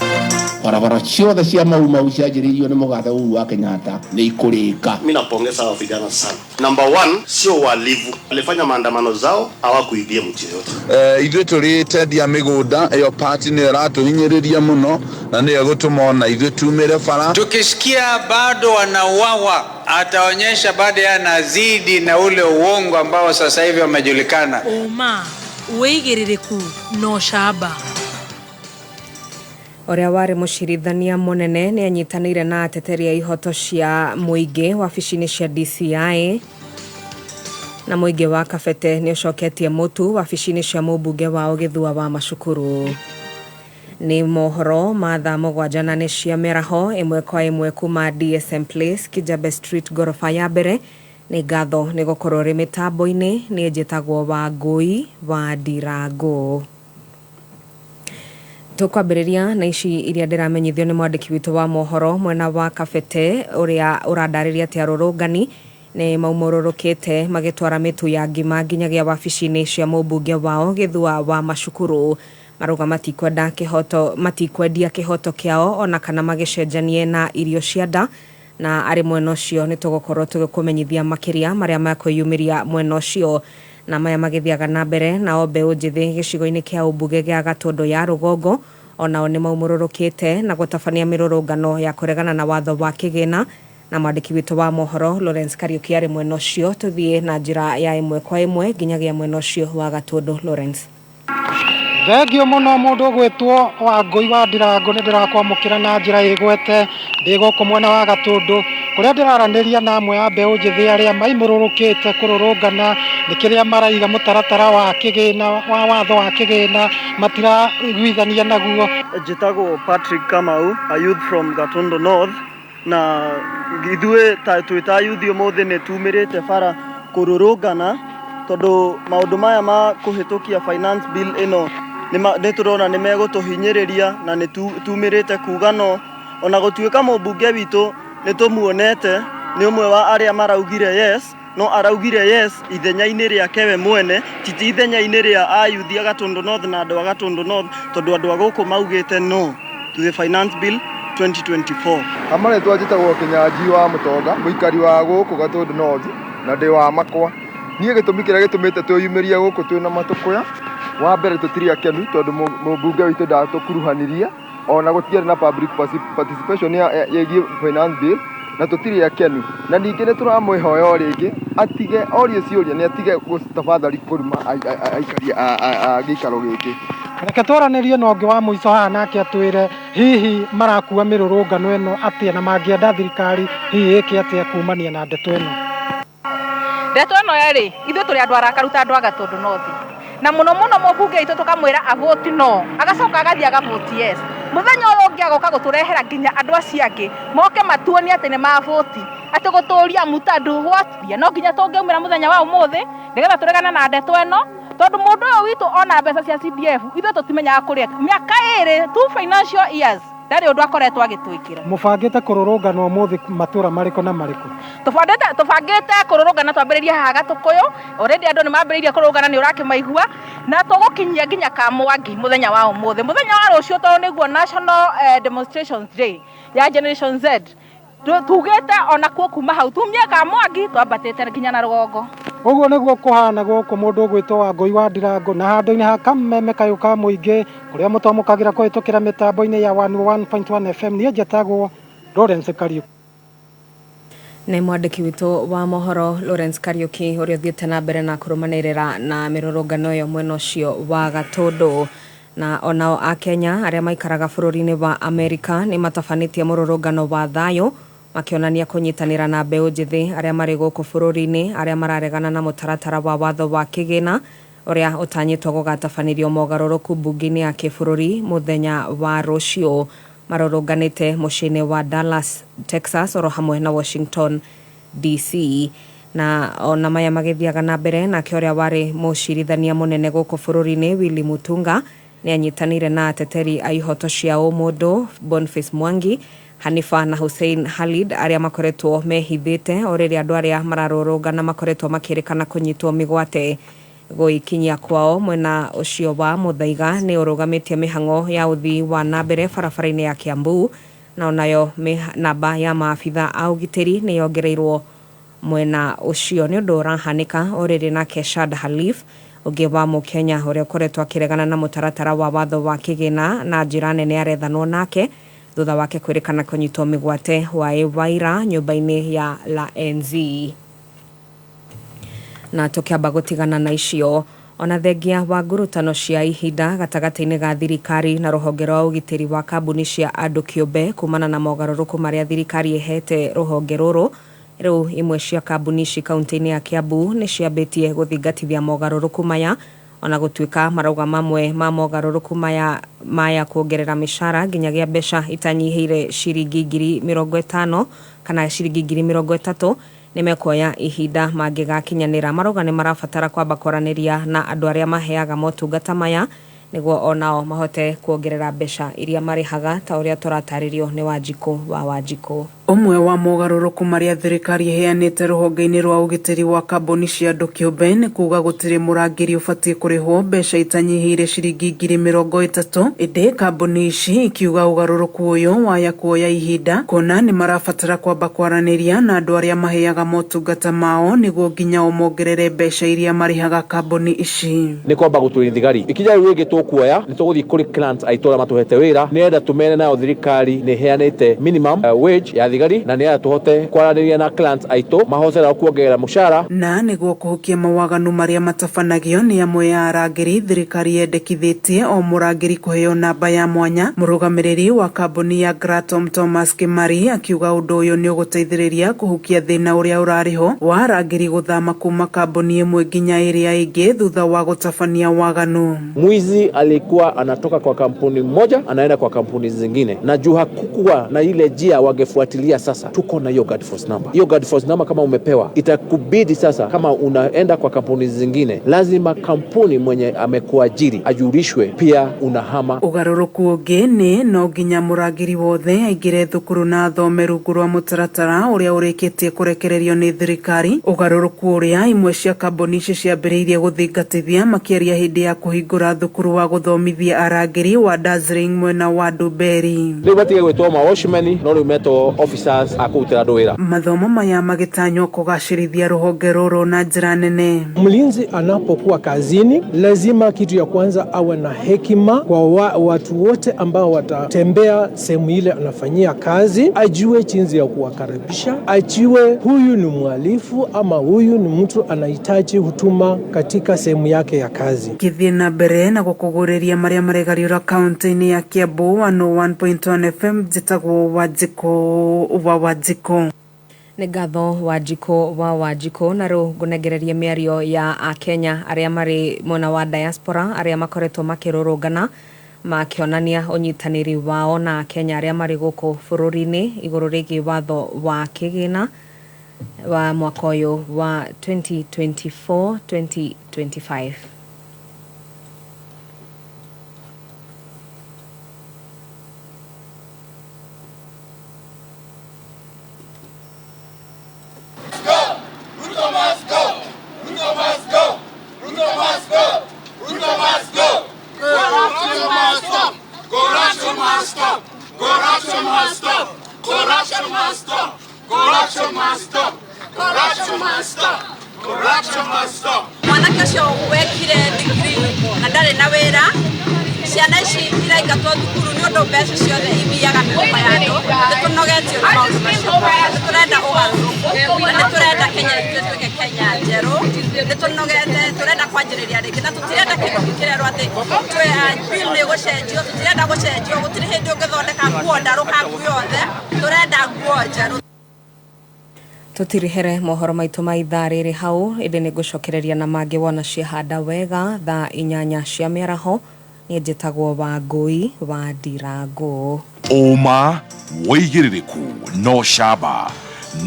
barabara ciothe cia mau cianjĩrĩirio nĩ mũgathe Uhuru wa Kenyatta nĩ ikũrĩka. Mimi napongeza hao vijana sana. Number 1 sio walivu. Walifanya maandamano zao hawakuibia mtu yote. Ithuĩ tũrĩtendia mĩgũnda ĩyo party nĩ ĩratũhinyĩrĩria mũno na nĩ ĩgũtũma ona ithuĩ tumĩre bara. Tukisikia bado wanauawa ataonyesha baada ya nazidi na ule uongo ambao sasa hivi wamejulikana. Uigĩrĩrĩku no shaba Oria wari mucirithania munene ni anyitanire na ateteri ya ihoto cia muingi wabici-ini cia DCI na muingi wa Kabete ni ucoketie mutu wabici-ini cia mubunge wao Githua wa Macukuru ni mohoro ma thaa 7 ni cia meraho imwe kwa imwe kuma DSM Place Kijabe Street gorofa ya mbere ni ngatho ni gukorwo ri mitambo-ini ni njitagwo wa Ngui wa Ndirango tukwambĩrĩria na ici iria ndiramenyithio nĩ mwandĩki witũ wa mohoro mwena wa Kabete uria ũrandarĩria atĩ arũrũngani nĩ maumũrũrũkĩte magĩtwara mĩtu ya ngima nginyagia wabici-inĩ cia mũmbunge wao Githua wa Macukuru Marauga matikwendia kihoto kiao ona kana magicenjanie na irio cia nda, na ari mwena ucio ni tugukorwo tugikumenyithia makiria maria makwiyumiria mwena ucio, na maya magithiaga na mbere na Mbeũ Njĩthĩ gicigo-ini kia Umbuge gia Gatundu ya Rugongo onao ni maumururukite na gutabania mirurungano ya kuregana na watho wa kigina, na mwandiki witu wa mohoro Lawrence Kariuki ari mwena ucio. Tuthie na njira ya imwe kwa imwe nginyagia mwena ucio wa Gatundu. Lawrence: Thengio muno mundu gwitwo Wangui wa Ndirango ni ndirakwamukira na njira igwete ndiguko mwena wa Gatundu kuria ndiraraniria na amwe a Mbeũ Njĩthĩ aria maimururukite kururungana nikiria maraiga mutaratara wa kigina wa watho wa kigina matira gwithania naguo. Njitagwo Patrick Kamau, a youth from Gatundu North, na githue twita youth umuthi ni tumirite bara kururungana tondu maundu maya ma kuhitukia finance bill ino ni turona ni megutuhinyiriria na ni tumirite kugano ona gutuika mubunge witu ni tumuonete ni umwe wa aria maraugire yes, no araugire yes ithenya-ini riake we mwene, titi ithenya-ini ria ayuthi a Gatundu North na andu a Gatundu North, tondu andu a guku maugite no to the finance bill 2024. Amane twajitagwo Kinyanji wa Mutonga, muikari wa guku Gatundu North na ndi wa Makwa. Niĩ gĩtũmi kĩrĩa gĩtũmĩte twĩyumĩrie gũkũ twĩna matũkũya, wa mbere tũtirĩ akenu tondũ mũmbunge witũ ndatũkuruhanirie ona gũtiarĩ na public participation yegiĩ finance bill, na tũtirĩ akenu, na ningĩ nĩ tũramwĩhoya o rĩngĩ atige orie ciũria, nĩ atige gũtafadhali kũruma aikari a gĩikaro gĩkĩ. Reke twaranĩrie na ũngĩ wa mũico haha nake atwĩre hihi marakua mĩrũrũngano ĩno atĩa na mangĩenda thirikari hihi ĩke atĩa kumania na ndeto ĩno. Ndeto ĩno rĩ, ithuĩ tũrĩ andũ arakaruta andũ a Gatundu North, na mũno mũmbunge witũ tukamwĩra avoti no, agacoka agathie agavoti yes. Muthenya ũyũ ũngĩ agoka gũtũrehera nginya andũ acio angĩ moke matuonie atĩ nĩ mavoti, atĩ gũtũria mutandu watia. No nginya tũngĩumĩra mũthenya wa ũmũthĩ nĩgetha tũregana na ndeto ĩno, tondu mũndũ ũyũ witũ ona mbeca cia CDF ithuĩ tũtimenyaga kũrĩa mĩaka ĩrĩ 2 financial years ndari undu akoretwo agitwikira. Mubangite kururungana umuthi matura mariko na mariko? Tubangite kururungana twambiriria haha Gatukuyu, already andu ni mambiriria kururungana ni urakimaigua, na tugukinyia nginya Kamwangi muthenya wa umuthi. Muthenya wa rucio to niguo National Demonstrations Day ya Generation Z. Tugite ona kuo kuma hau tumie Kamwangi twambatite nginya na Rugongo. Uguo niguo kuhana guku mundu ugwitwo Wangui wa Ndirango na handu-ini ha Kameme kayu ka muingi kuria mutomukagira kuhitukira mitambo-ini ya 101.1 FM. Ni njatagwo Lawrence Kariuki. Ni mwandiki witu wa mohoro Lawrence Kariuki uria thiete na mbere na kurumanirira na mirurungano yo mwena ucio wa Gatundu. Na onao a Kenya aria maikaraga bururi-ini wa Amerika ni matafanitie mururungano wa thayo makionania kunyitanira na Mbeũ Njĩthĩ aria mari guku bururi-ini aria mararegana na mutaratara wa watho wa kigina uria utanyitwo gugatafanirio mogaruruku bunge-ini ya kibururi muthenya wa rucio. Marurunganite muciĩ-ini wa Dallas, Texas oro hamwe na Washington DC, na ona maya magithiaga na mbere na uria wari mucirithania munene guku bururi-ini Willy Mutunga ni anyitanire na ateteri a ihoto cia ũmũndũ Boniface Mwangi, Hanifa na Hussein Khalid aria makoretwo mehithite orĩrĩ andũ aria mararũrũngana makoretwo makĩrĩkana kunyitwo mĩgwate. Gũikinyia kwao mwena ucio wa Muthaiga ni ũrũgamĩtie mĩhang'o ya ũthii wa nambere barabara-inĩ ya Kiambu, na onayo namba ya maabitha a ũgitĩri ni yongereirwo mwena ucio ni ũndũ ũrahanĩka orĩrĩ nake Shad Khalif ũngĩ wa Mũkenya ũrĩa ũkoretwo akĩregana na mũtaratara wa watho wa kĩgĩna na njĩra nene arethanwo nake thutha wake kwĩrĩkana kũnyitwo mĩgwate waĩra nyũmba-inĩ ya La NZ. Na tukiamba gutigana na icio, ona thengia wa ngurutano cia ihinda gatagati-inĩ ga thirikari na rũhonge rwa ũgitĩri wa kambuni cia andũ kĩũmbe kumana na mogarũrũku marĩa thirikari ĩhete rũhonge rũrũ, rĩu imwe cia kambuni ici kaunti-inĩ ya Kiambu nĩ ciambĩtie gũthingatithia mogarũrũku maya, ona gũtuĩka marauga mamwe ma mogarũrũku maya kuongerera mĩcara nginyagia mbeca itanyihĩire ciringi 50,000 kana ciringi 30,000 ni mekoya ihinda mangĩgakinyanĩra. Marauga nĩ marabatara kwamba kwaranĩria na andũ arĩa maheaga motungata maya nĩguo onao mahote kuongerera mbeca iria marĩhaga ta ũrĩa tũratarĩrio nĩ Wanjikũ wa Wanjikũ. Omwe wa mogarũrũku maria thirikari iheanĩte rũhonge-inĩ rwa ũgitĩri wa kambuni cia andũ kĩũmbe kuga gũtirĩ mũrangĩri ũbatiĩ kũrĩhwo mbeca itanyihĩire ciringi 30,000 ĩndĩ kambuni ici ikiuga ũgarũrũku ũyũ waya kuoya ihinda kuona nĩ marabatara kwamba kwaranĩria na andũ arĩa maheaga motungata mao nĩguo nginya ũmongerere mbeca iria marihaga kambuni ici. Nĩ kwamba gũtũrĩ thigari ikinya rĩu rĩngĩ tũkuoya nĩ tũgũthiĩ kũrĩ clients aitũ arĩa matũhete wĩra nĩenda tũmene nayo thirikari nĩ heanĩte minimum wage ya thigari na nĩenda tũhote kwaranĩria na clients aitũ mahotera kuongerera mũcara na nĩguo kũhukia mawaganu marĩa matabanagio nĩ amwe ya arangĩri thirikari yendekithĩtie o mũrangĩri kũheo namba ya mwanya. Mũrũgamĩrĩri wa kambuni ya Gratom Thomas Kimari akiuga ũndũ ũyũ nĩ ũgũteithĩrĩria kũhukia thĩna ũrĩa ũrarĩho wa arangĩri gũthama kuma kambuni ĩmwe nginya ĩrĩa ĩngĩ thutha wa gũtabania waganu. Mwizi alikuwa anatoka kwa kampuni moja anaenda kwa kampuni zingine na juu hakukuwa na ile njia wangefuatilia. Sasa tuko na hiyo guard force number. Hiyo guard force number kama umepewa itakubidi sasa kama unaenda kwa kampuni zingine lazima kampuni mwenye amekuajiri ajulishwe pia unahama. Ugarũrũku ũngĩ nĩ no nginya mũrangĩri wothe aingĩre thukuru na athome rungu rwa mũtaratara ũrĩa ũrĩkĩtie kũrekererio nĩ thirikari. Ugarũrũku ũrĩa imwe cia kambuni ici ciambĩrĩirie gũthingatithia makĩria hĩndĩ ya kũhingũra thukuru wa gũthomithia arangĩri wa Dazzling mwena wa Nduberi. Rĩu batige gwĩtwo ma watchmen no rĩu metwo officers akũrutĩra andũ wĩra. Mathomo maya magĩtanywo kũgacĩrithia rũhonge rũrũ na njĩra nene. Mlinzi anapokuwa kazini lazima kitu ya kwanza awe na hekima kwa watu wote ambao watatembea sehemu ile anafanyia kazi, ajue jinsi ya kuwakaribisha, ajue huyu ni mhalifu ama huyu ni mtu anahitaji huduma katika sehemu yake ya kazi. Gĩthiĩ na mbere na gũkũgũrĩria marĩa maregariũra kaunti-inĩ ya Kiambu 101.1 FM njĩtagwo Wanjiko. Nĩ ngatho Wanjiko na rĩu ngũnengereria mĩario ya Akenya arĩa marĩ mwena wa diaspora arĩa makoretwo makĩrũrũngana makĩonania ũnyitanĩri wao na Akenya arĩa marĩ gũkũ bũrũri-inĩ igũrũ rĩgiĩ watho wa kĩgĩna wa mwaka ũyũ wa 2024-2025. Mwanake ũcio wekire degree na ndarĩ na wĩra, ciana ici iraingatwo thukuru nĩ ũndũ mbeca ciothe ithiaga mĩhuko ya andũ. Nĩtũnogetio nĩ maũndũ macio, nĩtũrenda ũgarũrũku na nĩtũrenda Kenya ĩtuĩke Kenya njerũ. Nĩtũnogete, tũrenda kwanjĩrĩria rĩngĩ na tũtirenda kĩndũ gĩkĩrerwo atĩ bill nĩ gũcenjio, tũtirenda gũcenjio, gũtirĩ hĩndĩ ũngĩthondeka nguo ndarũka nguo yothe, tũrenda nguo njerũ. Tutirihere mohoro maitũ ma ithaa rĩrĩ hau ĩndĩ nĩ ngũcokereria na mangĩ wona ciahanda wega thaa 8 cia mĩaraho. Niĩ njĩtagwo Wangũi wa Ndirango. Ũma wĩigĩrĩrĩku no camba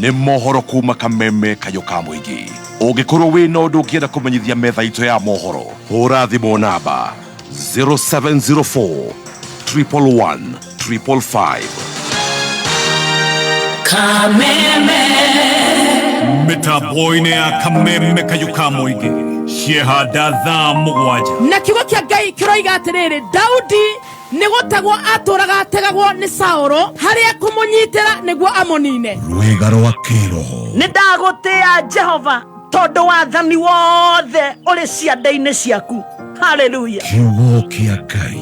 nĩ mohoro kuma Kameme kayũ ka mũingĩ. Ũngĩkorwo wĩ na ũndũ ũngĩenda kũmenyithia metha itũ ya mohoro hũra thimũ namba 0704 111 555. Kameme mĩtambo-inĩ ya Kameme kayũ ka mũingĩ ciehanda thaa 7 na kiugo kĩa Ngai kĩroiga atĩrĩrĩ Daudi nĩgũtegwo atũraga ategagwo nĩ Saũlũ harĩa kũmũnyitĩra nĩguo amũnine. Rwĩga rwa kĩroho nĩndagũtĩĩa Jehova tondũ wathani wothe ũrĩ ciande-inĩ ciaku. Haleluya. Kiugo kĩa Ngai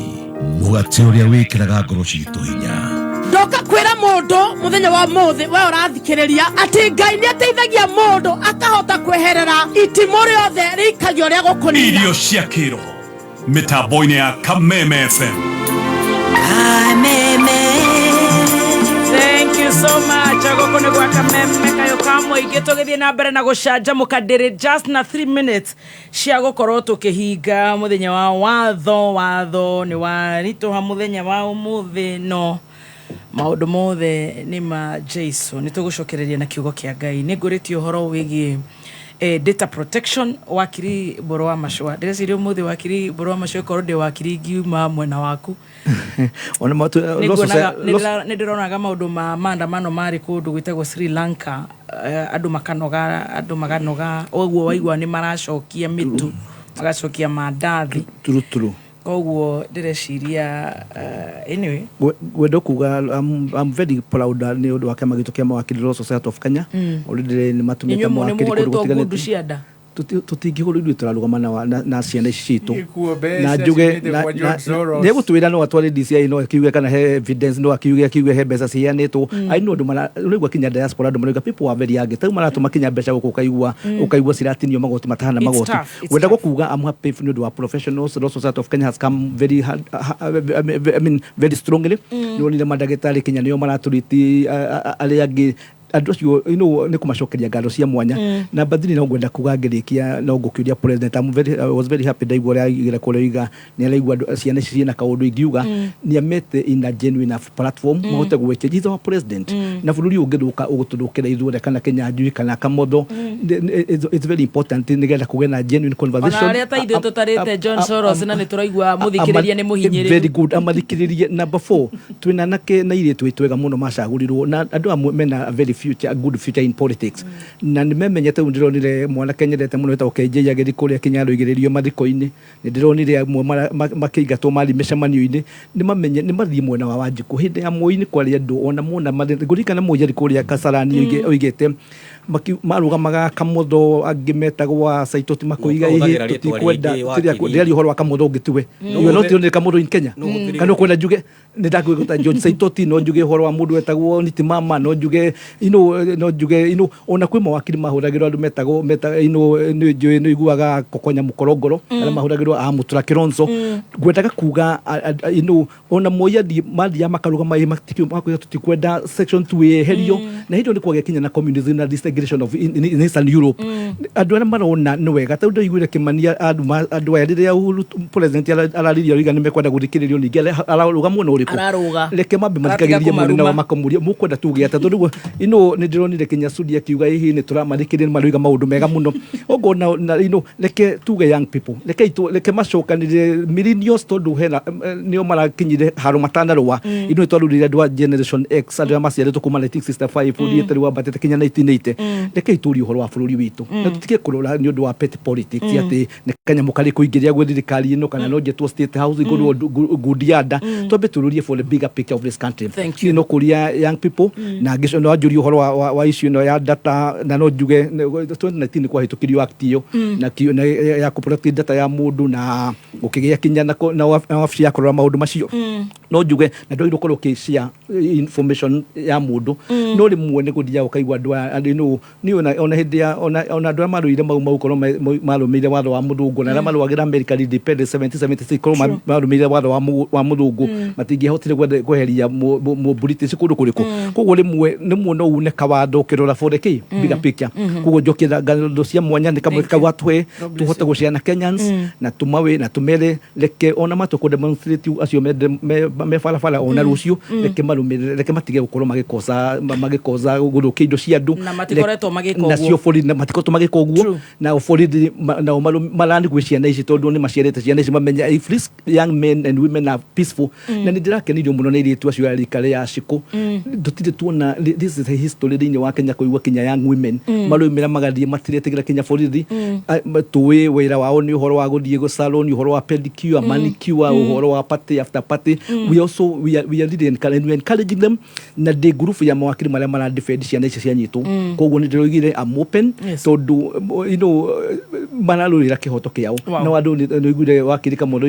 mũgate ũrĩa wĩkĩraga ngoro citũ hinya. Ndoka kwĩra mũndũ mũthenya wa mũthĩ we ũrathikĩrĩria atĩ Ngai nĩ ateithagia mũndũ akahota kweherera itimũ rĩothe rĩikagio rĩa gũkũnina. Irio cia kĩroho mĩtambo-inĩ ya Kameme FM. Kameme. Thank you so much. Agoko nĩ gwa Kameme kayũ ka mũingĩ tũgĩthiĩ na mbere na gũcanjamũka ndĩrĩ just na 3 minutes cia gũkorwo tũkĩhinga mũthenya wa watho nĩ waritũha mũthenya wa ũmũthĩ no maũndũ mothe nĩ ma Jesu. Nĩ tũgũcokereria na kiugo kĩa Ngai. Nĩ ngũrĩtie ũhoro wĩgiĩ data protection wakiri Borowa Mashwa ndĩreciria mũthĩ wakiri Borowa Mashwa korwo ndĩ wakiri ngiuma mwena waku ona matu nĩndĩronaga maũndũ ma maandamano marĩ kũndũ gwĩtagwo Sri Lanka andũ makanoga ũguo waigua nĩ maracokia mitu magacokia mandathi turuturu koguo ndĩreciria anyway gwenda kuga I'm very proud ni ũndũ wa kĩama gitũ kĩa mawakiri Law Society of Kenya already nĩ matumĩte mawakiri kũrũtigana tutingĩhũrĩrio tũrarũgama na ciana citũ na njuge nĩ gũtwĩra no atware DCI no akiuge kana he evidence no akiuge he mbeca cianĩtwo I know ndũrĩgua kinya diaspora ndũrĩgua people are very young tau maratũma kinya mbeca gũkũ ukaigua ciratinio magoti matahana magoti wenda gũkuga I'm happy nĩ ũndũ wa professionals Law Society of Kenya has come very hard, I mean very strongly nĩ mandagĩtarĩ kinya nĩo maratũriti arĩa angĩ andũ acio nĩ kũmacokeria ngano cia mwanya na badini no ngwenda kuga ngĩrĩkia no ngũkĩũria president I was very happy ndaigua ũrĩa aigire kũrĩa iga nĩ araigua ciana ici ciĩna kaũndũ ingiuga nĩ amete in a genuine platform mahote gwĩkĩra he's our president na bũrũri ũngĩthũka ũgũtũthũkĩra ithuothe kana Kenya njui kana Kamotho it's very important nĩgetha kũgĩa na genuine conversation ona arĩa ta ithuĩ tũtarĩte John Soros na nĩ tũraigua mũthikĩrĩria nĩ mũhinyĩrĩru very good amathikĩrĩrie number 4 twĩna nake na irĩtu twega mũno macagũrirwo na andũ amwe mena very future, a good future in politics. Na nimemenyete ndironire mwana kenyerete muno eta okenjeya geri kuria kinyaro igiririo mathiko-ini ndironire makeigatwo mari mecemanio-ini nimamenye nimathie mwena wa Wanjiku hindi ya moini kwari andu ona mona ngurikana mujeri kuria Kasarani oigete marugamaga Kamotho angimetagwa Saitoti makoiga ihi tutikwenda ndiri horo wa Kamotho ngituwe you not only Kamotho in Kenya kana kwenda njuge ndakugota George Saitoti no njuge horo wa mundu etagwo Nitimama no njuge no njuge ona kwi mawakiri mahuragirwo andu metagwo no iguaga Kokonya Mukorongoro ala mahuragirwo Mutura Kironzo ngwendaga kuga ona moyadi mali ya makarugama matikio makoya tutikwenda section 2 herio na hiyo ni kwage Kenya na community na disintegration of in Eastern Europe andu ara marona no wega taundo igwire Kimania andu aya ya president alariria riga nimekwenda guthikiririo ningi araruga muno uriku reke mambe mathikagiririe muno na makomuria mukwenda tuge ata tondu ni ndironire Kenya Sudi akiuga hihi ni turamathikiriria maruga maundu mega muno ogo na reke tuge young people reke macokanire millennials tondu hena nio marakinyire haro matanarwa twarurire andu a generation X andu amaciaretwo kuma 1965 ndiete riwa batete Kenya 1980 reke ituri uhoro wa bururi witu na tutike kurora ni undu wa pet politics ati ne Kenya mukari kuingiria gwe thirikari ino kana no jetwo state house iguru gudiada twambe tururie for the bigger picture of this country no kuria young people na ngisho no ajuri uhoro wa issue no ya data na no njuge 2019 kwa hitukirio act iyo na ya kuprotect data ya mundu na ukigia Kinya na wabici ya kurora maundu macio no njuge na ndo irukorwo kishia information ya mundu no rimwe ne gudia ukaigwa andu ni ona hindi ya ona andu maruire mau korwo marumire watho wa muthungu na maruagira America independence 1776 korwo marumire watho wa muthungu matingihotire kweheria mu British kundu kuriku koguo rimwe nimwe no une kawando kirora for the key bigger picture koguo njokira ngando cia mwanya ni kamwe kawatwe tuhote guciana Kenyans na tumawe na tumere reke ona matuko demonstrate acio me fala ona rucio reke marumire reke matige gukorwo magikoza gurukia indo cia andu na matikoretwo magiko na cio borithi na matikoretwo magiko guo na borithi na marani gwiciana ici tondu ni maciarete ciana ici mamenya if these young men and women are peaceful na ndirakenirio muno ni ritu acio arikare ya ciku tutire tuona this is a history thini wa Kenya kuigwa Kenya young women marumira magathie matiretegira Kenya borithi tuwe wira wao ni uhoro wa guthie go salon uhoro wa pedicure manicure uhoro wa party after party we are really encouraging them na the group ya mawakiri maria mara defend ciana ici cia nyitu koguo ni ndirogire am open tondu manarurira kihoto kiao no andu ni igure wakiri Kamotho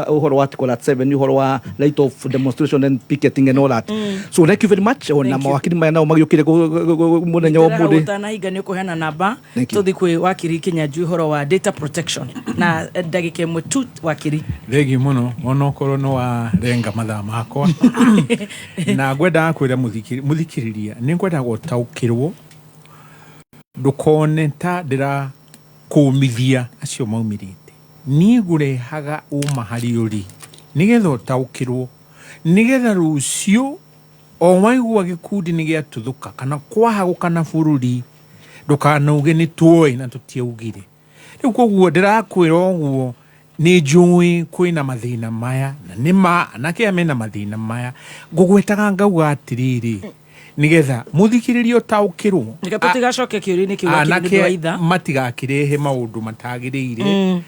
uhoro wa article 7 uhoro wa right of demonstration and picketing and all that so thank you very much ona mawakiri maya nao magiukire munenya wa mundi utanahiga ni kuhena namba tuthi kwi wakiri Kenya njui uhoro wa data protection na ndagike mutu wakiri thegi muno onokorwo no wa renga mathaa makwa na ngwenda kwira muthikiriria ni ngwenda gutaukirwo ndukone ta ndira kumithia acio maumirite ni gurehaga uma hariuri nigetha utaukirwo nigetha rucio o waigua gikundi ni giatuthuka kana kwahaguka na bururi ndukanauge ni tuoi na tutiaugire riu koguo ndirakwira oguo ni njui kwina mathina maya na nima anake amena mathina maya ngugwetaga ngauga atiriri nigetha muthikiririo taukirwo nikatutigacoke kiuri-ini kiuga kindu waitha matigakirehe maundu matagirire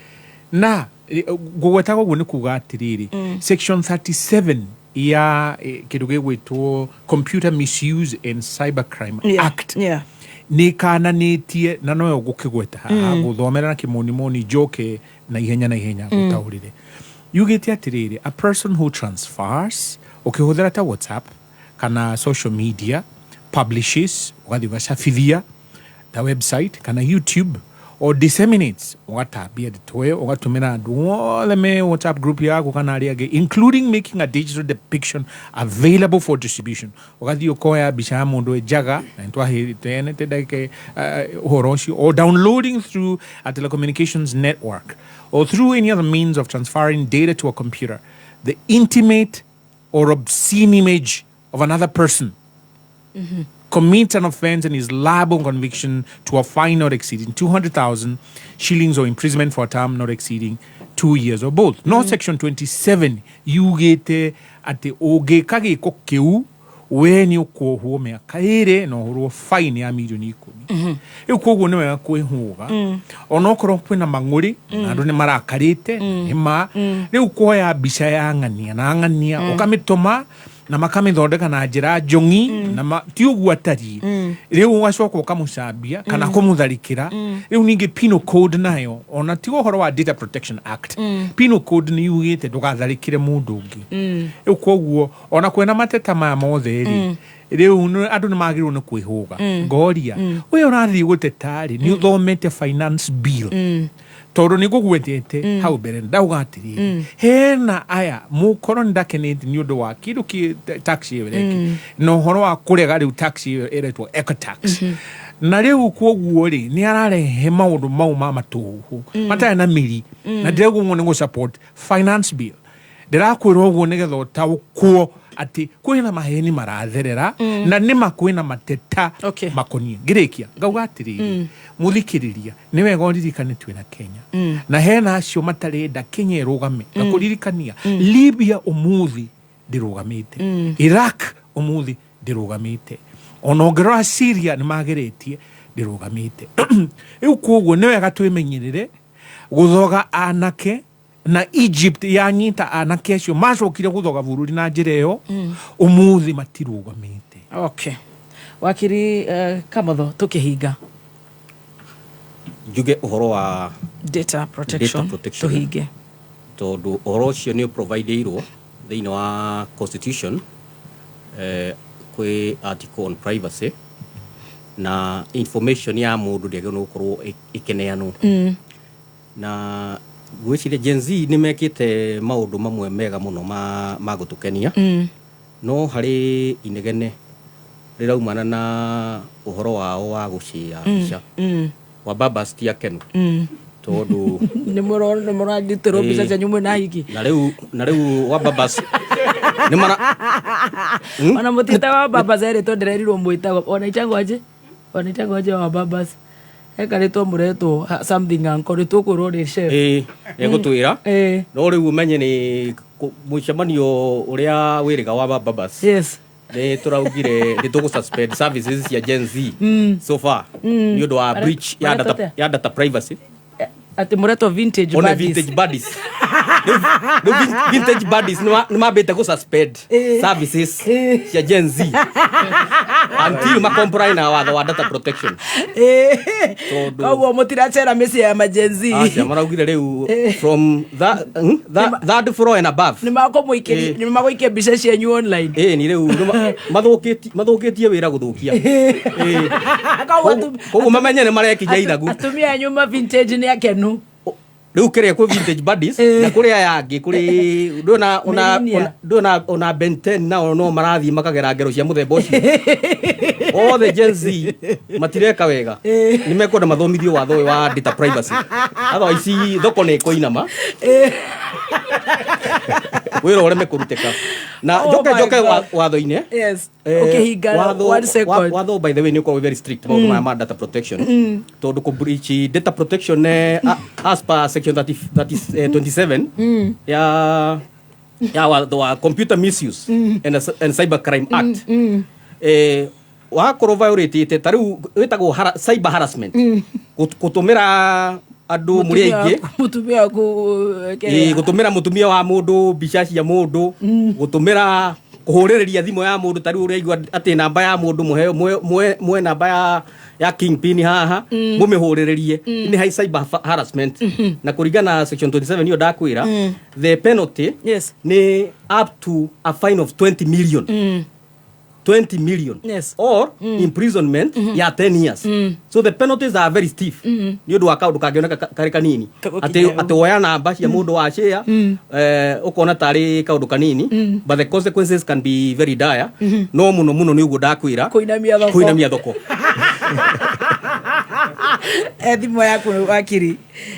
na ngugwetaga oguo ni kuga atiriri section 37 ya kindu gigwitwo Computer Misuse and Cybercrime Act ni kananitie na noyo gukigweta guthomera na kimoni njoke na ihenya gutaurire yugite atiriri a person who transfers ukihuthira ta WhatsApp kana social media publishes ugathivacabithia ta website kana YouTube or disseminates ugatambia nditoe ugatumira andu othe me WhatsApp group yaku kana aria angi including making a digital depiction available for distribution ugathi ukoya bica ya mundu ejaga na twahitene tedake horoshi or downloading through a telecommunications network or through any other means of transferring data to a computer the intimate or obscene image of another person commits an offense and is liable on conviction to a fine not exceeding 200,000 shillings or imprisonment for a term not exceeding 2 years or both. No section 27 yugete ate ogeka giko kiu weni ukohuo miaka ire no hurwo fine ya milioni 10. Iu koguo ni wega kwihuga onokorwo kwina mang'uri andu ni marakarite ima riu kuoya bica ya ng'ania na ng'ania ukamituma na makamithondeka na njira njongi na ti uguo atari riu wacoka ukamucambia kana kumutharikira riu ningi Penal Code nayo ona ti uhoro wa Data Protection Act Penal Code ni yugite ndugatharikire mundu ungi riu koguo ona kwena mateta maya mothe riu andu ni magirwo ni kwihuga ngoria we urathi gutetari ni uthomete finance bill toro ni gugwetete hau mbere ndauga atiri hena aya mukoro ndakenete ni undu wa kindu ki tax yereki no horo wa kurega riu tax eretwo eco tax na riu koguo ri ni ararehe maundu mau ma matuhu mataya na miri na ndego ngo ni support finance bill ndirakwirwo guo nigetha utaukwo ati kwina maheni maratherera na nima kwina mateta makonie ngirikia ngauga atiri muthikiriria ni wega uririkane twina Kenya na hena acio matarenda Kenya irugame na kuririkania Libya umuthi ndirugamite Iraq umuthi ndirugamite onongera Syria ni mageretie ndirugamite iu koguo ni wega twimenyerere guthoga anake na Egypt yanyita anake acio macokire guthoga bururi na njira iyo umuthi matirugamite. Okay, wakiri Kamotho tukihinga juge uhoro wa data protection tuhinge tondu uhoro ucio ni provideirwo thiini wa constitution kwi article on privacy na information ya mundu ndiagirwo gukorwo ikeneanwo na gwicire Gen Z ni mekite maundu mamwe mega muno ma gutukenia no hari inegene riraumana na uhoro wao wa gucia bica wa babas ti akenu tondu ni muranditero bica cia nyumu na hiki na riu wa babas ni mara ona mutita wa babas ere to ndirerirwo mwita ona ichango aje wa babas ekaretwo muretwo something ankore tukurore chef egutwira no riu umenye ni mucemanio uria wiriga wa babas ni turaugire ni tugu suspend services ya Gen Z so far ni undu wa breach ya data privacy ati muretwo vintage buddies vintage buddies ni mabete ku suspend services ya Gen Z until ma comply na watho wa data protection kwa mutirachera mesi ya Gen Z maraugire riu from that floor and above ni makoikia bica cianyu online ni riu mathukitie wira guthukia koguo mamenye ni marekinya ithagu atumia nyuma vintage ni akenu riu kire ku vintage buddies na kuri aya angi kuri ndona Ben 10 na no marathi makagera ngero cia muthemba ucio othe Gen Z matireka wega ni mekwenda mathomithio watho wa data privacy otherwise thoko ni koinama wira ureme kuruteka na joke watho-ine. Yes. Okay, he got 1 second. Watho by the way ni very strict about my data protection. To do breach data protection as per section 27 ya wa Computer Misuse and Cyber Crime Act. Wa koro violate te tariu wetagwo cyber harassment. Kutumira andu muri aingi mutumia gutumira mutumia wa mundu mbica cia mundu gutumira kuhuriria thimu ya mundu tari uri aigua ati namba ya mundu mwe namba ya kingpin haha mumihuririe ni high cyber harassment na kuringana section 27 hiyo ndakwira the penalty ni up to a fine of 20 million 20 million or imprisonment ya 10 years. So the penalties are very stiff. Ni undu wa kaundu kangioneka kari kanini ati woya namba cia mundu wa share ukona tari kaundu kanini but the consequences can be very dire. No muno ni uguo ndakwira kuinamia thoko thimo yaku wakiri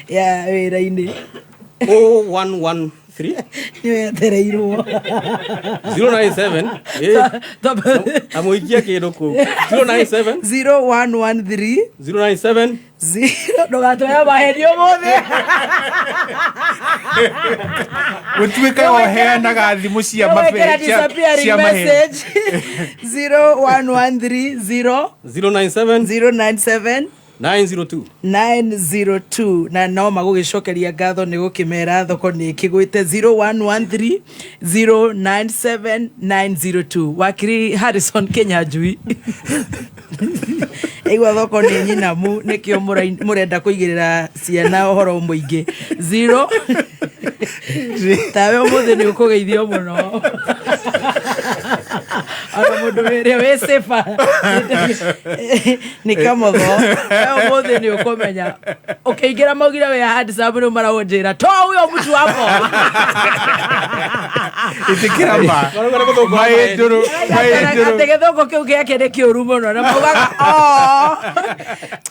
ya wira-ini 0113 Tereiro 097 amoikia kindu ku 097 0113 097 ndogatoya maherio mothe gutwika oheanaga thimu cia message 0113 097 902 na no magugicokeria ngatho ni gukimera thoko ni kigwite 0113 097 902 wakiri Harrison Kenyanjui igwa thoko ni nyinamu nikio murenda kuigirira ciana uhoro muingi 0 tawe muthe ni ukugeithio muno ara mundu we sefa ni kamotho mothe ni ukomenya ukiingira maugira we hadi sababu marawonjira to uyo mtu hapo itikiramba maenduru tegethoko kiu giake ni kiuru muno na maugaga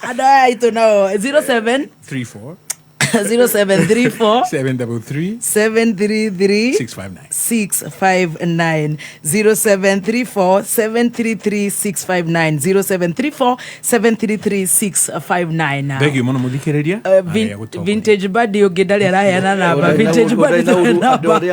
ada ito nao 0734 733 659 0734 733 659 0734 Begi muno muthikiriria vintage badi ugidali araheana namba vintage badi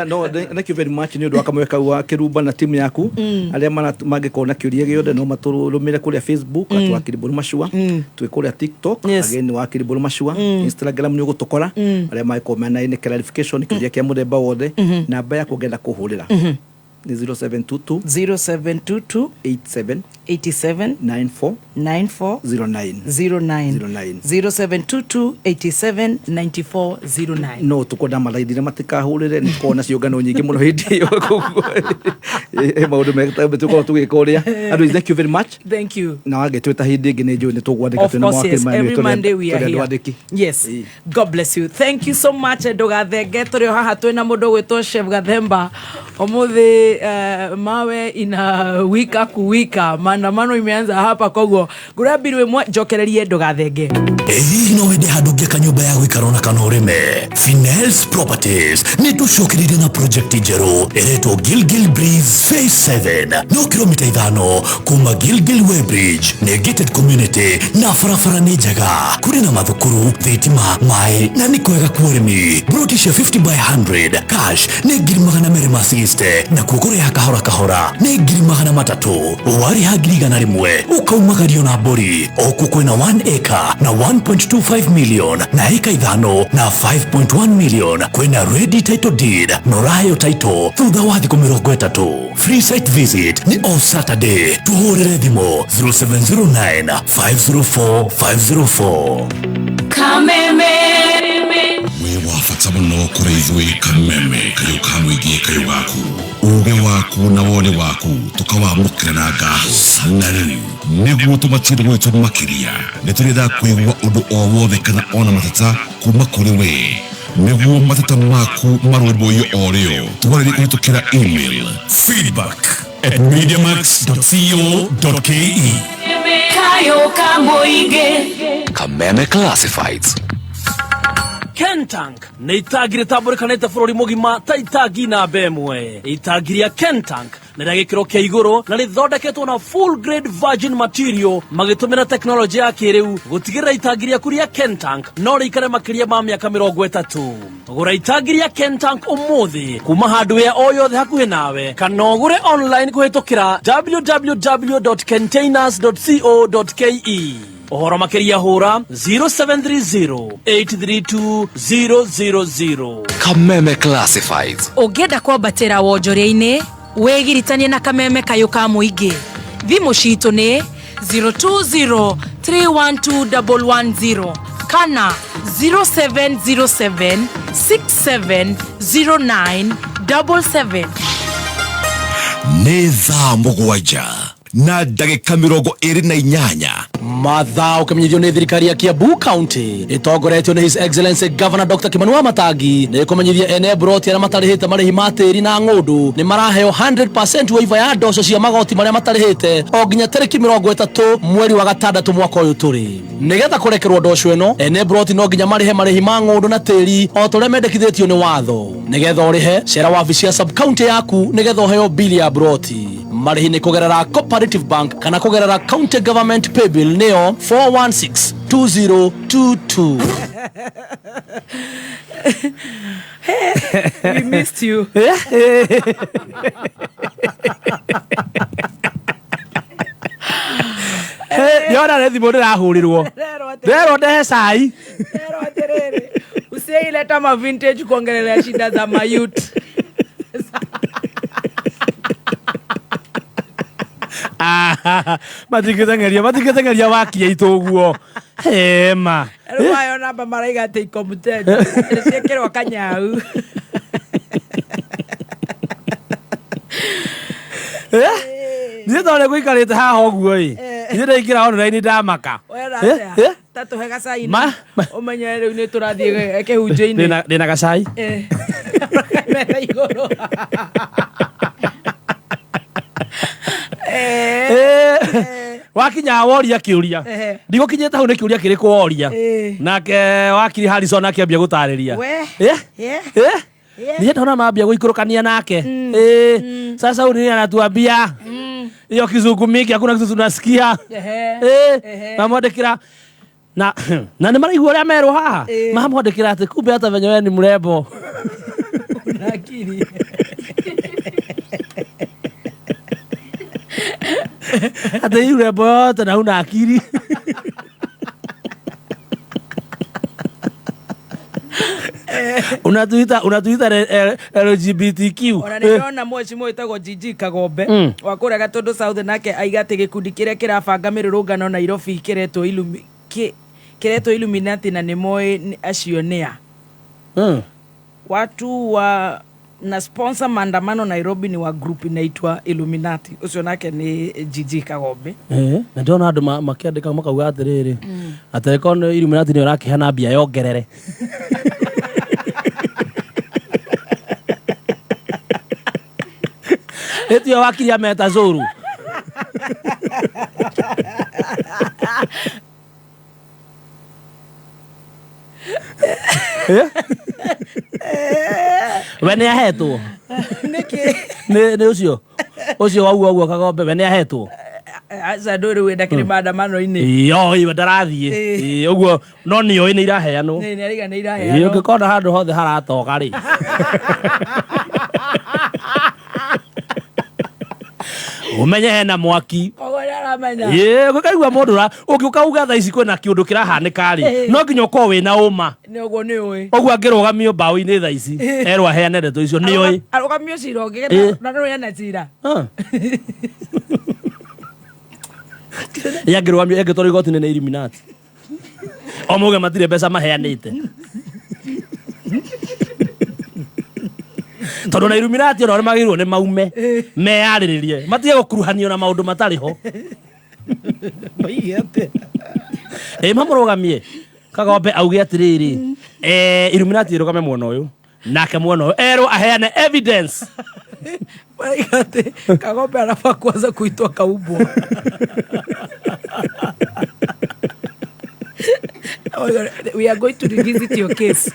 no thank you very much ni undu akamweka wa Kirumba na timu yaku aria mangikona kiuria giothe no maturumire kuria Facebook atwakiriburu mashua twikuria TikTok again wa kiriburu mashua Instagram ni ugutukora aria makomena ni clarification kiuria kia muthemba wothe namba ya kugenda kuhurira ni 0722 87 94 09 0722 87 94 09 no tukoda malaidire matikahurire ni kona ciungano nyingi muno hindi iyo maundu megetabe tuko tugikoria and thank you very much. Thank you. Na wage tweta hindi ngi ni njoo ni tugwandika tuna mwaka every Monday we are here. Yes. God bless you. Thank you so much ndugathenge turi haha twina mundu gwitwo Chef Gathemba omuthi mawe ina wika kuwika maandamano imeanza hapa koguo ngurambirwe mwe njokererie ndugathenge no wende handu ngeka nyumba ya gwikarona kana urime Finels Properties ni tucokiririe na project njeru iretwo Gilgil Breeze Phase 7 no kilomita 5 kuma Gilgil Way Bridge ni gated community na farafara ni njega kuri na mathukuru thitima mai na ni kwega kwa urimi brotisha 50 by 100 cash ni ngiri magana mere masiste na kugura ya kahora ni ngiri magana matatu wari hagiri gana rimwe ukaumagario na bori okuko na 1 acre na 1.25 million na eka ithano na 5.1 million kwena ready title deed norayo title thutha wa thikũ 30 free site visit ni on Saturday tuhurire thimo 0709 504 504 Kameme we wafata muno kuri ithui Kameme kayo kamwigie kayo gaku uge waku na wone waku tukawamukira na ngatho na riu niguo tumatire gwitu makiria nituritha kwigua undu o wothe kana ona matata kuma kuri we niguo matata maku marwimboyo orio tugoreri kuhitukira email feedback@mediamax.co.ke kayo kamboige Kameme Classifieds. Kentank nĩ itangi rĩtambũrĩkanĩte bũrũri mũgima ta itangi namba ĩmwe. Itangi rĩa Kentank nĩ rĩa gĩkĩro kĩa igũrũ na rĩthondeketwo na full grade virgin material magĩtũmĩra teknolojĩ ya kĩrĩu gũtigĩrĩra itangi rĩaku rĩa Kentank no rĩikare makĩria ma mĩaka 30. Gũra itangi rĩa Kentank ũmũthĩ kuma hardware o yothe hakuhĩ nawe kana ũgũre online kũhĩtũkĩra www.containers.co.ke. Ohoro makĩria hũra 0730-832-000. Kameme Classifieds. Ũngĩenda kwambatĩra wonjoria-inĩ wĩgiritanie na Kameme kayũ ka mũingĩ. Thimũ citũ nĩ 020-312-110 kana 0707-670977. Nĩ thaa mũgwanja na ndagĩka 28. Mathaa ũkamenyithio nĩ thirikari ya Kiambu County ĩtongoretio nĩ His Excellency Governor Dr. Kimani wa Matangi nĩ kũmenyithia ene broti arĩa matarĩhĩte marĩhi ma tĩri na ng'ũndũ nĩ maraheo 100% waiver ya ndoco cia magoti marĩa matarĩhĩte o nginya tarĩki 30 mweri wa gatandatũ mwaka ũyũ tũrĩ. Nĩgetha kũrekerwo ndoco ĩno ene broti no nginya marĩhe marĩhi ma ng'ũndũ na tĩri o torĩa mendekithĩtio nĩ watho. Nĩgetha ũrĩhe cera wabici ya sub county yaku nĩgetha ũheo bili ya broti. Marĩhi nĩ kũgerera Cooperative Bank kana kũgerera County Government Paybill neo 4162022. We missed you. Yona nĩ thimũ ndĩrahũrĩrwo. Rero ndehe cai. Rero aterere. Usiileta ma vintage kuongelea shida za mayut. Matingĩteng'eria wakia itũguo. Hema. Rũmayo namba maraiga atĩ ikomutende. Ciĩkĩrwo kanyau. Niĩ tondũ gũikarĩte haha ũguo ĩ. Niĩ ndaingĩra online ndamaka. Tatu he gacai. Ũmenye rĩu nĩ tũrathiĩ kĩhunjio-inĩ. Ndĩna gacai. Mena igũrũ. Wakinya woria kĩũria ndigũkinyĩte hau nĩ kĩũria kĩrĩkũ woria nake wakiri Harrison akĩambia gũtarĩria niĩ ndona mambia gũikũrũkania nake sasa huyu nini anatuambia hiyo kizungu mingi hakuna kitu tunasikia mamwandĩkĩra na nĩ maraigua ũrĩa merwo haha mamwandĩkĩra atĩ kumbe hata venye we ni mrembo akiri hata yule bote na una akili. Unatuita LGBTQ. Ona mheshimiwa wetagwo Gigi Kagombe wa kũrĩa Gatundu South nake aiga atĩ gĩkundi kĩrĩa kĩrabanga mĩrũrũngano Nairobi kĩretwo Illuminati na nĩ moĩ acio nĩa. Watu wa na sponsor maandamano Nairobi ni wa group inaitwa Illuminati. Ucio nake ni Gigi Kagombe. Na ndona andu makiandika makauga atiriri. Ateko Illuminati ni ũrakĩhana mbia yongerere. Etio wakiri ameta Zuru. Wene ahetwo niki ni ucio wauga Kagombe wene ahetwo aca ndũrĩ wenda kĩrĩ maandamano-inĩ iwe ndarathiĩ ũguo no nĩoĩ nĩ iraheanwo nĩ iraheanwo ũngĩkona handũ hothe haratoga rĩ umenye hena mwaki gũkaigua mũndũ ũngĩũkauga thaa ici kwĩna kĩũndũ kĩrahanĩka rĩ no nginya ũkorwo wĩna ũma ũguo angĩrũgamio mbaũ-inĩ thaa ici erwo aheane ndeto icio nĩoĩ arũgamio cira ũngĩ na nĩwe ena cira angĩrũgamio angĩtwarwo igoti-inĩ nĩ Illuminati o mauge matirĩ mbeca maheanĩte tondũ na Illuminati ona magĩrĩirwo nĩ maume meyarĩrĩrie matige gũkuruhanio na maũndũ matarĩ ho mamũrũgamie Kagombe auge atĩrĩrĩ Illuminati ĩrũgame mwena ũyũ nake mwena ũyũ erwo aheane evidence Kagombe anafaa kuanza kuitwa kaumbwa we are going to revisit your case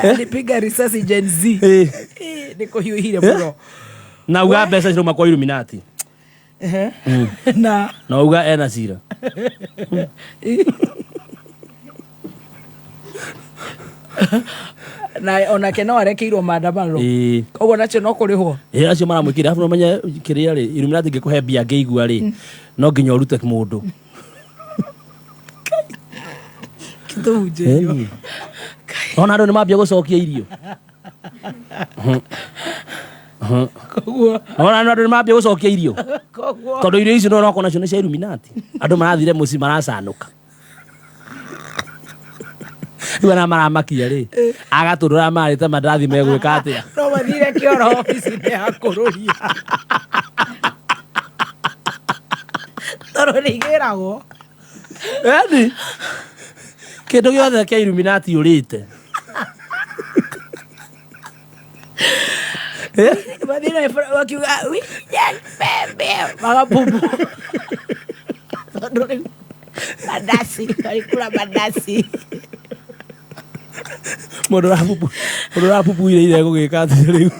Alipiga risasi Gen Z. Niko hiyo hile bro. Na uga pesa ziroma kwa Illuminati. Na uga ena sira. Na onake no arekeirwo maandamano. Koguo nacio no kurihwo. Acio maramwikira afu menya kiria ri Illuminati ngikuhe bia ngeigua ri no nginya urute mundu. Kituje. Ona ndo mabia gucokia irio. Koguo ona ndo mabia gucokia irio. Koguo tondu irio icio no kona cio ni cia Illuminati. Andu marathire muci maracanuka. Wana maramakia ri agaturura marite mandathi megwika atia no mathire kioro office ni akururia toro rigerago yani kindu giothe kia Illuminati urite mathire wakiuga wi bebe magapupu badasi Modora pupu ile ile gugika riu.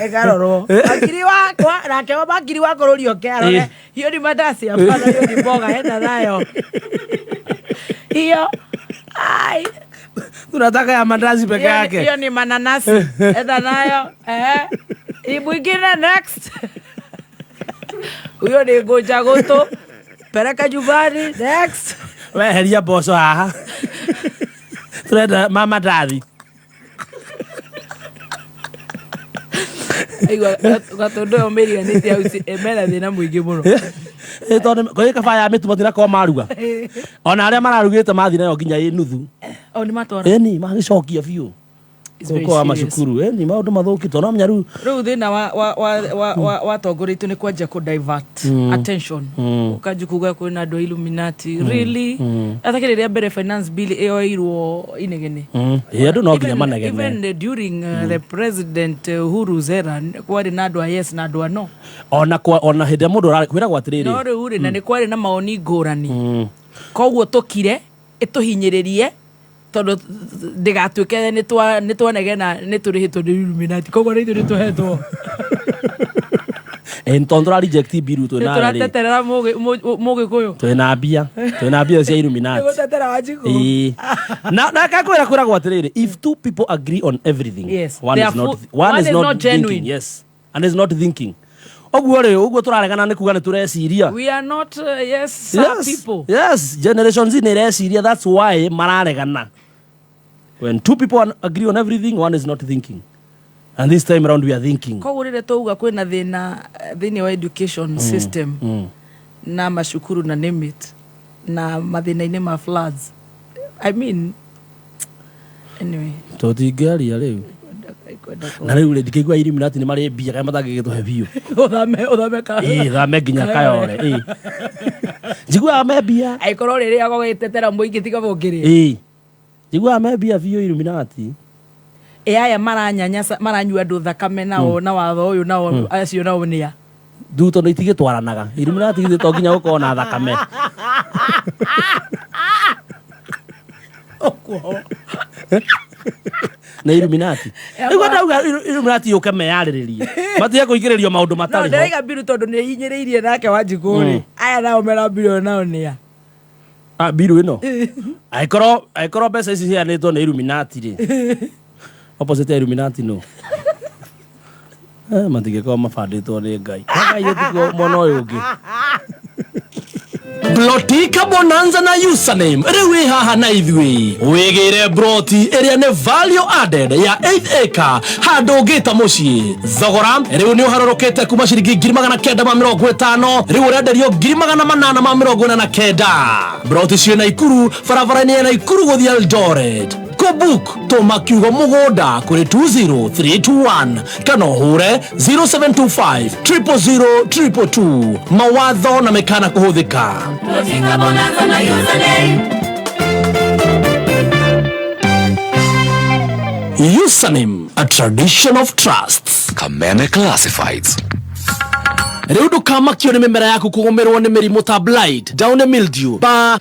Egaroro. Akiri wakwa nake bakiri wakorurio kerore. Hiyo ni madasi hapana, hiyo ni mboga henda nayo. Hiyo ai tunataka ya mandazi peke yake. Hiyo ni mananasi. Henda nayo. Ibwingine next. Huyo ni goja goto. Pereka jubani next. We heria boso haha. Turenda mama ndathi. Aiwa gatondo omeria niti ausi emera thina muingi muno. Tondu ko kabaya mituma tira ko maruga. Ona aria mararugite mathi nayo nginya nuthu. Ni matwara. Eni magicokia biu. Kwa mashukuru ni maundu mathukitwo no mnyaru riu thina wa tongoritwe ni kwanja ku divert attention ukaje kuga kwina ndo Illuminati really atakiriria mbere finance bill eoirwo inegene andu no nginya manegene even during the president Uhuru's era kwari na ndo yes na ndo no ona hinde mundu kwira gwatiriri no riu na ni kwari na maoni ngurani koguo tukire ituhinyiririe tondu ndigatuike ni twanegena ni turihitwo ni Illuminati koguo ni tuhetwo tondu ra reject bill tu na turateterera mugikuyu twina mbia cia Illuminati gutetera wajiku na kakwira kwira gwatiriri if two people agree on everything yes, one is not genuine thinking, yes and is not thinking uguo turaregana ni kuga ni tureciria we are not some people yes generations in ereciria that's why mararegana when two people agree on everything one is not thinking and this time around we are thinking ko urire tuuga kwina thina wa education system na mashukuru na name it na mathina-ini ma floods I mean anyway totingeria riu na riu ndikigwa Illuminati ni mari mbia kana matangigituhe biu uthame ka thame nginya kayore njigua amebia aikorwo riri agogitetera muingi tiga bongiri njigua amebia biu Illuminati aya maranyanyasa maranyua andu thakame nao na watho uyu nao acio nao nia duto no itigitwaranaga Illuminati githito nginya gukorwo na thakame okwo na Illuminati ego ndauga Illuminati yuke meyariririe matige kuingiririo maundu matari no ndaiga biru tondu ni hinyiriirie nake Wanjikuri aya nao mera biru nao nia biru ino aikoro pesa ici cianitwo na Illuminati ri opposite ya Illuminati no matige kwa mafanditwo ni ngai yetiko mono yugi Blotika bonanza na username riwi haha na ithui wigire broti iria ne value added ya 8 acre handu ngita mucii thogora riu ni uharurukite kuma ciringi 950 riu urenderio 849 broti cie Naikuru barabara-ini ya Naikuru guthia Eldoret book toma kiugo mugunda kuri 20321 kana hure 0725 00022 mawatho na mekana kuhuthika username a tradition of trust Kameme Classifieds riu ndukamakio ni mimera yaku kugumirwo ni mirimu ta blight, down mildew, ba